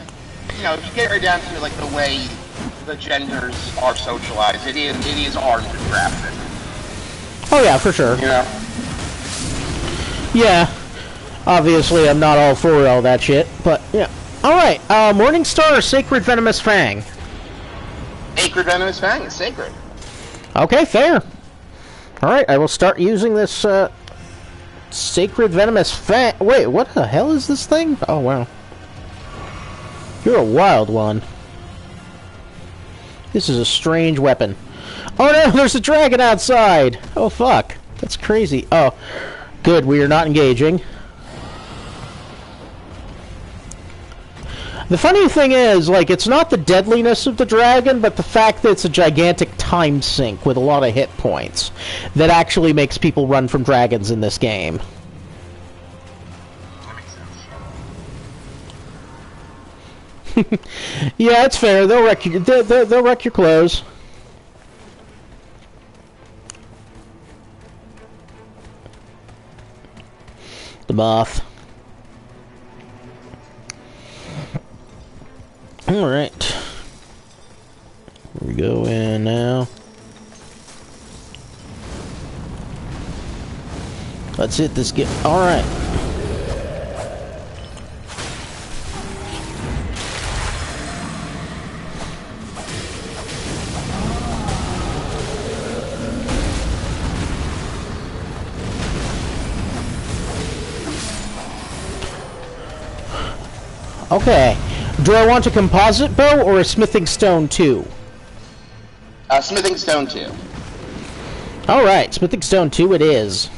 you know, if you get right down to, like, the way the genders are socialized, it is armed and crafted. Oh, yeah, for sure. You know? Yeah. Obviously, I'm not all for all that shit, but, yeah. Alright, Morningstar or Sacred Venomous Fang? Sacred Venomous Fang is sacred. Okay, fair. Alright, I will start using this, Sacred Venomous Fang. Wait, what the hell is this thing? Oh, wow. You're a wild one. This is a strange weapon. Oh no, there's a dragon outside! Oh fuck. That's crazy. Oh, good, we are not engaging. The funny thing is, like, it's not the deadliness of the dragon, but the fact that it's a gigantic time sink with a lot of hit points that actually makes people run from dragons in this game. That makes sense. Yeah, it's fair. They'll wreck they'll wreck your clothes. The moth. Alright. We go in now. Let's hit this get. Alright. Okay. Do I want a composite bow or a smithing stone 2? Smithing stone 2. Alright, smithing stone 2 it is.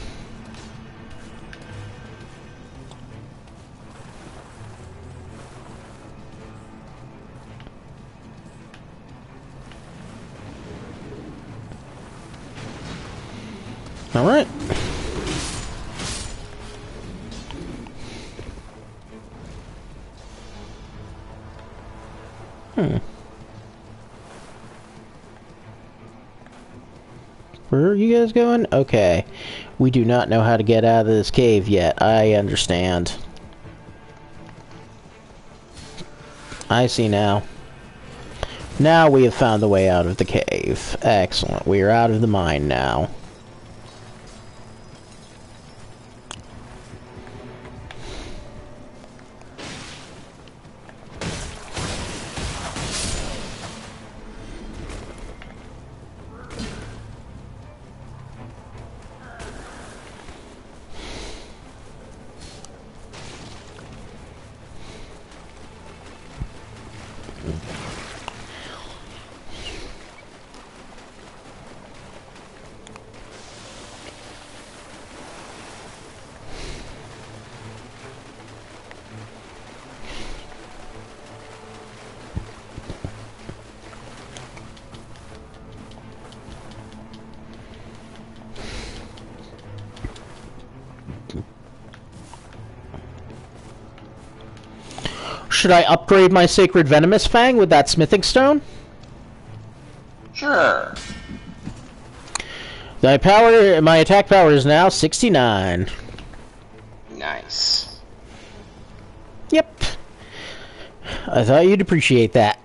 Alright. Where are you guys going? Okay. We do not know how to get out of this cave yet. I understand. I see now. Now we have found the way out of the cave. Excellent. We are out of the mine now. Should I upgrade my Sacred Venomous Fang with that smithing stone? Sure. My attack power is now 69. Nice. Yep. I thought you'd appreciate that.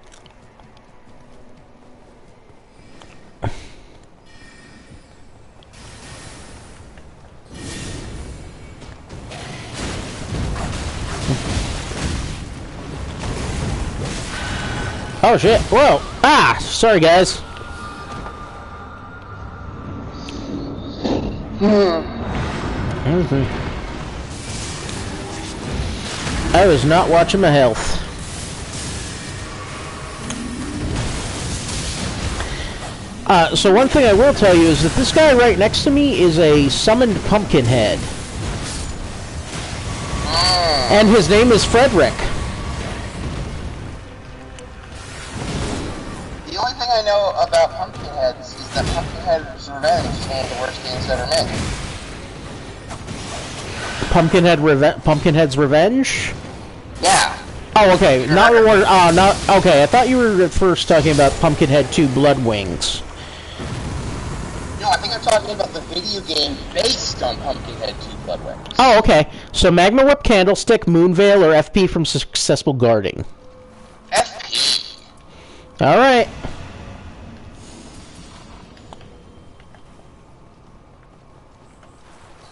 Oh shit, whoa! Ah! Sorry guys. I was not watching my health. So one thing I will tell you is that this guy right next to me is a summoned Pumpkinhead. And his name is Frederick. The only thing I know about Pumpkinheads is that Pumpkinhead's Revenge is one of the worst games ever made. Pumpkinhead's Revenge? Yeah. Oh, okay. Not reward. Not okay. I thought you were at first talking about Pumpkinhead 2 Blood Wings. No, I think I'm talking about the video game based on Pumpkinhead 2 Blood Wings. Oh, okay. So Magma Whip Candlestick, Moonveil, or FP from Successful Guarding? FP. All right.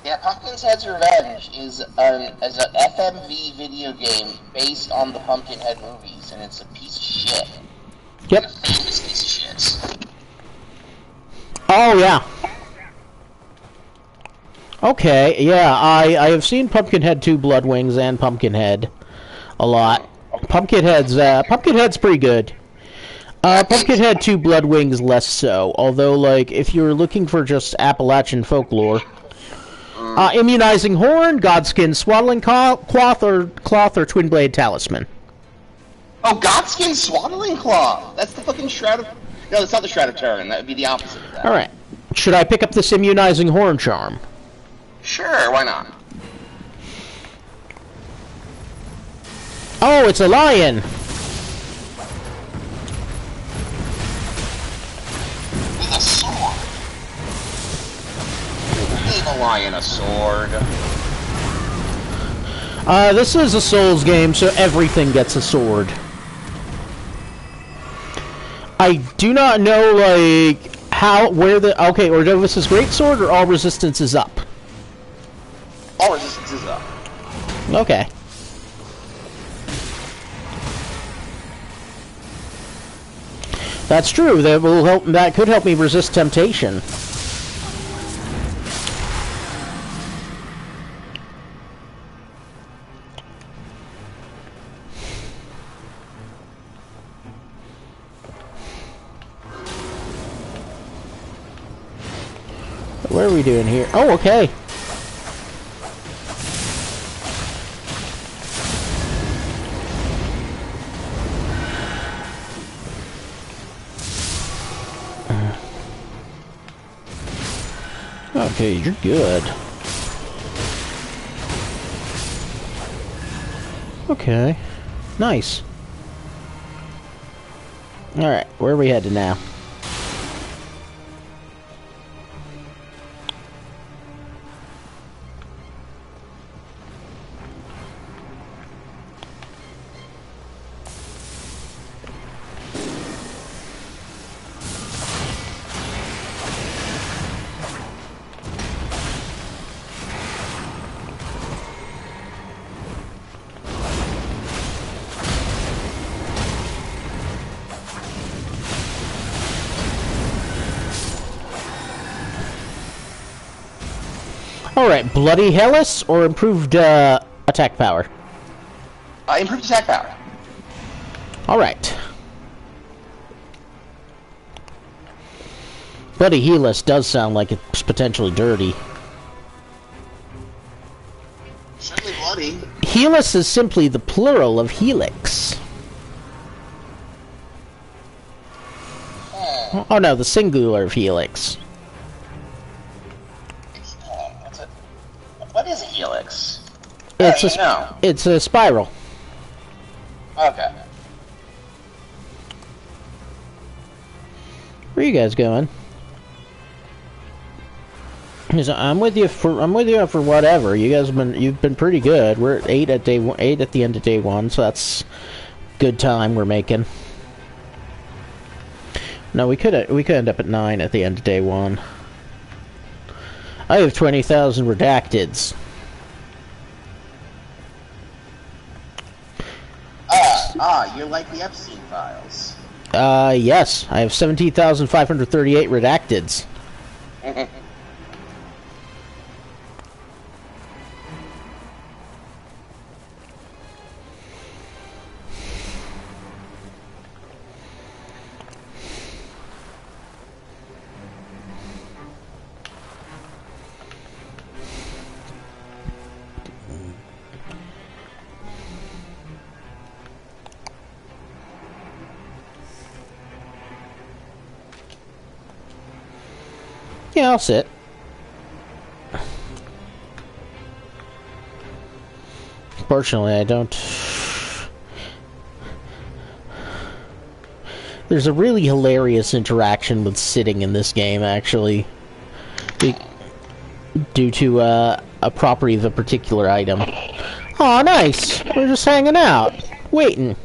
Yeah, Pumpkinhead's Revenge is an FMV video game based on the Pumpkinhead movies, and it's a piece of shit. Yep. A famous piece of shit. Oh, yeah. Okay, yeah, I have seen Pumpkinhead 2 Blood Wings and Pumpkinhead a lot. Pumpkinhead's pretty good. Pumpkinhead 2 Blood Wings less so, although, like, if you're looking for just Appalachian folklore, Immunizing Horn, Godskin Swaddling Cloth, or Twin Blade Talisman. Oh, Godskin Swaddling Cloth! That's the fucking Shroud of... No, that's not the Shroud of Turin. That would be the opposite of that. Alright. Should I pick up this Immunizing Horn charm? Sure, why not? Oh, it's a lion! With a sword. Leave a lion a sword. This is a Souls game, so everything gets a sword. I do not know, like, where the... Okay, Ordovis' Greatsword or All Resistance is up? All Resistance is up. Okay. That's true. That will help. That could help me resist temptation. What are we doing here? Oh, okay. Okay, you're good. Okay. Nice. Alright, where are we headed now? Alright, Bloody Hellas or improved attack power? Improved attack power. Alright. Bloody Hellas does sound like it's potentially dirty. Certainly bloody. Hellas is simply the plural of helix. Oh no, the singular of helix. What is a helix? It's a spiral. Okay. Where are you guys going? I'm with you for whatever. You've been pretty good. We're at 8 at the end of day 1, so that's good time we're making. No, we could end up at 9 at the end of day 1. I have 20,000 redacteds. You're like the Epstein files. Yes. I have 17,538 redacteds. Yeah, I'll sit. Fortunately, I don't... There's a really hilarious interaction with sitting in this game, actually. Due to a property of a particular item. Aw, nice! We're just hanging out. Waiting.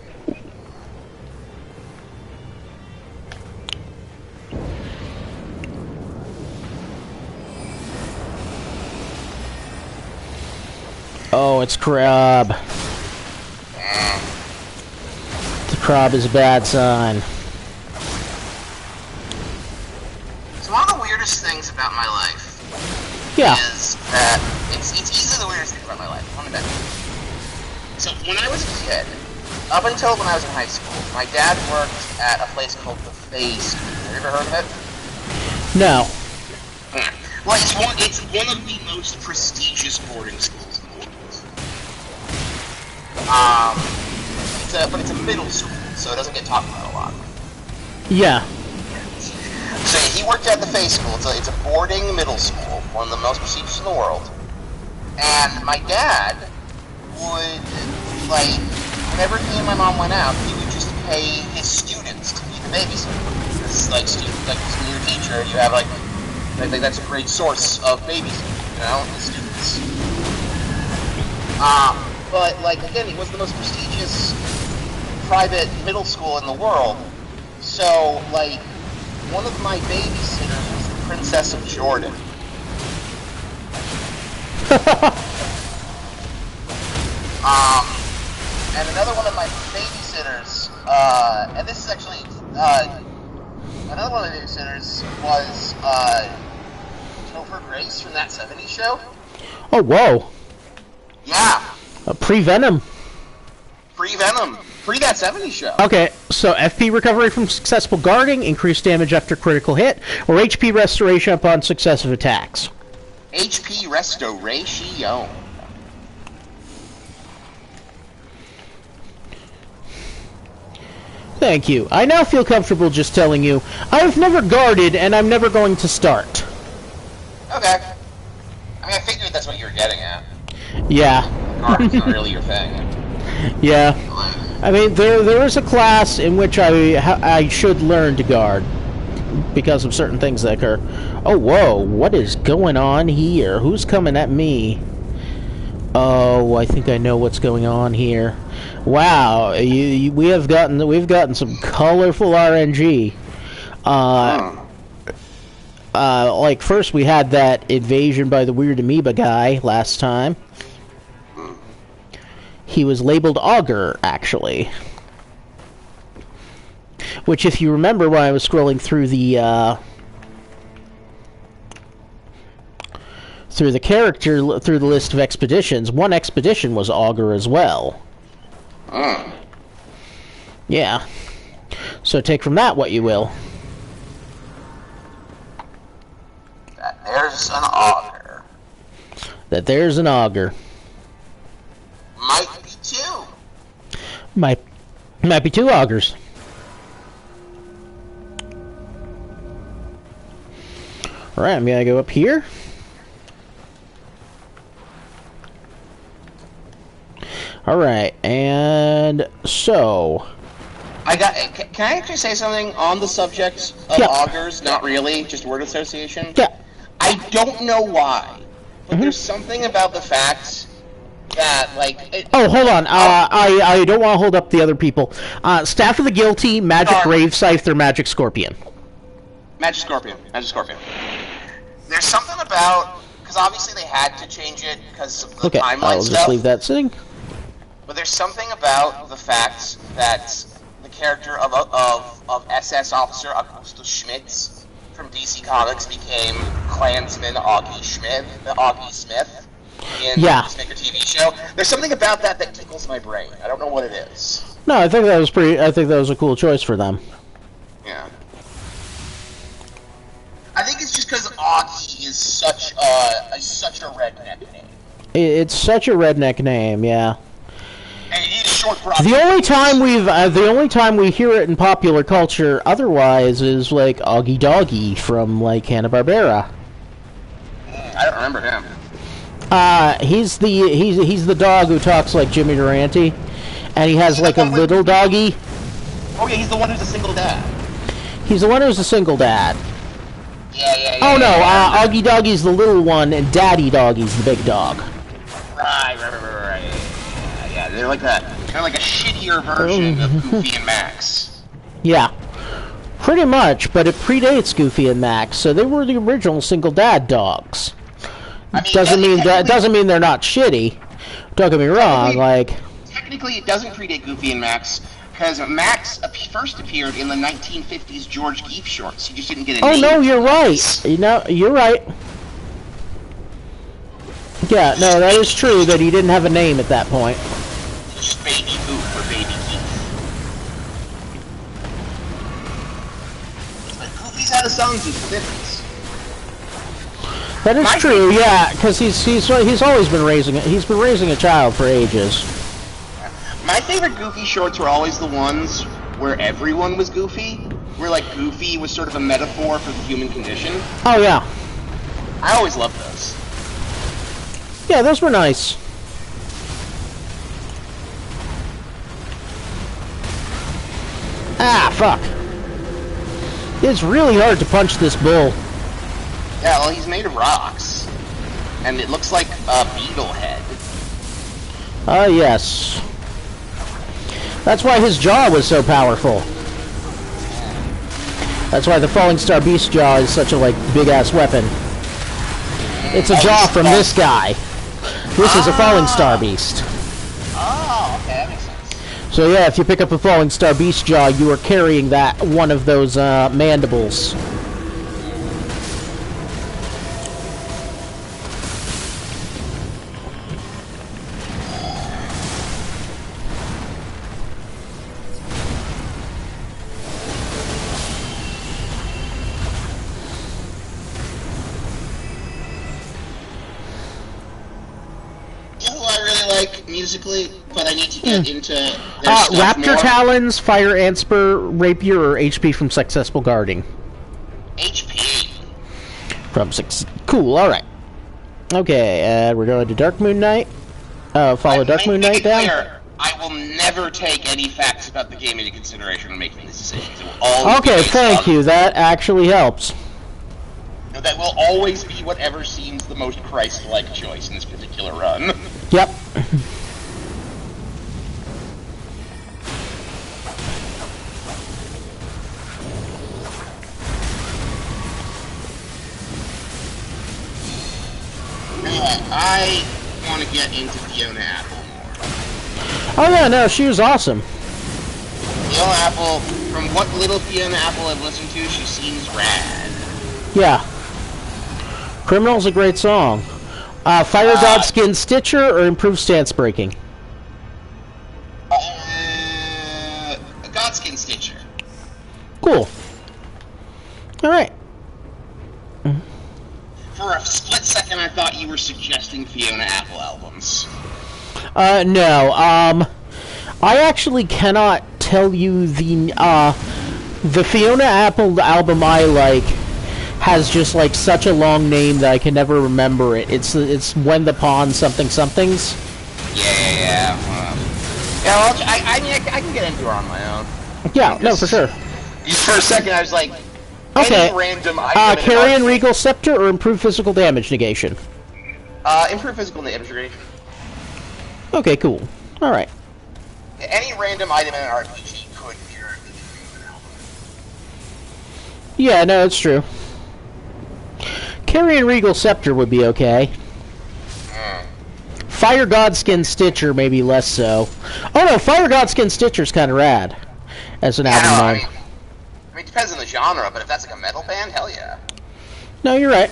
Oh, it's crab. The crab is a bad sign. So one of the weirdest things about my life is that it's easily the weirdest thing about my life. Let me back. So when I was a kid, up until when I was in high school, my dad worked at a place called the Face. Have you ever heard of it? No. Well, it's one of the most prestigious boarding schools in the world. But it's a middle school, so it doesn't get talked about a lot. Yeah. So he worked at the Face School. It's a boarding middle school, one of the most prestigious in the world. And my dad would, like, whenever he and my mom went out, he would just pay his students to be the babysitter. It's like when you're a teacher, you have like, I think that's a great source of babysitting, you know, the students. But, like, again, it was the most prestigious private middle school in the world. So, like, one of my babysitters was the Princess of Jordan. And another one of my babysitters, and this is actually, another one of my babysitters was, Topher Grace from That 70s Show. Oh, whoa. Yeah. Pre-Venom. Pre-Venom. Pre-That 70s Show. Okay, so FP recovery from successful guarding, increased damage after critical hit, or HP restoration upon successive attacks? HP restoration. Thank you. I now feel comfortable just telling you, I've never guarded, and I'm never going to start. Okay. I mean, I figured that's what you were getting at. Yeah. Guarding's not really your thing. Yeah. I mean, there is a class in which I should learn to guard because of certain things that occur. Oh, whoa! What is going on here? Who's coming at me? Oh, I think I know what's going on here. Wow, we've gotten some colorful RNG. Like first we had that invasion by the weird amoeba guy last time. He was labeled Augur, actually. Which, if you remember when I was scrolling through the through the character, through the list of expeditions, one expedition was Augur as well. Oh. Yeah. So take from that what you will. That there's an auger. That there's an auger. Might be two. Might be two augers. Alright, I'm gonna go up here. Alright, and so... Can I actually say something on the subject of augers? Not really, just word association? Yeah. I don't know why, but there's something about the fact that, like... oh, hold on. I don't want to hold up the other people. Staff of the Guilty, Magic Grave Scythe, or Magic Scorpion? Magic Scorpion. Magic Scorpion. There's something about... Because obviously they had to change it because of the timeline I'll stuff. just leave that sitting. But there's something about the fact that the character of SS Officer Augusta Schmitz from DC Comics became Klansman Augie Smith in the Snicker TV show. There's something about that that tickles my brain. I don't know what it is. No, I think that was I think that was a cool choice for them. Yeah. I think it's just because Augie is such a redneck name. It's such a redneck name, yeah. And it is short for the only time we hear it in popular culture otherwise is like Augie Doggy from like Hanna-Barbera. I don't remember him. He's the dog who talks like Jimmy Durante, and he has like a little doggy. Oh yeah, he's the one who's a single dad. He's the one who's a single dad. Yeah. Oh no, Augie Doggy's the little one, and Daddy Doggy's the big dog. Right. Yeah, they're like a shittier version of Goofy and Max. Yeah, pretty much, but it predates Goofy and Max, so they were the original single dad dogs. I mean, doesn't mean they're not shitty. Don't get me wrong, like... Technically, it doesn't predate Goofy and Max, because Max first appeared in the 1950s George Geef shorts. He just didn't get a name. Oh, no, you're right. You're right. Yeah, no, that is true, that he didn't have a name at that point. Just Baby Goof or Baby Geef. But Goofy's had a song since the 50s. That is true, yeah, because he's always been raising a child for ages. My favorite Goofy shorts were always the ones where everyone was Goofy, where like Goofy was sort of a metaphor for the human condition. Oh yeah, I always loved those. Yeah, those were nice. Ah, fuck! It's really hard to punch this bull. Yeah, well, he's made of rocks. And it looks like a beetle head. Yes. That's why his jaw was so powerful. That's why the Falling Star Beast jaw is such a, like, big-ass weapon. It's a jaw from this guy. This is a Falling Star Beast. Oh, okay, that makes sense. So yeah, if you pick up a Falling Star Beast jaw, you are carrying one of those mandibles. Musically, but I need to get into their Raptor more. Talons, Fire Antspur, Rapier, or HP from Successful Guarding? HP. Cool, alright. Okay, we're going to Dark Moon Knight. Follow Dark Moon Knight down. Clear, I will never take any facts about the game into consideration when making these decisions. It will always okay, thank you. That actually helps. That will always be whatever seems the most Christ-like choice in this particular run. Yep. I want to get into Fiona Apple more. Oh yeah, no, she was awesome. Fiona Apple, from what little Fiona Apple I've listened to, she seems rad. Yeah. Criminal's a great song. Fire God Skin Stitcher or improved stance breaking? Godskin Stitcher. Cool. Alright. For a split second, I thought you were suggesting Fiona Apple albums. No. I actually cannot tell you the Fiona Apple album I like has just like such a long name that I can never remember it. It's When the Pawn something somethings. Yeah. Well, I mean, I can get into her on my own. Yeah, no, for sure. For a second, I was like, okay. Any random item Carrion Regal Scepter or improved physical damage negation? Improved physical damage negation. Okay, cool. All right. Any random item in an RPG could theoretically be an album. Yeah, no, it's true. Carrion Regal Scepter would be okay. Fire Godskin Stitcher maybe less so. Oh no, Fire Godskin Stitcher's kind of rad as an album name. I mean, it depends on the genre, but if that's like a metal band, hell yeah. No, you're right.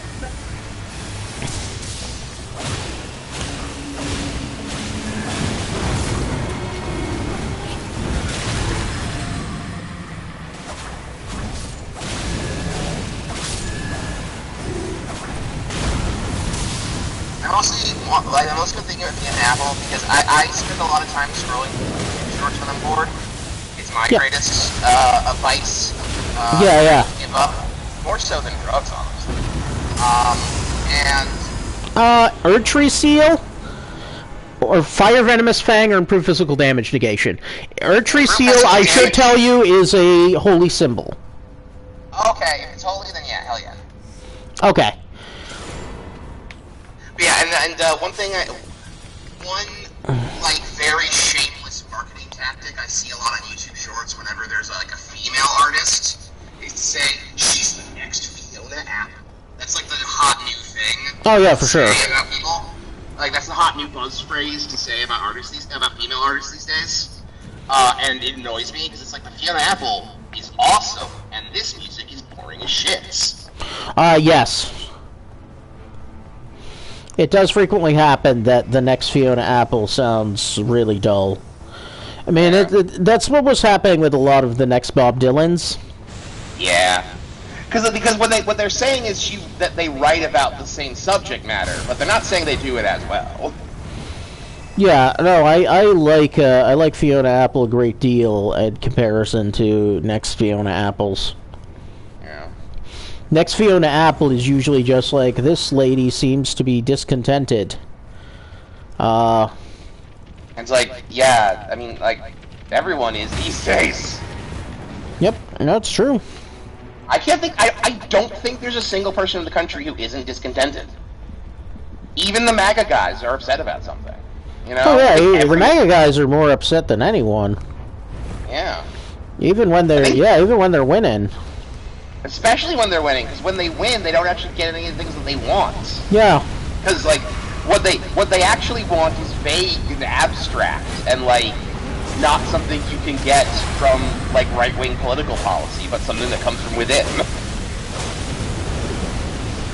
I'm also thinking of the Apple because I spend a lot of time scrolling shorts when I'm bored. It's my greatest vice. Give up more so than drugs, honestly. Erdtree Seal or Fire Venomous Fang or improved physical damage negation. Erdtree Seal, I should tell you, is a holy symbol. Okay, if it's holy, then yeah, hell yeah. Okay. Yeah, and one like very shameless marketing tactic I see a lot on YouTube Shorts whenever there's like a female artist is to say she's the next Fiona Apple. That's like the hot new thing. Oh yeah, for sure. About people. Like that's the hot new buzz phrase to say about female artists these days. And it annoys me because it's like the Fiona Apple is awesome, and this music is boring as shit. Yes. It does frequently happen that the next Fiona Apple sounds really dull. I mean, that's what was happening with a lot of the next Bob Dylans. Yeah, because what they're saying is that they write about the same subject matter, but they're not saying they do it as well. Yeah, no, I like Fiona Apple a great deal in comparison to next Fiona Apples. Next Fiona Apple is usually just like, this lady seems to be discontented. It's like, yeah, I mean, like, everyone is these days. Yep, that's true. I don't think there's a single person in the country who isn't discontented. Even the MAGA guys are upset about something. You know? Oh yeah, the MAGA guys are more upset than anyone. Yeah. Even when they're winning. Especially when they're winning, because when they win, they don't actually get any of the things that they want. Yeah. Because like what they actually want is vague and abstract, and like not something you can get from like right-wing political policy, but something that comes from within.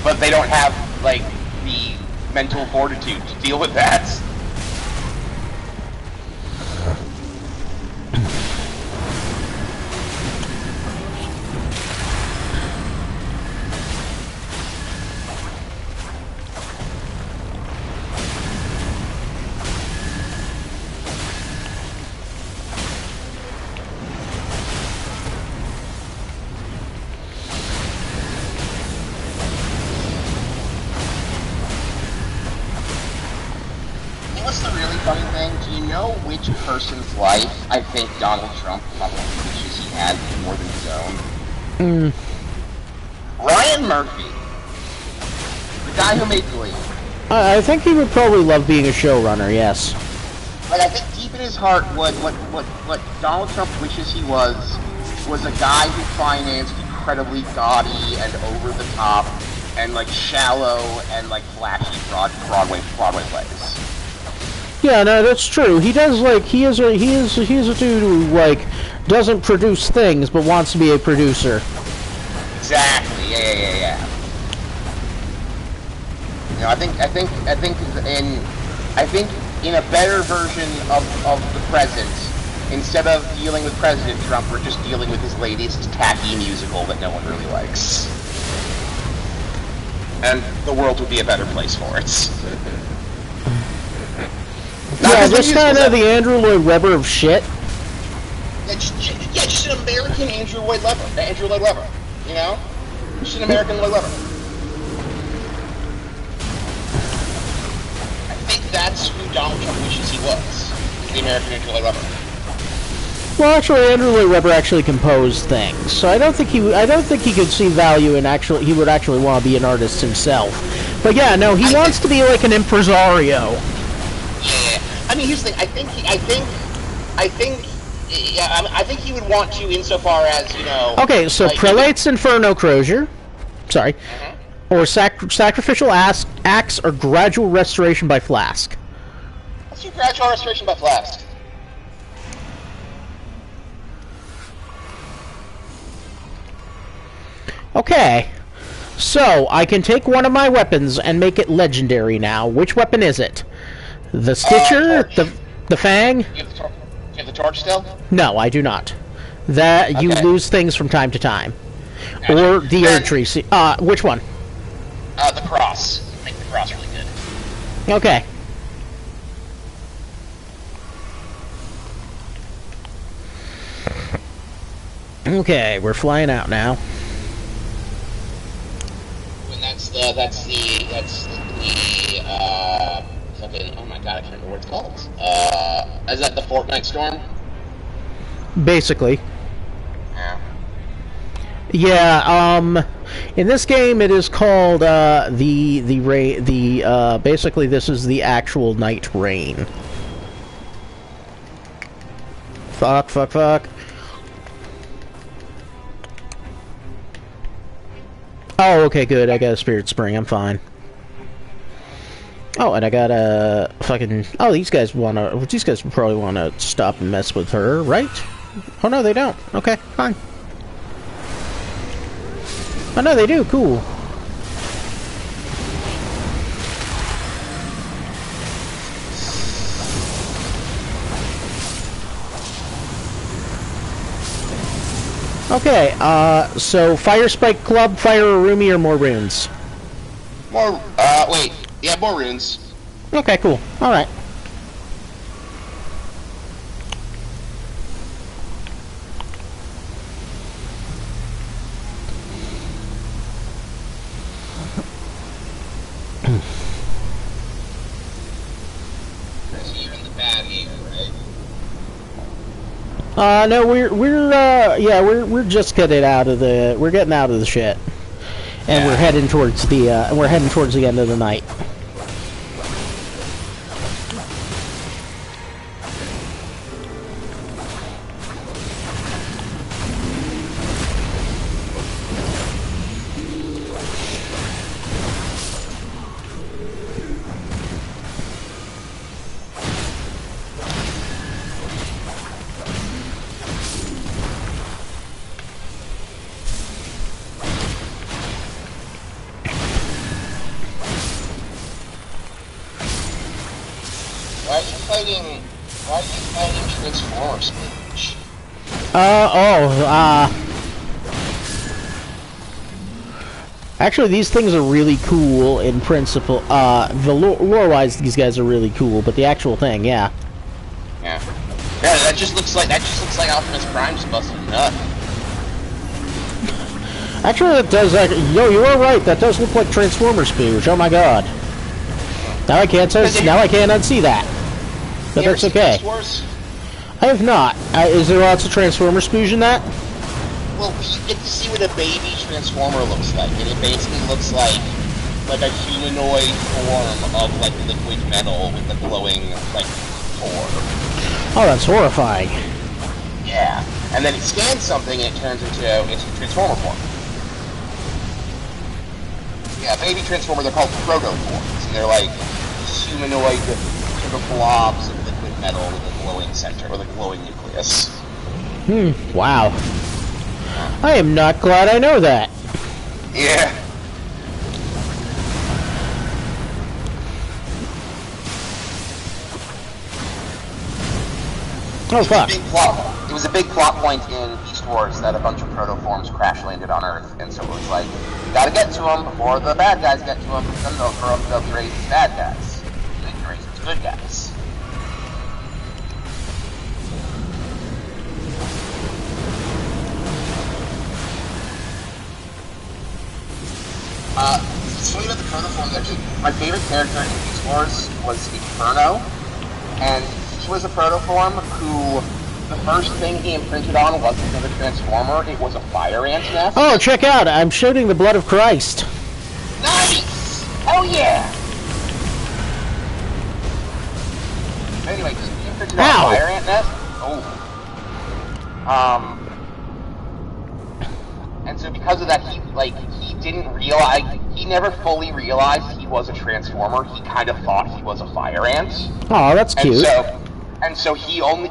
But they don't have like the mental fortitude to deal with that. Which person's life I think Donald Trump probably wishes he had more than his own? Ryan Murphy, the guy who made Glee. I think he would probably love being a showrunner. Yes. Like I think deep in his heart, what Donald Trump wishes he was a guy who financed incredibly gaudy and over the top and like shallow and like flashy Broadway plays. Yeah, no, that's true. He does like he is a dude who like doesn't produce things but wants to be a producer. Exactly. Yeah. You know, I think in a better version of the present, instead of dealing with President Trump, we're just dealing with his latest tacky musical that no one really likes. And the world would be a better place for it. Yeah, just kind of the Andrew Lloyd Webber of shit. Yeah, just an American Andrew Lloyd Webber. You know? Just an American Lloyd Webber. I think that's who Donald Trump wishes he was. The American Andrew Lloyd Webber. Well, actually, Andrew Lloyd Webber actually composed things, so I don't think he could see value in he would actually want to be an artist himself. But yeah, no, he wants to be like an impresario. Yeah, I mean, here's the thing. I think he would want to, insofar as, you know. Okay, so like, Prelate's Inferno Crozier, sorry, or sacrificial acts or gradual restoration by flask. Let's do gradual restoration by flask. Okay, so I can take one of my weapons and make it legendary now. Which weapon is it? The Stitcher? The Fang? You have the torch still? No, I do not. That you lose things from time to time. Or the Erd Tree. Which one? The cross. Make the cross really good. Okay. Okay, we're flying out now. That's the fucking, oh my god, I can't remember what it's called. Is that the Fortnite Storm? Basically. Yeah. Yeah, in this game it is called, basically this is the actual Nightreign. Fuck. Oh, okay, good. I got a Spirit Spring. I'm fine. Oh, and I got a fucking... Oh, these guys probably want to stop and mess with her, right? Oh, no, they don't. Okay, fine. Oh, no, they do. Cool. Okay, so Fire Spike Club, Fire Arumi, or more runes? More, wait. Yeah, more runes. Okay, cool. Alright. No, we're just getting out of the, shit. And we're heading towards the, end of the night. Why are you fighting Transformer Splooge? Actually, these things are really cool in principle. The lore-wise, these guys are really cool, but the actual thing, yeah. Yeah. Yeah, that just looks like Optimus Prime just busted a nut. Actually, it does. Yo, you are right. That does look like Transformer Splooge. Oh my god. Now I can't unsee that. But that's okay. I have not. Is there lots of Transformer Splooge in that? Well, you get to see what a baby Transformer looks like, and it basically looks like a humanoid form of like liquid metal with a glowing like core. Oh, that's horrifying. Yeah, and then it scans something and it turns into its Transformer form. Yeah, baby Transformer, they're called protoforms, and they're like humanoid sort of blobs of liquid metal with a glowing center, with a glowing nucleus. Wow. I am not glad I know that. Yeah. Oh, fuck. It was a big plot point in Beast Wars that a bunch of protoforms crash landed on Earth, and so it was like, you gotta get to them before the bad guys get to them, then they'll be raised as bad guys. They can raise as good guys. It's funny about the protoforms. Actually, my favorite character in Beast Wars was Inferno, and he was a protoform who the first thing he imprinted on wasn't another transformer, it was a fire ant nest. Oh, check out! I'm shooting the blood of Christ. Nice! Oh yeah! Anyway, he imprinted on a fire ant nest. Oh. And so because of that, he never fully realized he was a transformer. He kind of thought he was a fire ant. Oh, that's cute. And so he only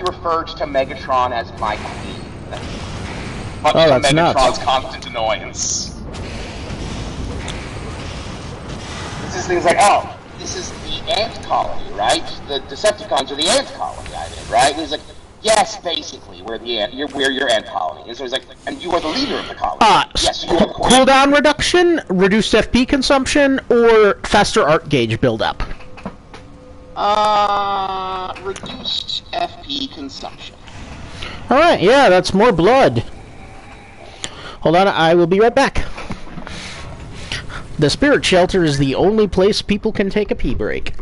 referred to Megatron as my queen. Much to Megatron's constant annoyance. This is things like, oh, this is the ant colony, right? The Decepticons are the ant colony I'm in, right? And he's like, yes, basically, we're your ant colony. And so he's like, and you are the leader of the colony. Yes, you are the cooldown reduction, reduced FP consumption, or faster art gauge buildup? Reduced FP consumption. Alright, yeah, that's more blood. Hold on, I will be right back. The spirit shelter is the only place people can take a pee break.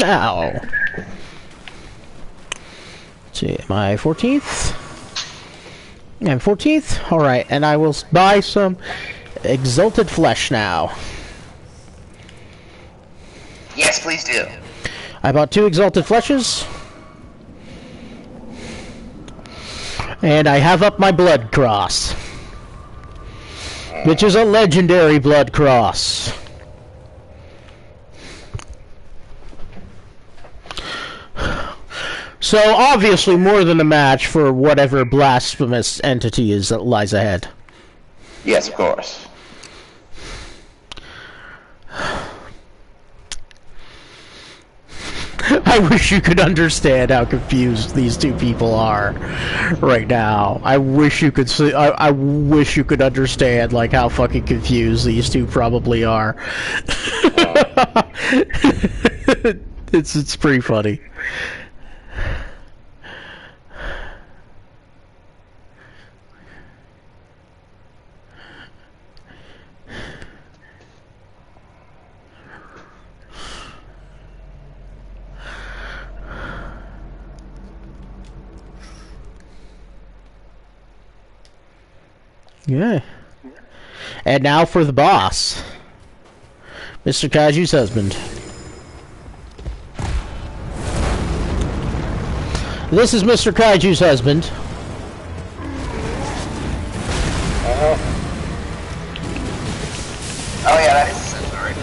Now, let's see, my 14th? And 14th? Alright, and I will buy some exalted flesh now. Yes, please do. I bought 2 exalted fleshes. And I have up my blood cross. Which is a legendary blood cross. So, obviously more than a match for whatever blasphemous entity lies ahead. Yes, of course. I wish you could understand how confused these two people are right now. I wish you could see, I wish you could understand, like, how fucking confused these two probably are. It's pretty funny. Yeah. And now for the boss. Mr. Kaiju's husband. This is Mr. Kaiju's husband. Oh yeah, that is sorry.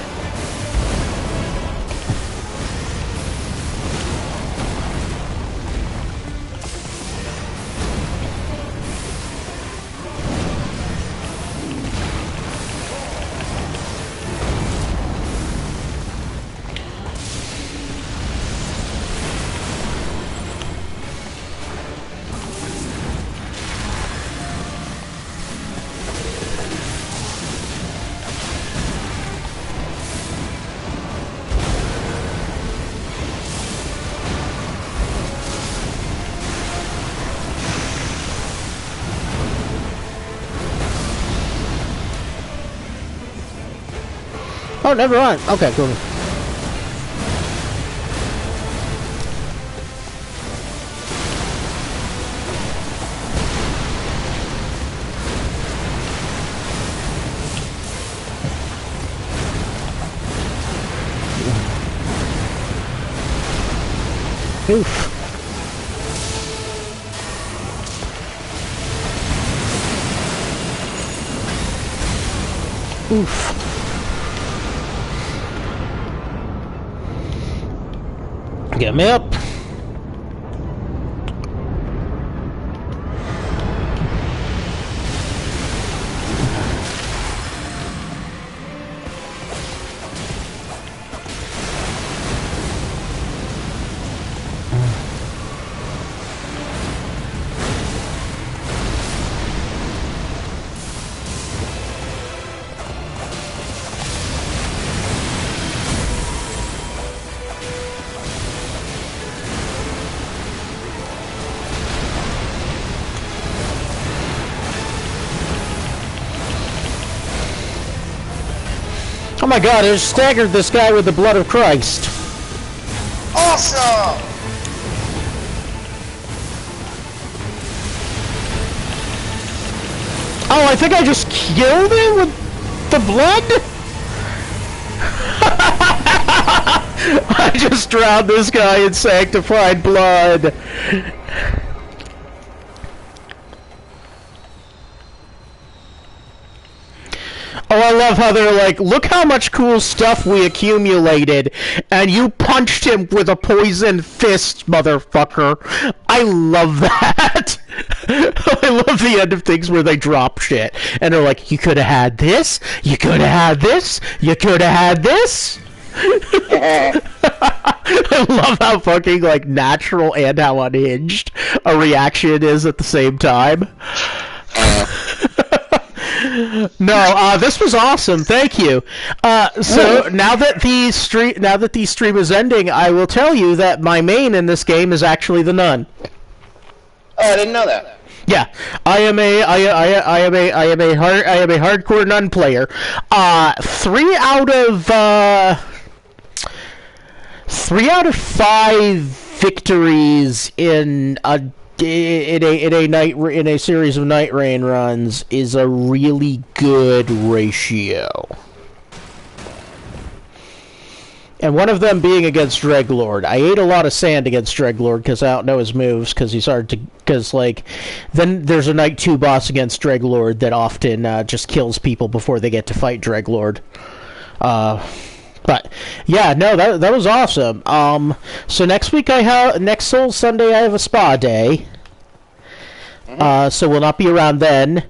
Oh, never mind. Okay, cool. Oof. Oof. Get me up. Oh my god, I just staggered this guy with the blood of Christ. Awesome! Oh, I think I just killed him with the blood? I just drowned this guy in sanctified blood. Oh, I love how they're like, look how much cool stuff we accumulated, and you punched him with a poison fist, motherfucker. I love that. I love the end of things where they drop shit, and they're like, you could have had this, you could have had this, you could have had this. I love how fucking, like, natural and how unhinged a reaction is at the same time. No, this was awesome. Thank you. So now that the stream is ending, I will tell you that my main in this game is actually the nun. Oh, I didn't know that. Yeah, I am a hardcore nun player. 3 out of 5 victories in a series of Nightreign runs is a really good ratio. And one of them being against Dreglord. I ate a lot of sand against Dreglord because I don't know his moves, because he's hard to... Because, like, then there's a Night 2 boss against Dreglord that often just kills people before they get to fight Dreglord. But, yeah, no, that was awesome. So next week next Soul Sunday I have a spa day. So we'll not be around then.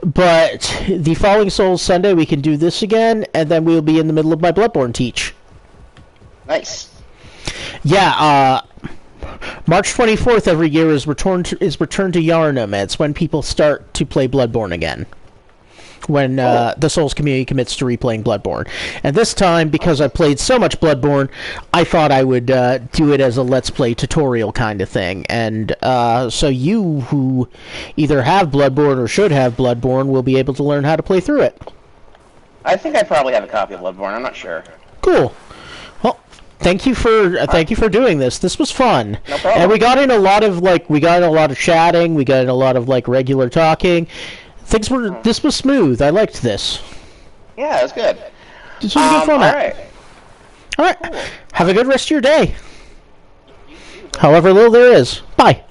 But the following Soul Sunday we can do this again, and then we'll be in the middle of my Bloodborne teach. Nice. Yeah, March 24th every year is Return to Yharnam. It's when people start to play Bloodborne again. When the Souls community commits to replaying Bloodborne. And this time, because I played so much Bloodborne, I thought I would do it as a Let's Play tutorial kind of thing. And so you who either have Bloodborne or should have Bloodborne will be able to learn how to play through it. I think I probably have a copy of Bloodborne. I'm not sure. Cool. Well, thank you for doing this. This was fun. No problem. And we got in a lot of chatting. We got in a lot of regular talking. This was smooth. I liked this. Yeah, it was good. This was a good format. All right. All right. Cool. Have a good rest of your day. However little there is. Bye.